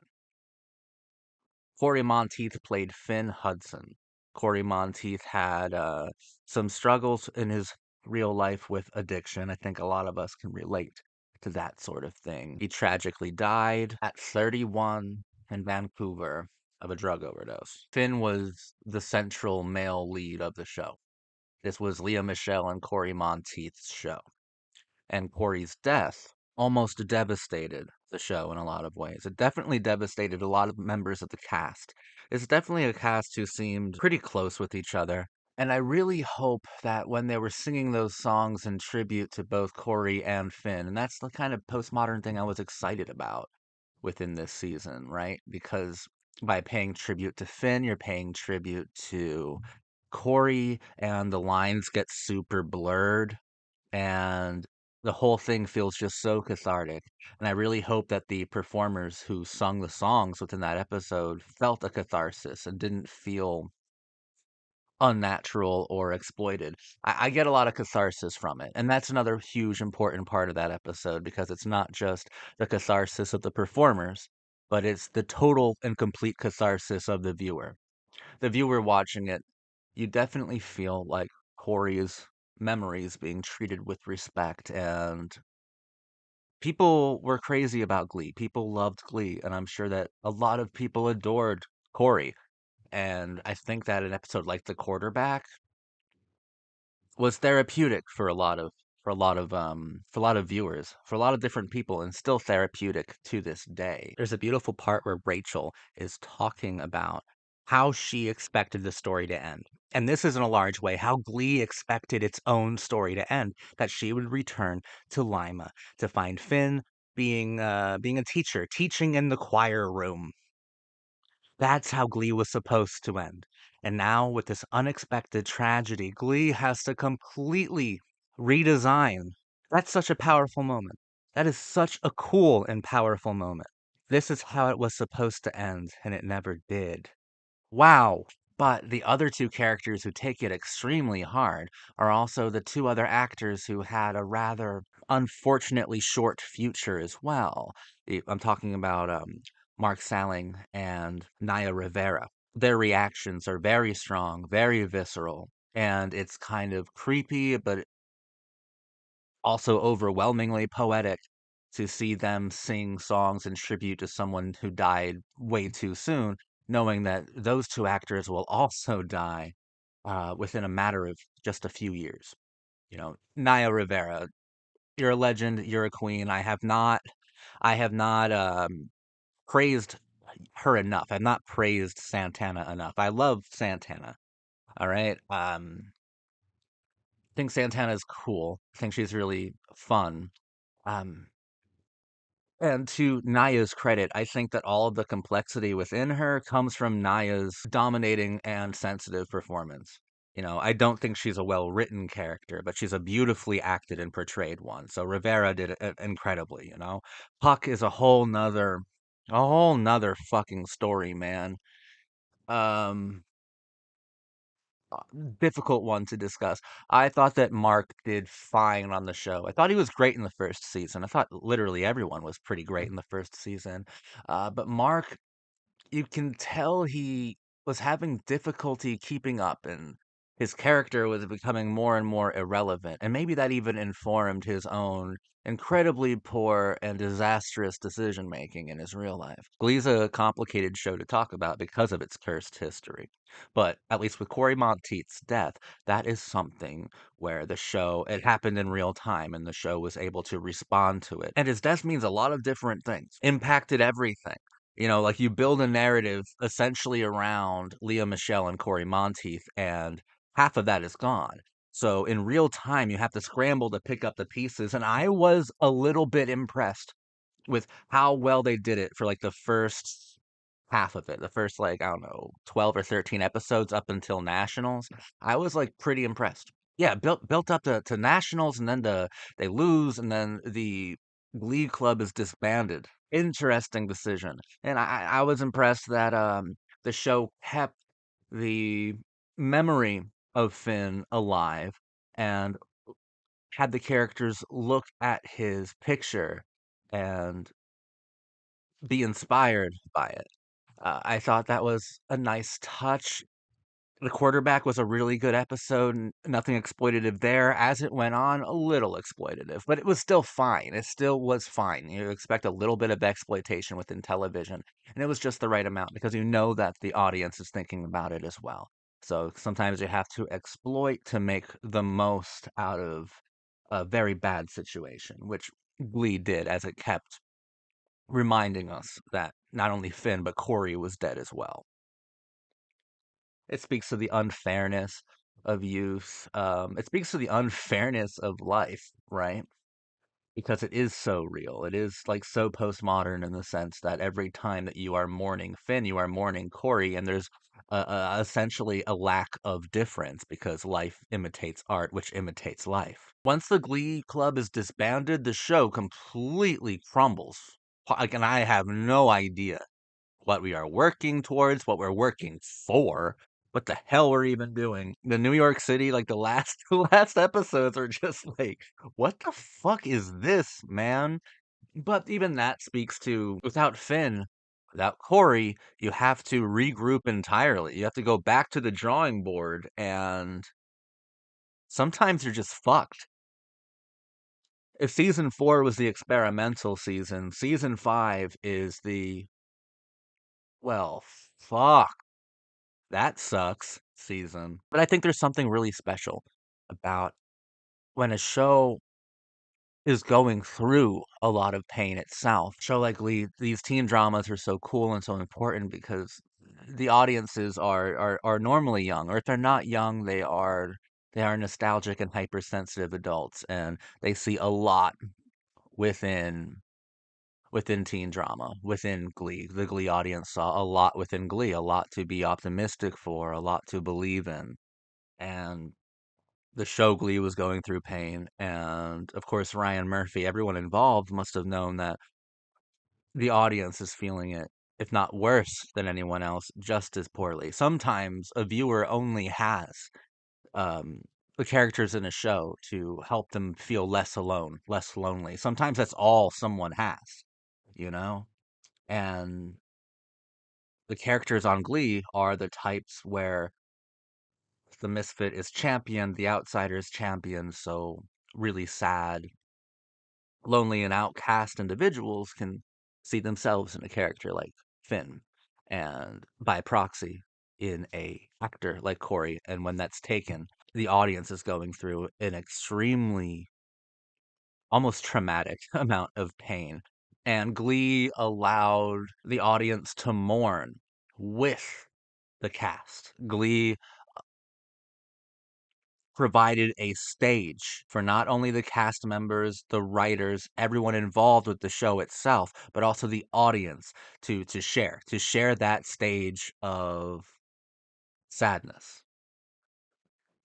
Corey Monteith played Finn Hudson. Corey Monteith had some struggles in his real life with addiction. I think a lot of us can relate to that sort of thing. He tragically died at 31 in Vancouver of a drug overdose. Finn was the central male lead of the show. This was Leah Michelle and Corey Monteith's show. And Corey's death almost devastated the show in a lot of ways. It definitely devastated a lot of members of the cast. It's definitely a cast who seemed pretty close with each other. And I really hope that when they were singing those songs in tribute to both Corey and Finn, and that's the kind of postmodern thing I was excited about within this season, right? Because by paying tribute to Finn, you're paying tribute to Corey, and the lines get super blurred and the whole thing feels just so cathartic. And I really hope that the performers who sung the songs within that episode felt a catharsis and didn't feel unnatural or exploited. I get a lot of catharsis from it. And that's another huge, important part of that episode because it's not just the catharsis of the performers, but it's the total and complete catharsis of the viewer. The viewer watching it, you definitely feel like Corey's memories being treated with respect, and people were crazy about Glee. People loved Glee, and I'm sure that a lot of people adored Corey. And I think that an episode like The Quarterback was therapeutic for a lot of viewers, for a lot of different people, and still therapeutic to this day. There's a beautiful part where Rachel is talking about how she expected the story to end. And this is in a large way how Glee expected its own story to end, that she would return to Lima to find Finn being a teacher, teaching in the choir room. That's how Glee was supposed to end. And now, with this unexpected tragedy, Glee has to completely redesign. That's such a powerful moment. That is such a cool and powerful moment. This is how it was supposed to end, and it never did. Wow. But the other two characters who take it extremely hard are also the two other actors who had a rather unfortunately short future as well. I'm talking about Mark Salling and Naya Rivera. Their reactions are very strong, very visceral, and it's kind of creepy, but also overwhelmingly poetic to see them sing songs in tribute to someone who died way too soon, knowing that those two actors will also die within a matter of just a few years. Naya Rivera, you're a legend, you're a queen. I have not praised her enough. I've not praised Santana enough. I love Santana. All right. I think Santana's cool. I think she's really fun. Um, And to Naya's credit, I think that all of the complexity within her comes from Naya's dominating and sensitive performance. I don't think she's a well-written character, but she's a beautifully acted and portrayed one. So Rivera did it incredibly. Puck is a whole nother fucking story, man. Um, difficult one to discuss. I thought that Mark did fine on the show. I thought he was great in the first season. I thought literally everyone was pretty great in the first season. But Mark, you can tell he was having difficulty keeping up, and his character was becoming more and more irrelevant. And maybe that even informed his own incredibly poor and disastrous decision making in his real life. Glee's a complicated show to talk about because of its cursed history. But at least with Corey Monteith's death, that is something where the show, it happened in real time and the show was able to respond to it. And his death means a lot of different things, impacted everything. You know, like you build a narrative essentially around Leah Michelle and Corey Monteith, and half of that is gone. So in real time, you have to scramble to pick up the pieces. And I was a little bit impressed with how well they did it for like the first half of it, the first like, I don't know, 12 or 13 episodes up until Nationals. I was like pretty impressed. Yeah, built up to Nationals, and then they lose, and then the Glee Club is disbanded. Interesting decision. And I was impressed that the show kept the memory of Finn alive and had the characters look at his picture and be inspired by it. I thought that was a nice touch. The quarterback was a really good episode. Nothing exploitative there. As it went on, a little exploitative, but it was still fine. It still was fine. You expect a little bit of exploitation within television, and it was just the right amount because you know that the audience is thinking about it as well. So sometimes you have to exploit to make the most out of a very bad situation, which Glee did as it kept reminding us that not only Finn, but Corey was dead as well. It speaks to the unfairness of youth. It speaks to the unfairness of life, right? Because it is so real. It is like so postmodern in the sense that every time that you are mourning Finn, you are mourning Corey, and there's essentially a lack of difference because life imitates art, which imitates life. Once the Glee Club is disbanded, the show completely crumbles. Like, and I have no idea what we are working towards, what we're working for, what the hell we're even doing. The New York City, like the last the last episodes are just like, what the fuck is this, man? But even that speaks to without Finn, without Corey, you have to regroup entirely. You have to go back to the drawing board, and sometimes you're just fucked. If season 4 was the experimental season, season 5 is the, well, fuck. That sucks season. But I think there's something really special about when a show is going through a lot of pain itself. Show like Glee, these teen dramas are so cool and so important because the audiences are normally young, or if they're not young, they are nostalgic and hypersensitive adults, and they see a lot within teen drama, within Glee. The Glee audience saw a lot within Glee, a lot to be optimistic for, a lot to believe in. And the show Glee was going through pain. And of course, Ryan Murphy, everyone involved must have known that the audience is feeling it, if not worse than anyone else, just as poorly. Sometimes a viewer only has um, the characters in a show to help them feel less alone, less lonely. Sometimes that's all someone has, you know? And the characters on Glee are the types where the misfit is championed, the outsider is championed, so really sad, lonely, and outcast individuals can see themselves in a character like Finn, and by proxy, in a actor like Corey. And when that's taken, the audience is going through an extremely, almost traumatic amount of pain. And Glee allowed the audience to mourn with the cast. Glee provided a stage for not only the cast members, the writers, everyone involved with the show itself, but also the audience to share that stage of sadness.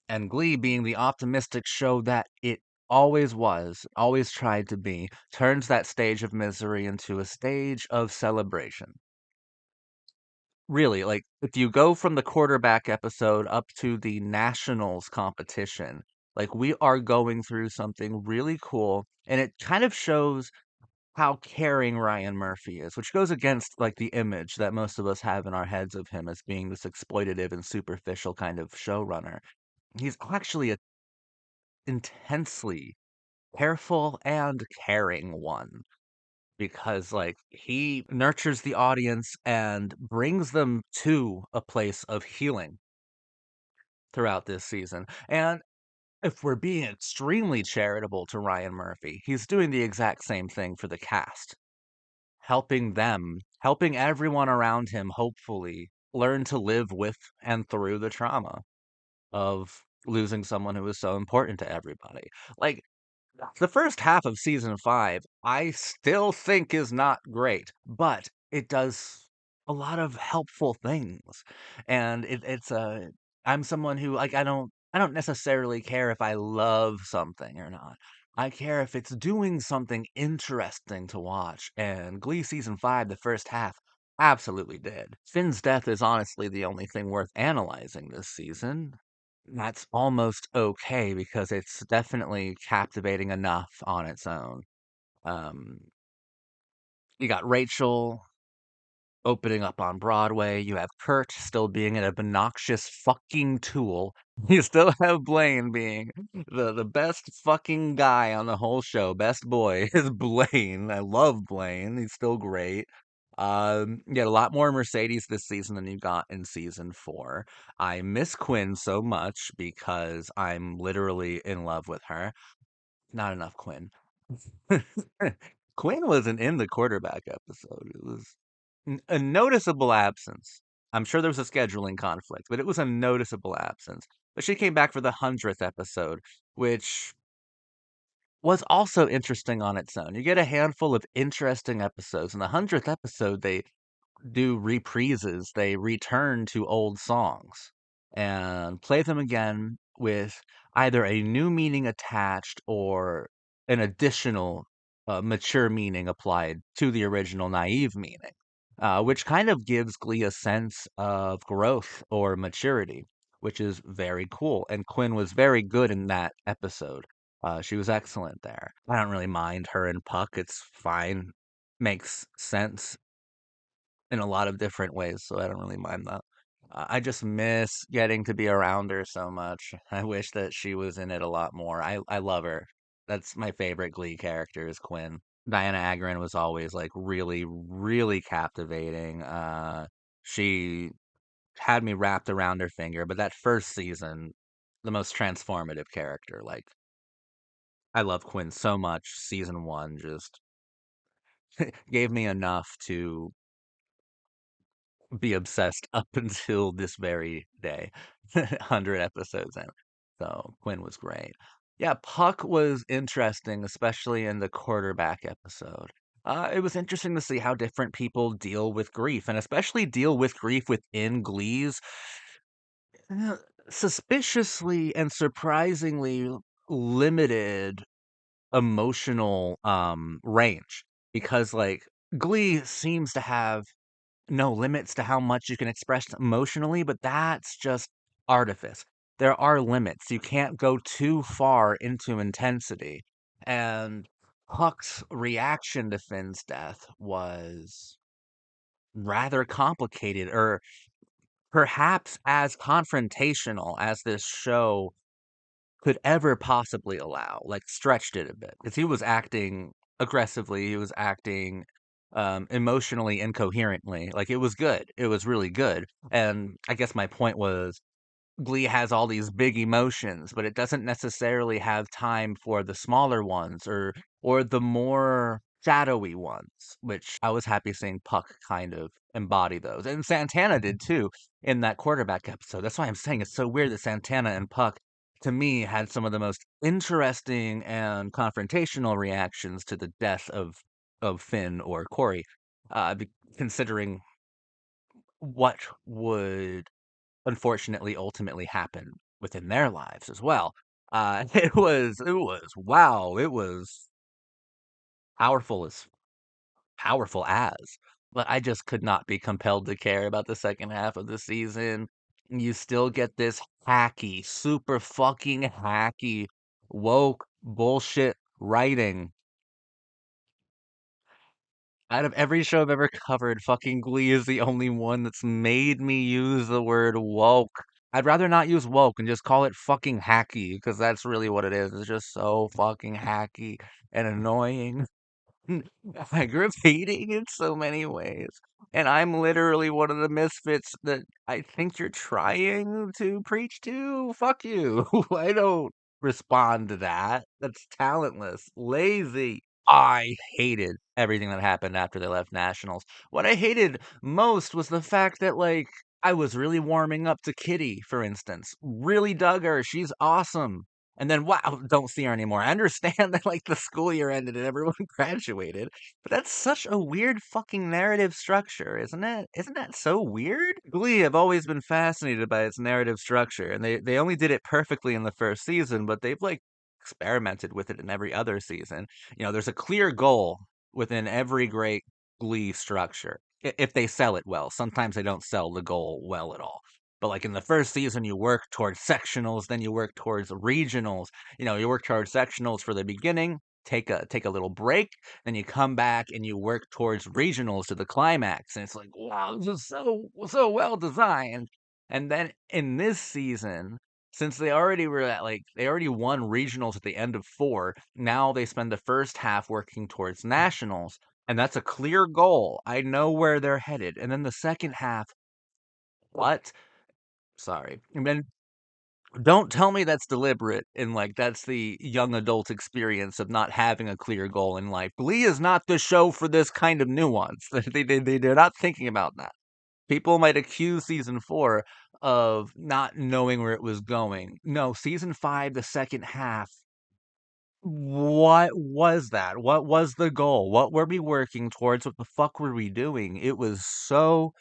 And Glee, being the optimistic show that it always was, always tried to be, turns that stage of misery into a stage of celebration. Really, like, if you go from the quarterback episode up to the nationals competition, like, we are going through something really cool, and it kind of shows how caring Ryan Murphy is, which goes against, like, the image that most of us have in our heads of him as being this exploitative and superficial kind of showrunner. He's actually a intensely careful and caring one because, like, he nurtures the audience and brings them to a place of healing throughout this season. And if we're being extremely charitable to Ryan Murphy, he's doing the exact same thing for the cast, helping them, helping everyone around him hopefully learn to live with and through the trauma of losing someone who was so important to everybody. Like, the first half of season 5, I still think is not great, but it does a lot of helpful things. And I'm someone who, like, I don't necessarily care if I love something or not. I care if it's doing something interesting to watch. And Glee season 5, the first half, absolutely did. Finn's death is honestly the only thing worth analyzing this season. That's almost okay because it's definitely captivating enough on its own. Um, you got Rachel opening up on Broadway. You have Kurt still being an obnoxious fucking tool. You still have Blaine being the best fucking guy on the whole show. Best boy is Blaine. I love Blaine. He's still great. You get a lot more Mercedes this season than you got in season 4. I miss Quinn so much because I'm literally in love with her. Not enough Quinn. Quinn wasn't in the quarterback episode. It was a noticeable absence. I'm sure there was a scheduling conflict, but it was a noticeable absence. But she came back for the 100th episode, which was also interesting on its own. You get a handful of interesting episodes. In the 100th episode, they do reprises. They return to old songs and play them again with either a new meaning attached or an additional mature meaning applied to the original naive meaning, which kind of gives Glee a sense of growth or maturity, which is very cool. And Quinn was very good in that episode. She was excellent there. I don't really mind her and Puck. It's fine. Makes sense in a lot of different ways, so I don't really mind that. I just miss getting to be around her so much. I wish that she was in it a lot more. I love her. That's my favorite Glee character is Quinn. Diana Agron was always like really, really captivating. She had me wrapped around her finger, but that first season, the most transformative character. Like, I love Quinn so much. Season 1 just gave me enough to be obsessed up until this very day, 100 episodes in. So Quinn was great. Yeah, Puck was interesting, especially in the quarterback episode. It was interesting to see how different people deal with grief, and especially deal with grief within Glee's uh, suspiciously and surprisingly limited emotional range. Because, like, Glee seems to have no limits to how much you can express emotionally, but that's just artifice. There are limits. You can't go too far into intensity. And Huck's reaction to Finn's death was rather complicated, or perhaps as confrontational as this show could ever possibly allow, like, stretched it a bit. Because he was acting aggressively, he was acting emotionally incoherently. Like, it was good. It was really good. And I guess my point was Glee has all these big emotions, but it doesn't necessarily have time for the smaller ones or the more shadowy ones, which I was happy seeing Puck kind of embody those. And Santana did too in that quarterback episode. That's why I'm saying it's so weird that Santana and Puck to me had some of the most interesting and confrontational reactions to the death of Finn or Corey, considering what would unfortunately ultimately happened within their lives as well. It was wow, it was powerful as powerful as. but I just could not be compelled to care about the second half of the season. You still get this hacky, super fucking hacky, woke bullshit writing. Out of every show I've ever covered, fucking Glee is the only one that's made me use the word woke. I'd rather not use woke and just call it fucking hacky, because that's really what it is. It's just so fucking hacky and annoying. Aggravating in so many ways. And I'm literally one of the misfits that I think you're trying to preach to. Fuck you. I don't respond to that. That's talentless, lazy. I hated everything that happened after they left nationals. What I hated most was the fact that, like, I was really warming up to Kitty, for instance. Really dug her. She's awesome. And then, wow, don't see her anymore. I understand that, like, the school year ended and everyone graduated, but that's such a weird fucking narrative structure, isn't it? Isn't that so weird? Glee have always been fascinated by its narrative structure, and they only did it perfectly in the first season, but they've, like, experimented with it in every other season. There's a clear goal within every great Glee structure, if they sell it well. Sometimes they don't sell the goal well at all. But like in the first season, you work towards sectionals, then you work towards regionals. You work towards sectionals for the beginning, take a little break, then you come back and you work towards regionals to the climax. And it's like, wow, this is so well designed. And then in this season, since they already won regionals at the end of four, now they spend the first half working towards nationals, and that's a clear goal. I know where they're headed. And then the second half, what? Sorry. And then don't tell me that's deliberate and like that's the young adult experience of not having a clear goal in life. Glee is not the show for this kind of nuance. They're not thinking about that. People might accuse season four of not knowing where it was going. No, season five, the second half, what was that? What was the goal? What were we working towards? What the fuck were we doing? It was so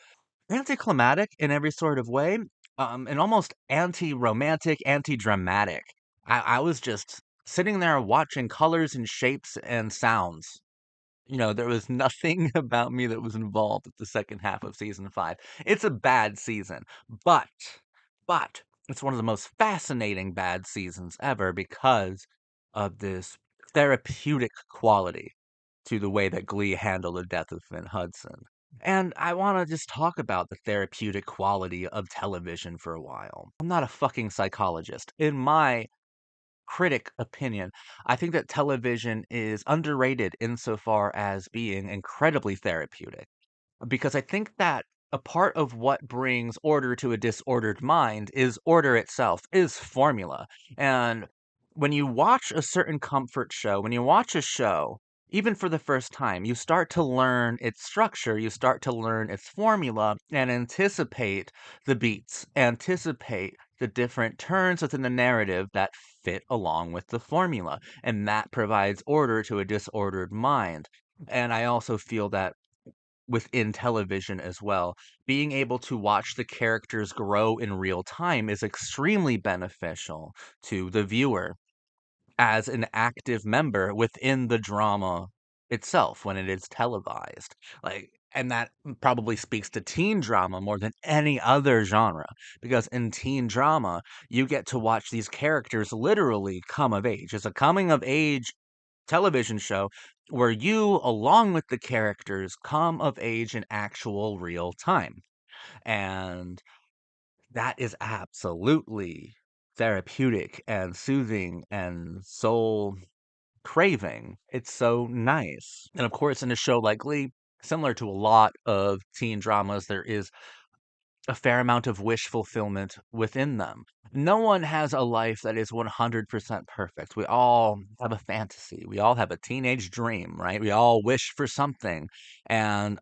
anticlimactic in every sort of way, and almost anti-romantic, anti-dramatic. I was just sitting there watching colors and shapes and sounds. There was nothing about me that was involved with the second half of season five. It's a bad season, but, but it's one of the most fascinating bad seasons ever because of this therapeutic quality to the way that Glee handled the death of Finn Hudson. And I want to just talk about the therapeutic quality of television for a while. I'm not a fucking psychologist. In my critic opinion, I think that television is underrated insofar as being incredibly therapeutic because I think that a part of what brings order to a disordered mind is order itself, is formula. And when you watch a certain comfort show, when you watch a show, even for the first time, you start to learn its structure, you start to learn its formula and anticipate the beats, anticipate the different turns within the narrative that fit along with the formula. And that provides order to a disordered mind. And I also feel that within television as well. Being able to watch the characters grow in real time is extremely beneficial to the viewer as an active member within the drama itself when it is televised. And that probably speaks to teen drama more than any other genre because in teen drama, you get to watch these characters literally come of age. It's a coming of age television show where you, along with the characters, come of age in actual real time. And that is absolutely therapeutic and soothing and soul craving. It's so nice. And of course, in a show like Glee, similar to a lot of teen dramas, there is a fair amount of wish fulfillment within them. No one has a life that is 100% perfect. We all have a fantasy. We all have a teenage dream, right? We all wish for something. And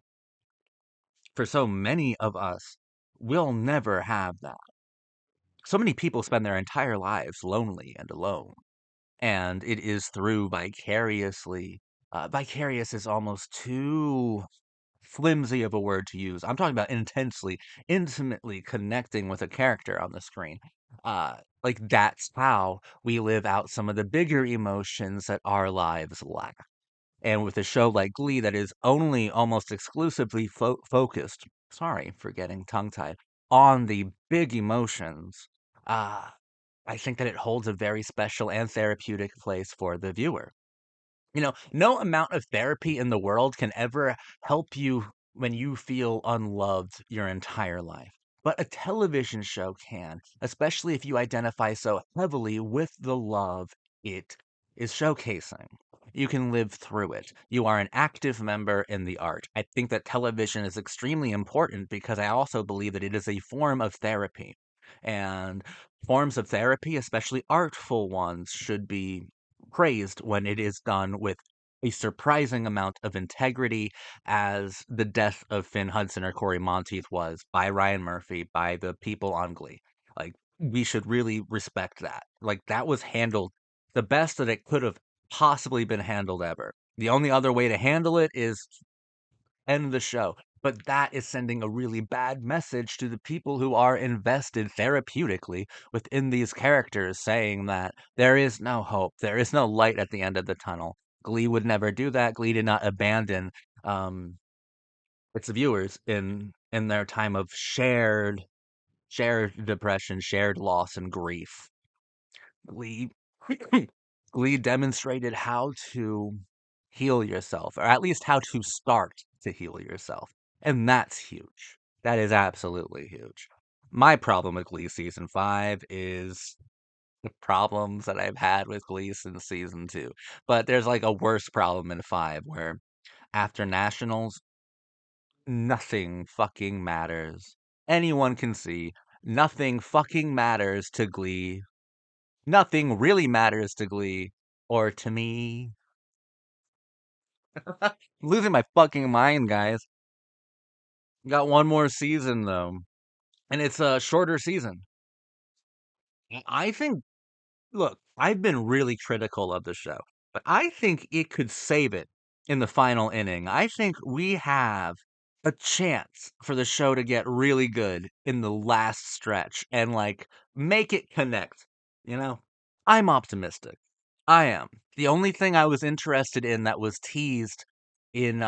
for so many of us, we'll never have that. So many people spend their entire lives lonely and alone. And it is through vicarious is almost too flimsy of a word to use. I'm talking about intensely, intimately connecting with a character on the screen. Like that's how we live out some of the bigger emotions that our lives lack. And with a show like Glee that is only almost exclusively focused, sorry for getting tongue tied, on the big emotions, uh, I think that it holds a very special and therapeutic place for the viewer. No amount of therapy in the world can ever help you when you feel unloved your entire life. But a television show can, especially if you identify so heavily with the love it is showcasing. You can live through it. You are an active member in the art. I think that television is extremely important because I also believe that it is a form of therapy. And forms of therapy, especially artful ones, should be praised when it is done with a surprising amount of integrity, as the death of Finn Hudson or Corey Monteith was by Ryan Murphy, by the people on Glee. Like, we should really respect that. Like, that was handled the best that it could have possibly been handled ever. The only other way to handle it is end the show. But that is sending a really bad message to the people who are invested therapeutically within these characters, saying that there is no hope, there is no light at the end of the tunnel. Glee would never do that. Glee did not abandon um, its viewers in their time of shared depression, shared loss, and grief. Glee Glee demonstrated how to heal yourself, or at least how to start to heal yourself. And that's huge. That is absolutely huge. My problem with Glee season 5 is the problems that I've had with Glee since season 2. But there's like a worse problem in 5 where after nationals, nothing fucking matters. Anyone can see nothing fucking matters to Glee. Nothing really matters to Glee or to me. I'm losing my fucking mind, guys. Got one more season though, and it's a shorter season. I think, look, I've been really critical of the show, but I think it could save it in the final inning. I think we have a chance for the show to get really good in the last stretch and like make it connect, you know? I'm optimistic. I am. The only thing I was interested in that was teased in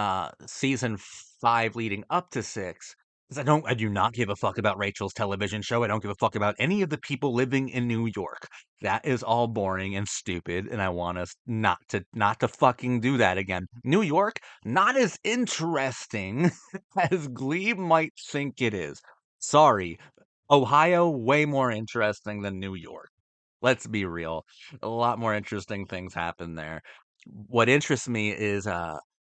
season 5 leading up to 6 is I do not give a fuck about Rachel's television show. I don't give a fuck about any of the people living in New York. That is all boring and stupid, and I want us not to fucking do that again. New York, not as interesting as Glee might think it is. Sorry. Ohio, way more interesting than New York. Let's be real. A lot more interesting things happen there. What interests me is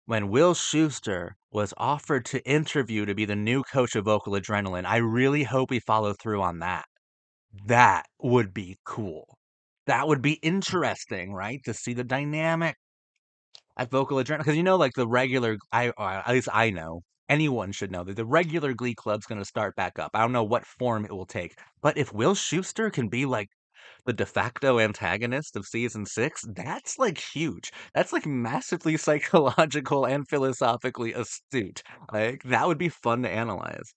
when Will Schuester was offered to interview to be the new coach of Vocal Adrenaline. I really hope we follow through on that. That would be cool. That would be interesting, right? To see the dynamic at Vocal Adrenaline. Because like the regular, at least I know, anyone should know that the regular Glee Club's going to start back up. I don't know what form it will take. But if Will Schuester can be like the de facto antagonist of season 6, that's like huge. That's like massively psychological and philosophically astute. Like that would be fun to analyze.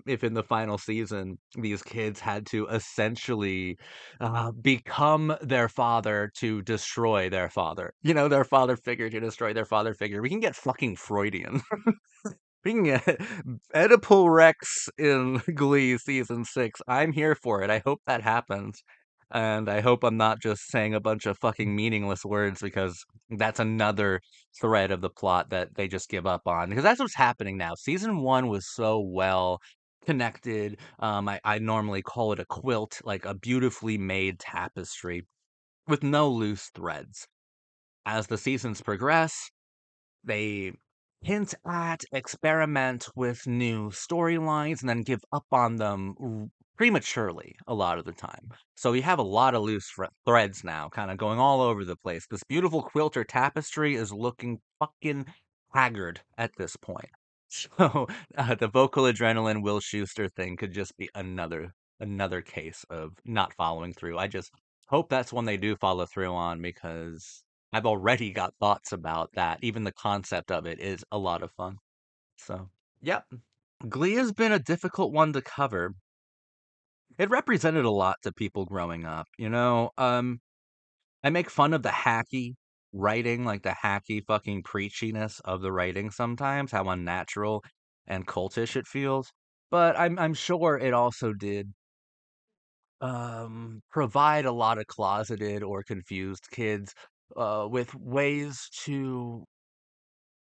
If in the final season these kids had to essentially become their father to destroy their father, their father figure to destroy their father figure. We can get fucking Freudian. We can get Oedipal Rex in Glee season 6. I'm here for it. I hope that happens. And I hope I'm not just saying a bunch of fucking meaningless words because that's another thread of the plot that they just give up on. Because that's what's happening now. Season 1 was so well connected. I normally call it a quilt, like a beautifully made tapestry with no loose threads. As the seasons progress, they hint at, experiment with new storylines, and then give up on them prematurely a lot of the time. So we have a lot of loose threads now, kind of going all over the place. This beautiful quilter tapestry is looking fucking haggard at this point. So the Vocal Adrenaline Will Schuester thing could just be another case of not following through. I just hope that's one they do follow through on because I've already got thoughts about that. Even the concept of it is a lot of fun. So, yep. Glee has been a difficult one to cover. It represented a lot to people growing up, I make fun of the hacky. writing, like the hacky fucking preachiness of the writing sometimes, how unnatural and cultish it feels. But I'm sure it also did provide a lot of closeted or confused kids with ways to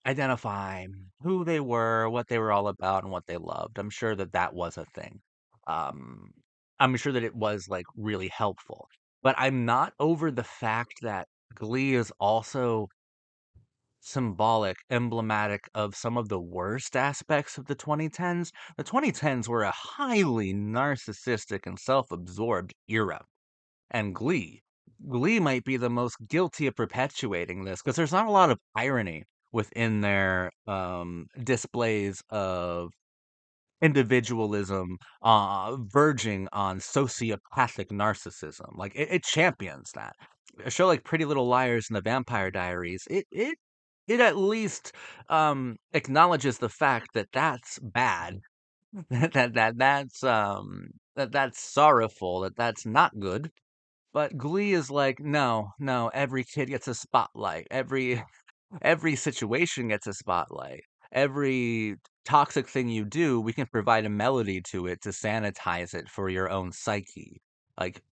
identify who they were, what they were all about, and what they loved. I'm sure that that was a thing. Um, I'm sure that it was like really helpful. But I'm not over the fact that Glee is also symbolic, emblematic of some of the worst aspects of the 2010s. The 2010s were a highly narcissistic and self-absorbed era. And Glee might be the most guilty of perpetuating this because there's not a lot of irony within their displays of individualism verging on sociopathic narcissism. Like it champions that. A show like Pretty Little Liars and The Vampire Diaries, it at least acknowledges the fact that that's bad, that's sorrowful, that that's not good. But Glee is like, no, no, every kid gets a spotlight. Every situation gets a spotlight. Every toxic thing you do, we can provide a melody to it to sanitize it for your own psyche. Like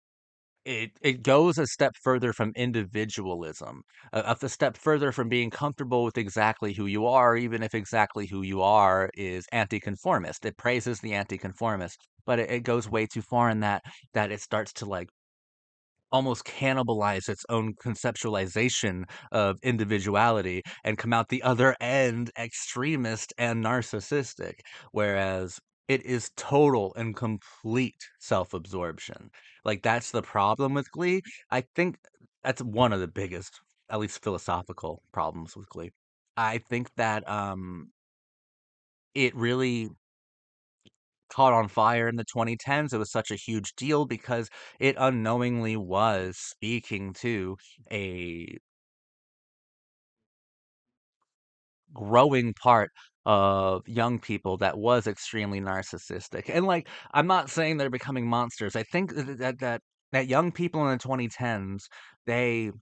it goes a step further from individualism, a step further from being comfortable with exactly who you are, even if exactly who you are is anti-conformist. It praises the anti-conformist, but it goes way too far in that it starts to like almost cannibalize its own conceptualization of individuality and come out the other end extremist and narcissistic, whereas it is total and complete self-absorption. Like that's the problem with Glee. I think that's one of the biggest, at least philosophical problems with Glee. I think that it really caught on fire in the 2010s. It was such a huge deal because it unknowingly was speaking to a growing part of young people that was extremely narcissistic. And like, I'm not saying they're becoming monsters. I think that young people in the 2010s, they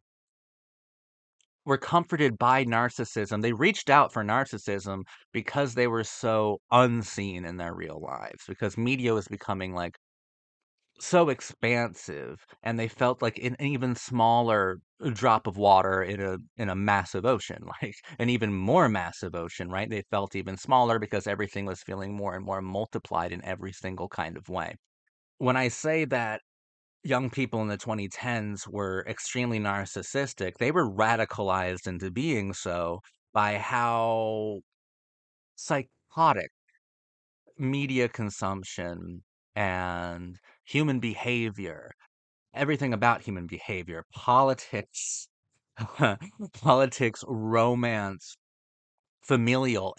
were comforted by narcissism. They reached out for narcissism because they were so unseen in their real lives, because media was becoming like so expansive, and they felt like an even smaller drop of water in a massive ocean, like an even more massive ocean, right? They felt even smaller because everything was feeling more and more multiplied in every single kind of way. When I say that young people in the 2010s were extremely narcissistic, they were radicalized into being so by how psychotic media consumption and human behavior, everything about human behavior, politics, politics, romance, familial,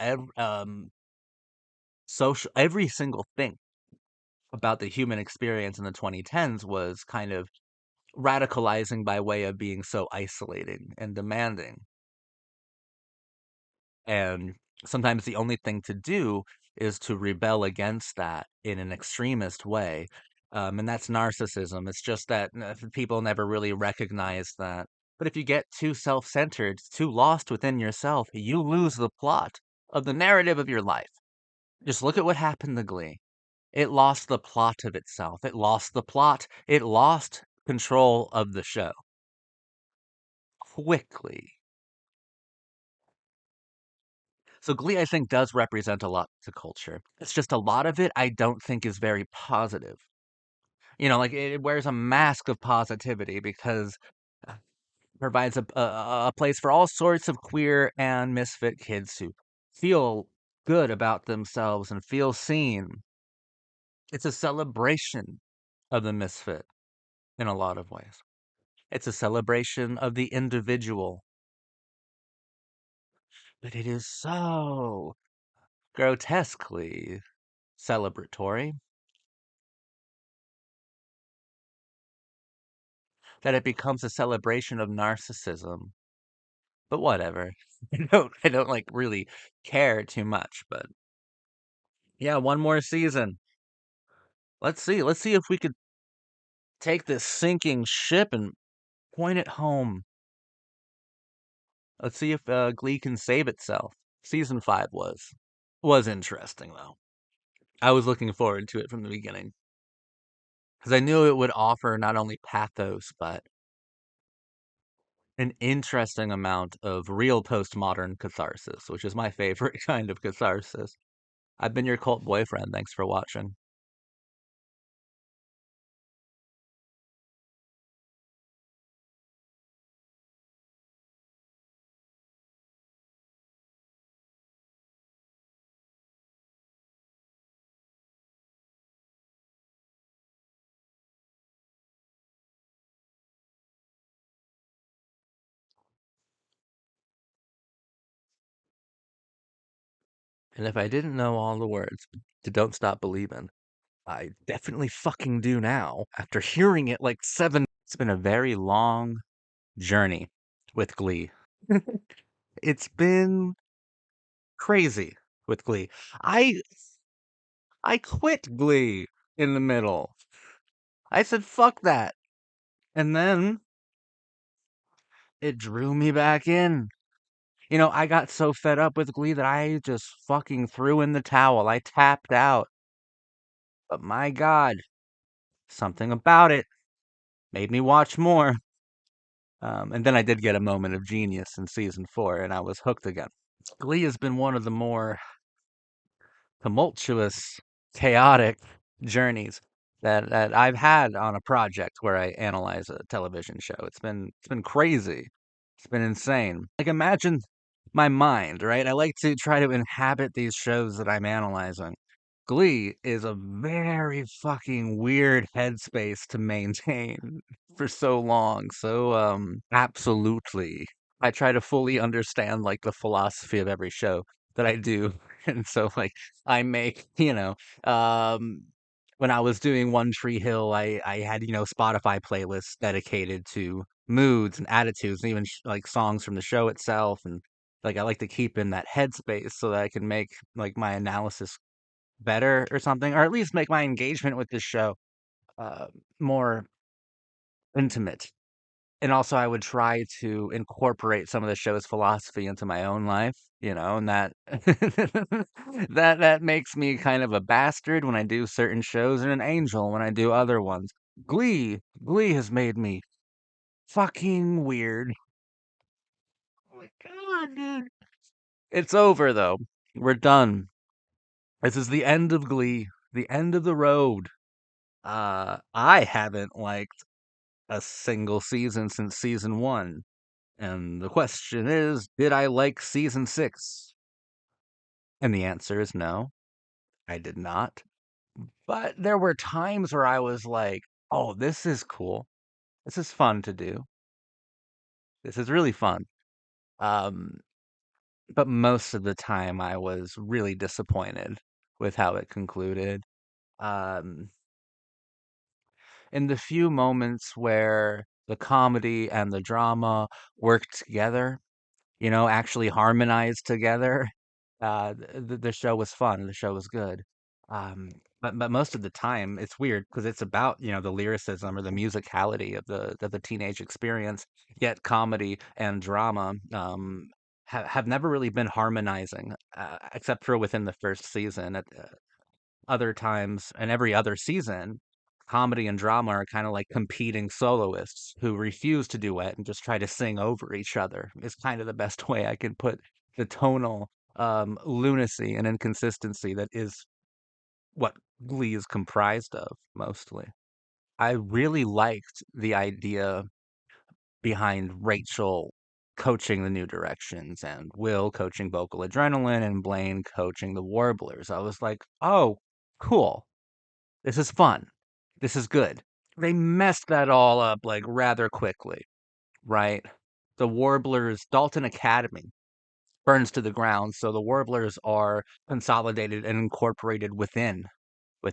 social, every single thing about the human experience in the 2010s was kind of radicalizing by way of being so isolating and demanding. And sometimes the only thing to do is to rebel against that in an extremist way. And that's narcissism. It's just that people never really recognize that. But if you get too self centered, too lost within yourself, you lose the plot of the narrative of your life. Just look at what happened to Glee. It lost the plot of itself. It lost the plot. It lost control of the show quickly. So Glee, I think, does represent a lot to culture. It's just a lot of it I don't think is very positive. Like it wears a mask of positivity because it provides a place for all sorts of queer and misfit kids to feel good about themselves and feel seen. It's a celebration of the misfit in a lot of ways. It's a celebration of the individual, but it is so grotesquely celebratory that it becomes a celebration of narcissism. But whatever. I don't like really care too much, but yeah, one more season. Let's see. Let's see if we could take this sinking ship and point it home. Let's see if Glee can save itself. Season 5 was interesting though. I was looking forward to it from the beginning because I knew it would offer not only pathos but an interesting amount of real postmodern catharsis, which is my favorite kind of catharsis. I've been your cult boyfriend. Thanks for watching. And if I didn't know all the words to Don't Stop Believin', I definitely fucking do now after hearing it like seven. It's been a very long journey with Glee. It's been crazy with Glee. I I quit Glee in the middle. I said fuck that. And then it drew me back in. I got so fed up with Glee that I just fucking threw in the towel. I tapped out. But my God, something about it made me watch more. And then I did get a moment of genius in season 4, and I was hooked again. Glee has been one of the more tumultuous, chaotic journeys that I've had on a project where I analyze a television show. It's been crazy. It's been insane. Like imagine my mind, right? I like to try to inhabit these shows that I'm analyzing. Glee is a very fucking weird headspace to maintain for so long. So absolutely. I try to fully understand like the philosophy of every show that I do. And so like I make, um when I was doing One Tree Hill, I had, Spotify playlists dedicated to moods and attitudes and even like songs from the show itself, and like I like to keep in that headspace so that I can make like my analysis better or something, or at least make my engagement with this show uh more intimate. And also I would try to incorporate some of the show's philosophy into my own life, and that that makes me kind of a bastard when I do certain shows and an angel when I do other ones. Glee has made me fucking weird. Oh my God, dude. It's over though. We're done. This is the end of Glee, the end of the road. I haven't liked a single season since season 1. And the question is, did I like season 6? And the answer is no, I did not. But there were times where I was like, oh, this is cool. This is fun to do. This is really fun. Um, but most of the time I was really disappointed with how it concluded. Um, in the few moments where the comedy and the drama worked together, actually harmonized together. The show was fun. The show was good. Um, but most of the time, it's weird because it's about the lyricism or the musicality of the teenage experience. Yet comedy and drama have never really been harmonizing, except for within the first season. At other times and every other season, comedy and drama are kind of like competing soloists who refuse to duet and just try to sing over each other. Is kind of the best way I can put the tonal lunacy and inconsistency that is what Glee is comprised of mostly. I really liked the idea behind Rachel coaching the New Directions and Will coaching Vocal Adrenaline and Blaine coaching the Warblers. I was like, oh, cool. This is fun. This is good. They messed that all up like rather quickly, right? The Warblers, Dalton Academy burns to the ground, so the Warblers are consolidated and incorporated within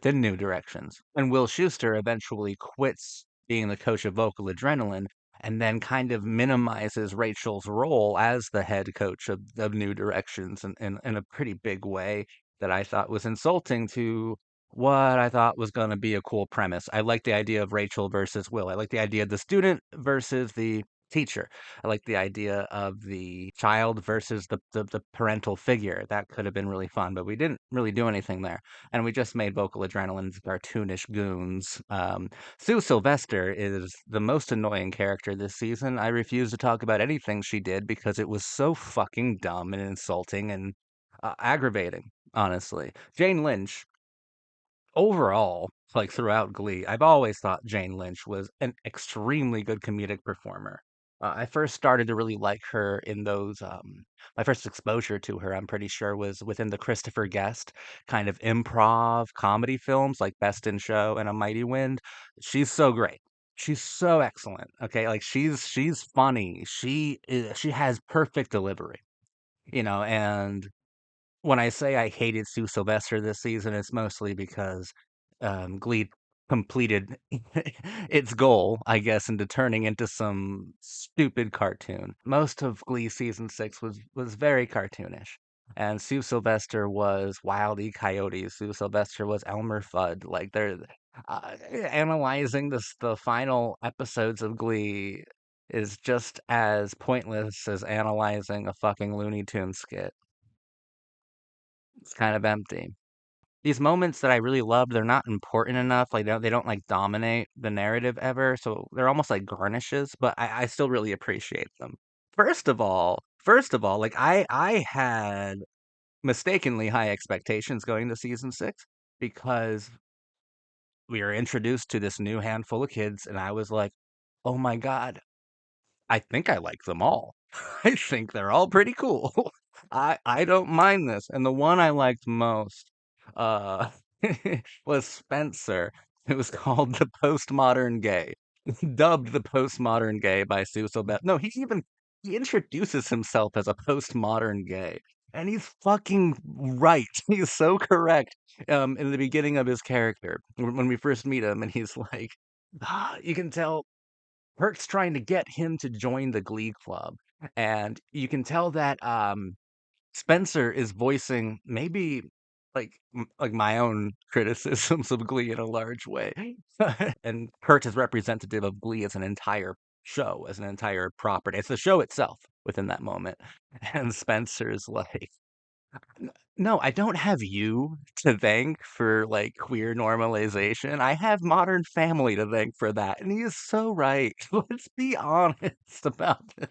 New Directions. And Will Schuester eventually quits being the coach of Vocal Adrenaline and then kind of minimizes Rachel's role as the head coach of New Directions in a pretty big way that I thought was insulting to what I thought was going to be a cool premise. I like the idea of Rachel versus Will. I like the idea of the student versus the teacher. I like the idea of the child versus the parental figure. That could have been really fun, but we didn't really do anything there. And we just made Vocal Adrenaline's cartoonish goons. Sue Sylvester is the most annoying character this season. I refuse to talk about anything she did because it was so fucking dumb and insulting and aggravating, honestly. Jane Lynch, overall, like throughout Glee, I've always thought Jane Lynch was an extremely good comedic performer. I first started to really like her in those. My first exposure to her, I'm pretty sure, was within the Christopher Guest kind of improv comedy films like Best in Show and A Mighty Wind. She's so great. She's so excellent. Okay, like she's funny. She has perfect delivery. And when I say I hated Sue Sylvester this season, it's mostly because Glee completed its goal, I guess, into turning into some stupid cartoon. Most of Glee season 6 was very cartoonish. And Sue Sylvester was Wile E. Coyote. Sue Sylvester was Elmer Fudd. Like they're analyzing the final episodes of Glee is just as pointless as analyzing a fucking Looney Tunes skit. It's kind of empty. These moments that I really love, they're not important enough. Like they don't like dominate the narrative ever, so they're almost like garnishes. But I still really appreciate them. First of all, like I had mistakenly high expectations going to season 6 because we were introduced to this new handful of kids, and I was like, oh my God, I think I like them all. I think they're all pretty cool. I don't mind this. And the one I liked most uh was Spencer. It was called The Postmodern Gay. Dubbed The Postmodern Gay by Sue Beth. No, he introduces himself as a postmodern gay. And he's fucking right. He's so correct. In the beginning of his character, when we first meet him, and he's like, you can tell Perk's trying to get him to join the Glee Club, and you can tell that Spencer is voicing maybe like my own criticisms of Glee in a large way, and Kurt is representative of Glee as an entire show, as an entire property. It's the show itself within that moment, and Spencer's like, no, I don't have you to thank for like queer normalization. I have Modern Family to thank for that. And he is so right. Let's be honest about this.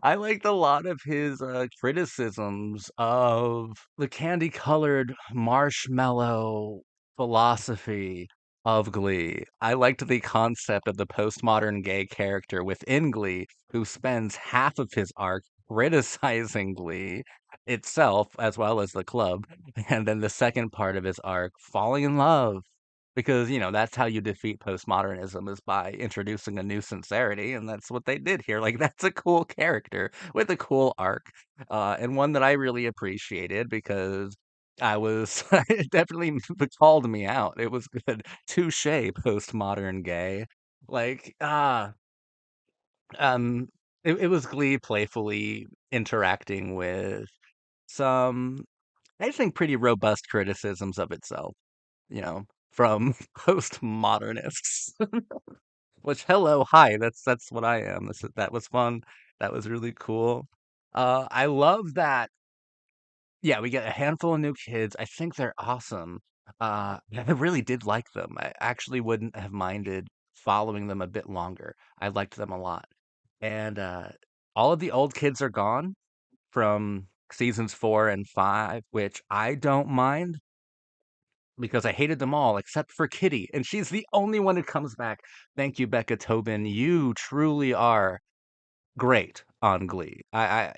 I liked a lot of his criticisms of the candy colored marshmallow philosophy of Glee. I liked the concept of the postmodern gay character within Glee who spends half of his arc criticizing Glee itself as well as the club, and then the second part of his arc falling in love because that's how you defeat postmodernism is by introducing a new sincerity, and that's what they did here. Like that's a cool character with a cool arc, and one that I really appreciated because I was it definitely called me out. It was good. Touche, postmodern gay. Like um it was Glee playfully interacting with some, I think, pretty robust criticisms of itself, from postmodernists. Which, hello, hi, that's what I am. That was fun. That was really cool. I love that. Yeah, we get a handful of new kids. I think they're awesome. Yeah, I really did like them. I actually wouldn't have minded following them a bit longer. I liked them a lot. And all of the old kids are gone from seasons 4 and 5, which I don't mind because I hated them all except for Kitty, and she's the only one who comes back. Thank you, Becca Tobin. You truly are great on Glee.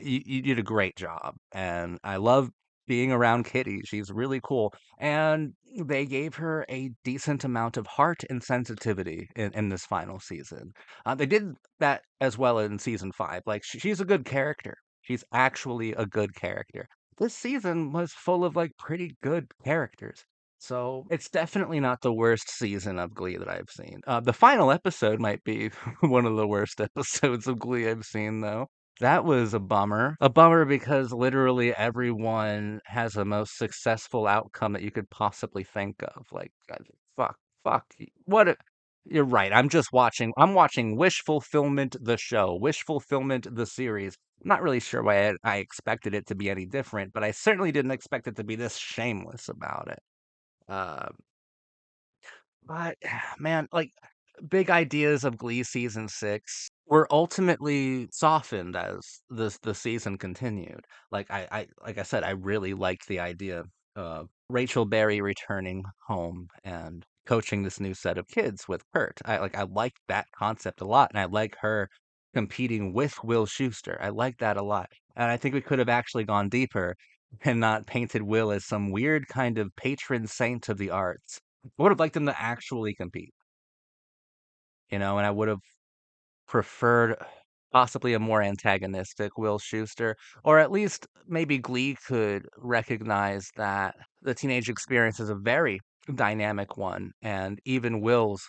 You did a great job, and I love being around Kitty. She's really cool, and they gave her a decent amount of heart and sensitivity in this final season. They did that as well in season 5. Like she's a good character. She's actually a good character. This season was full of like pretty good characters. So it's definitely not the worst season of Glee that I've seen. The final episode might be one of the worst episodes of Glee I've seen, though. That was a bummer. A bummer because literally everyone has the most successful outcome that you could possibly think of. Like, fuck, fuck. What? You're right. I'm watching Wish Fulfillment the show, Wish Fulfillment the series. I'm not really sure why I expected it to be any different, but I certainly didn't expect it to be this shameless about it. Uh, but man, like big ideas of Glee season 6 were ultimately softened as the season continued. Like I said, I really liked the idea of Rachel Berry returning home and coaching this new set of kids with Kurt. I liked that concept a lot, and I like her competing with Will Schuester. I like that a lot. And I think we could have actually gone deeper and not painted Will as some weird kind of patron saint of the arts. I would have liked them to actually compete, and I would have preferred possibly a more antagonistic Will Schuester, or at least maybe Glee could recognize that the teenage experience is a very dynamic one, and even Will's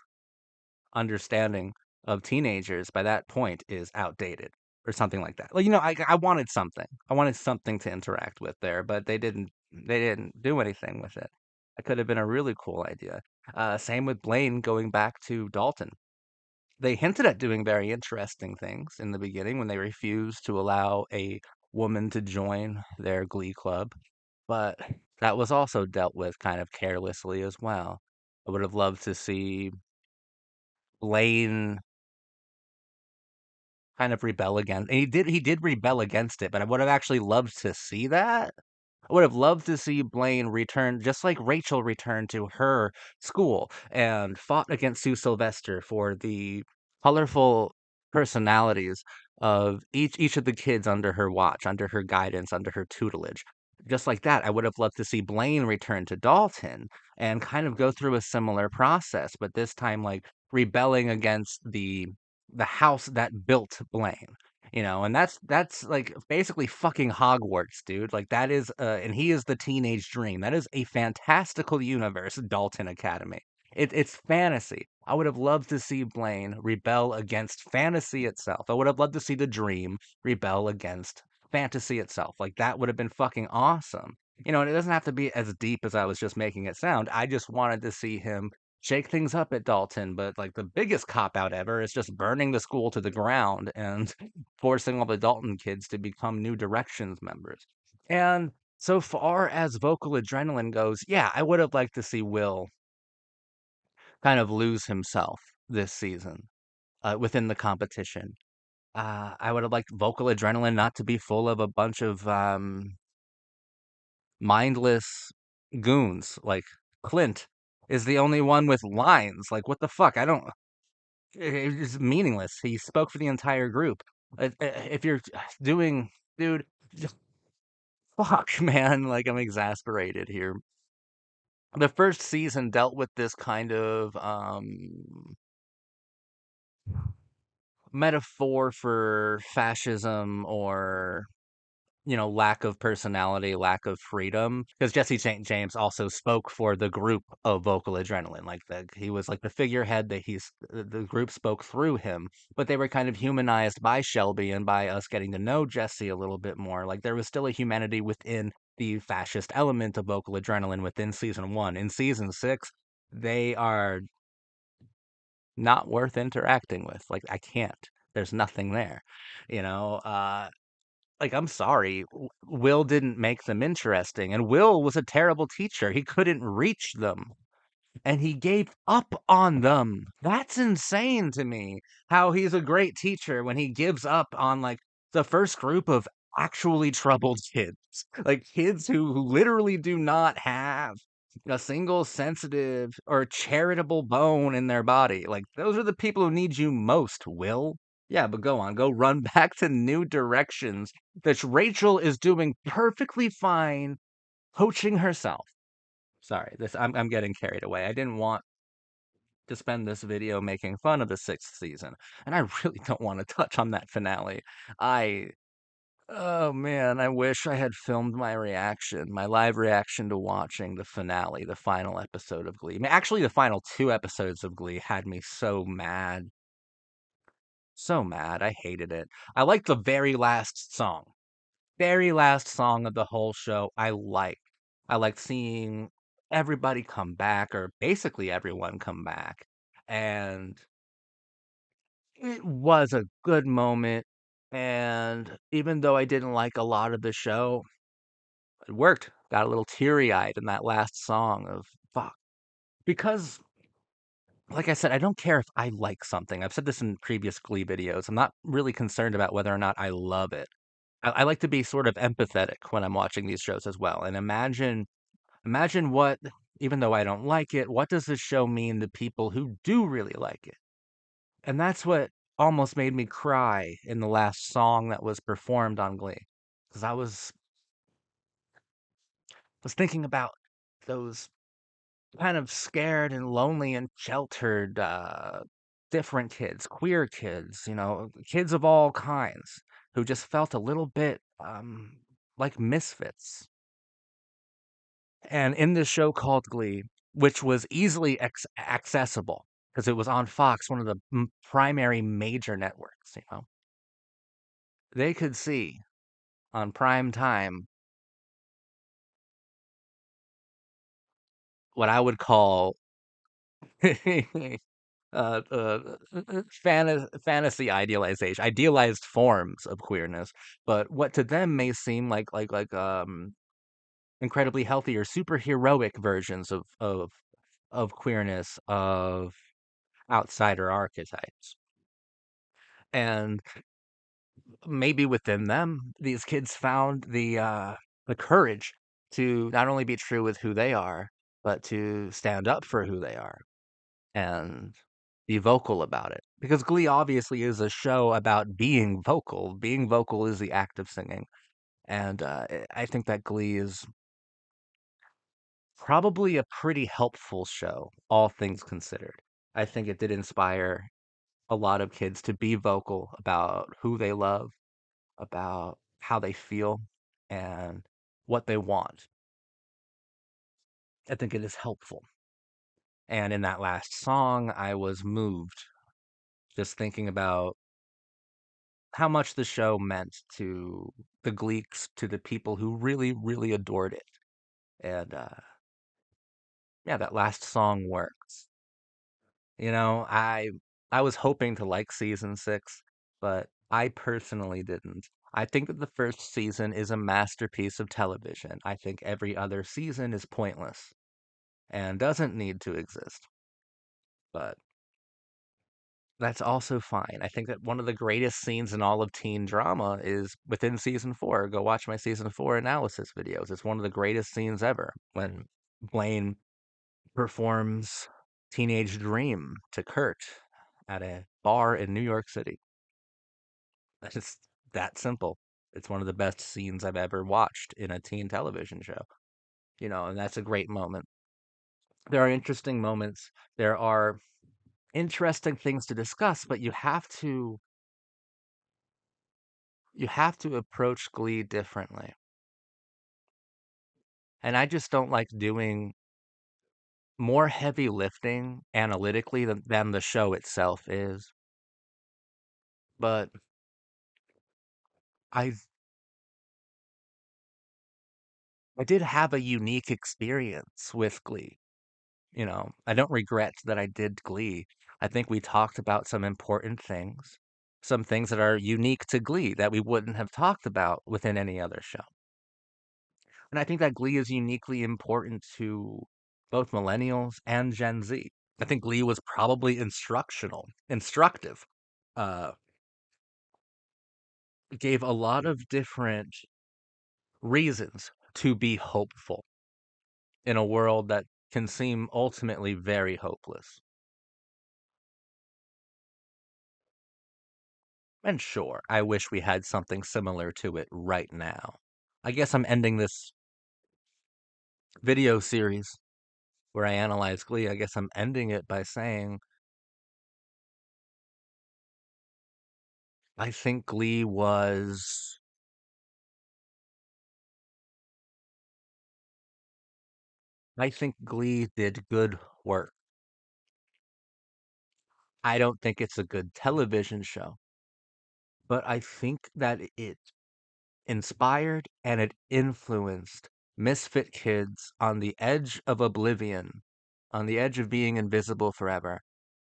understanding of teenagers by that point is outdated or something like that. Like, I wanted something. I wanted something to interact with there, but they didn't do anything with it. That could have been a really cool idea. Same with Blaine going back to Dalton. They hinted at doing very interesting things in the beginning when they refused to allow a woman to join their Glee club, but that was also dealt with kind of carelessly as well. I would have loved to see Blaine kind of rebel against, and he did rebel against it, but I would have actually loved to see that. I would have loved to see Blaine return, just like Rachel returned to her school and fought against Sue Sylvester for the colorful personalities of each of the kids under her watch, under her guidance, under her tutelage. Just like that, I would have loved to see Blaine return to Dalton and kind of go through a similar process, but this time like rebelling against the house that built Blaine. And that's like basically fucking Hogwarts, dude. Like that is and he is the teenage dream. That is a fantastical universe, Dalton Academy. It's fantasy. I would have loved to see Blaine rebel against fantasy itself. I would have loved to see the dream rebel against fantasy itself. Like that would have been fucking awesome. And it doesn't have to be as deep as I was just making it sound. I just wanted to see him shake things up at Dalton, but like the biggest cop out ever is just burning the school to the ground and forcing all the Dalton kids to become New Directions members. And so far as vocal adrenaline goes, yeah, I would have liked to see Will kind of lose himself this season within the competition. I would have liked vocal adrenaline not to be full of a bunch of mindless goons. Like Clint is the only one with lines. Like, what the fuck? I don't. It's meaningless. He spoke for the entire group. If you're doing, dude, just fuck, man. Like, I'm exasperated here. The first season dealt with this kind of metaphor for fascism or lack of personality, lack of freedom. Because Jesse St. James also spoke for the group of Vocal Adrenaline. Like he was like the figurehead that the group spoke through him, but they were kind of humanized by Shelby and by us getting to know Jesse a little bit more. Like there was still a humanity within the fascist element of Vocal Adrenaline within season 1. In season 6, they are not worth interacting with. Like I can't. There's nothing there. You know, like, I'm sorry, Will didn't make them interesting, and Will was a terrible teacher. He couldn't reach them, and he gave up on them. That's insane to me. How he's a great teacher when he gives up on like the first group of actually troubled kids, like kids who literally do not have a single sensitive or charitable bone in their body. Like those are the people who need you most, Will. Yeah, but go on, go run back to New Directions, that Rachel is doing perfectly fine coaching herself. Sorry, this I'm getting carried away. I didn't want to spend this video making fun of the 6th season, and I really don't want to touch on that finale. I Oh man, I wish I had filmed my reaction, my live reaction to watching the finale, the final episode of Glee. I mean, actually, the final 2 episodes of Glee had me so mad. So mad. I hated it. I liked the very last song. Very last song of the whole show. I liked seeing everybody come back, or basically everyone come back. And it was a good moment. And even though I didn't like a lot of the show, it worked. Got a little teary eyed in that last song of fuck. Because, like I said, I don't care if I like something. I've said this in previous Glee videos. I'm not really concerned about whether or not I love it. I like to be sort of empathetic when I'm watching these shows as well. And imagine what, even though I don't like it, what does this show mean to people who do really like it? And that's what almost made me cry in the last song that was performed on Glee. Because I was thinking about those kind of scared and lonely and sheltered different kids, queer kids, kids of all kinds who just felt a little bit like misfits. And in this show called Glee, which was easily accessible because it was on Fox, one of the primary major networks, they could see on prime time what I would call fantasy idealization, idealized forms of queerness, but what to them may seem like incredibly healthy or superheroic versions of queerness, of outsider archetypes. And maybe within them, these kids found the courage to not only be true with who they are, but to stand up for who they are and be vocal about it. Because Glee obviously is a show about being vocal. Being vocal is the act of singing. And I think that Glee is probably a pretty helpful show, all things considered. I think it did inspire a lot of kids to be vocal about who they love, about how they feel, and what they want. I think it is helpful. And in that last song, I was moved just thinking about how much the show meant to the Gleeks, to the people who really, really adored it. And yeah, that last song works. I was hoping to like season 6, but I personally didn't. I think that the first season is a masterpiece of television. I think every other season is pointless and doesn't need to exist. But that's also fine. I think that one of the greatest scenes in all of teen drama is within season 4. Go watch my season 4 analysis videos. It's one of the greatest scenes ever when Blaine performs Teenage Dream to Kurt at a bar in New York City. It's just that simple. It's one of the best scenes I've ever watched in a teen television show. And that's a great moment. There are interesting moments. There are interesting things to discuss, but you have to approach Glee differently. And I just don't like doing more heavy lifting analytically than the show itself is. But I I did have a unique experience with Glee. I don't regret that I did Glee. I think we talked about some important things, some things that are unique to Glee that we wouldn't have talked about within any other show. And I think that Glee is uniquely important to both millennials and Gen Z. I think Glee was probably instructive. Uh, gave a lot of different reasons to be hopeful in a world that can seem ultimately very hopeless. And sure, I wish we had something similar to it right now. I guess I'm ending this video series where I analyze Glee. I guess I'm ending it by saying I think Glee was. I think Glee did good work. I don't think it's a good television show, but I think that it inspired and it influenced misfit kids on the edge of oblivion, on the edge of being invisible forever,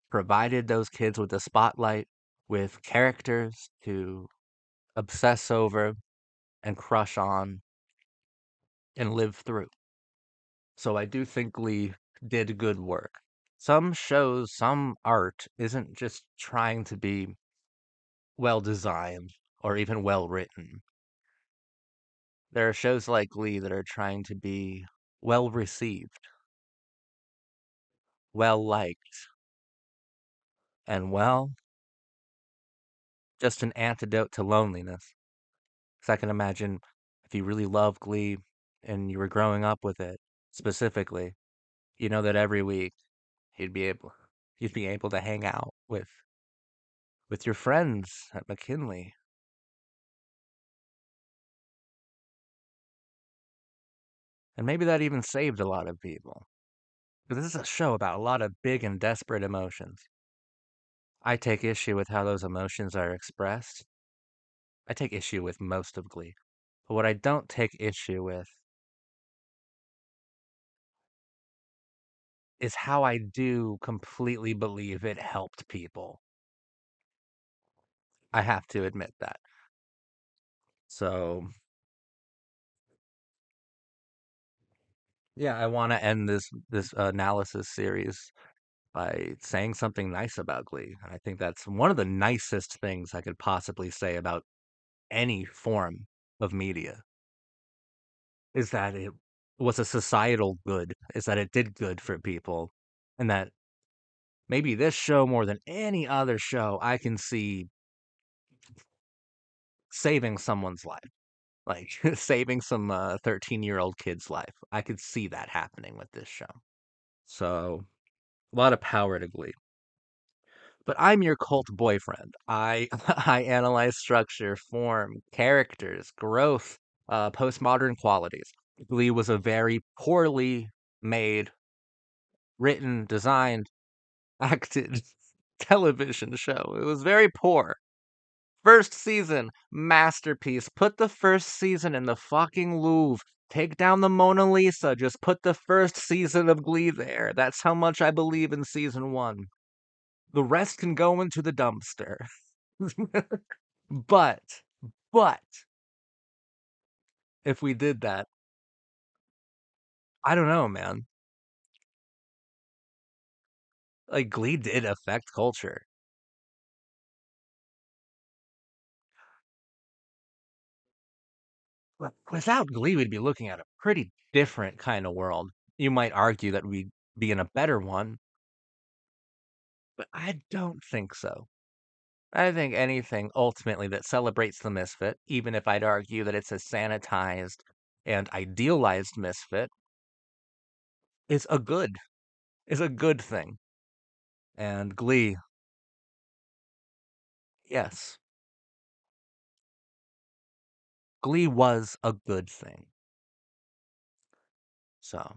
provided those kids with a spotlight, with characters to obsess over and crush on and live through. So I do think Glee did good work. Some shows, some art isn't just trying to be well designed or even well written. There are shows like Glee that are trying to be well received, well liked, and well, just an antidote to loneliness. Because I can imagine if you really love Glee and you were growing up with it specifically, you know that every week you'd be able you'd be able to hang out with your friends at McKinley. And maybe that even saved a lot of people. Because this is a show about a lot of big and desperate emotions. I take issue with how those emotions are expressed. I take issue with most of Glee. But what I don't take issue with is how I do completely believe it helped people. I have to admit that. So, yeah, I want to end this analysis series by saying something nice about Glee. And I think that's one of the nicest things I could possibly say about any form of media is that it was a societal good, is that it did good for people, and that maybe this show more than any other show I can see saving someone's life, like saving some 13-year-old kid's life. I could see that happening with this show. So, a lot of power to Glee. But I'm your cult boyfriend. I I analyze structure, form, characters, growth, postmodern qualities. Glee was a very poorly made, written, designed, acted television show. It was very poor. First season, masterpiece. Put the first season in the fucking Louvre. Take down the Mona Lisa. Just put the first season of Glee there. That's how much I believe in season one. The rest can go into the dumpster. but, but, if we did that, I don't know, man. Like, Glee did affect culture. Without Glee, we'd be looking at a pretty different kind of world. You might argue that we'd be in a better one, but I don't think so. I think anything ultimately that celebrates the misfit, even if I'd argue that it's a sanitized and idealized misfit, is a good, is a good thing. And Glee, yes, Glee was a good thing. So,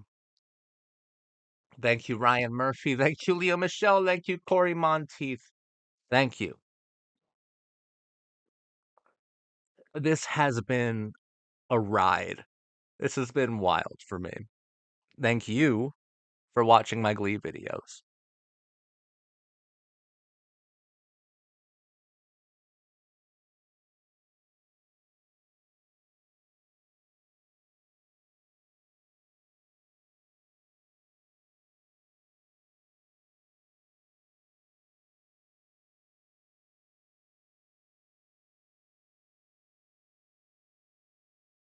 thank you, Ryan Murphy. Thank you, Leo Michelle. Thank you, Corey Monteith. Thank you. This has been a ride. This has been wild for me. Thank you for watching my Glee videos.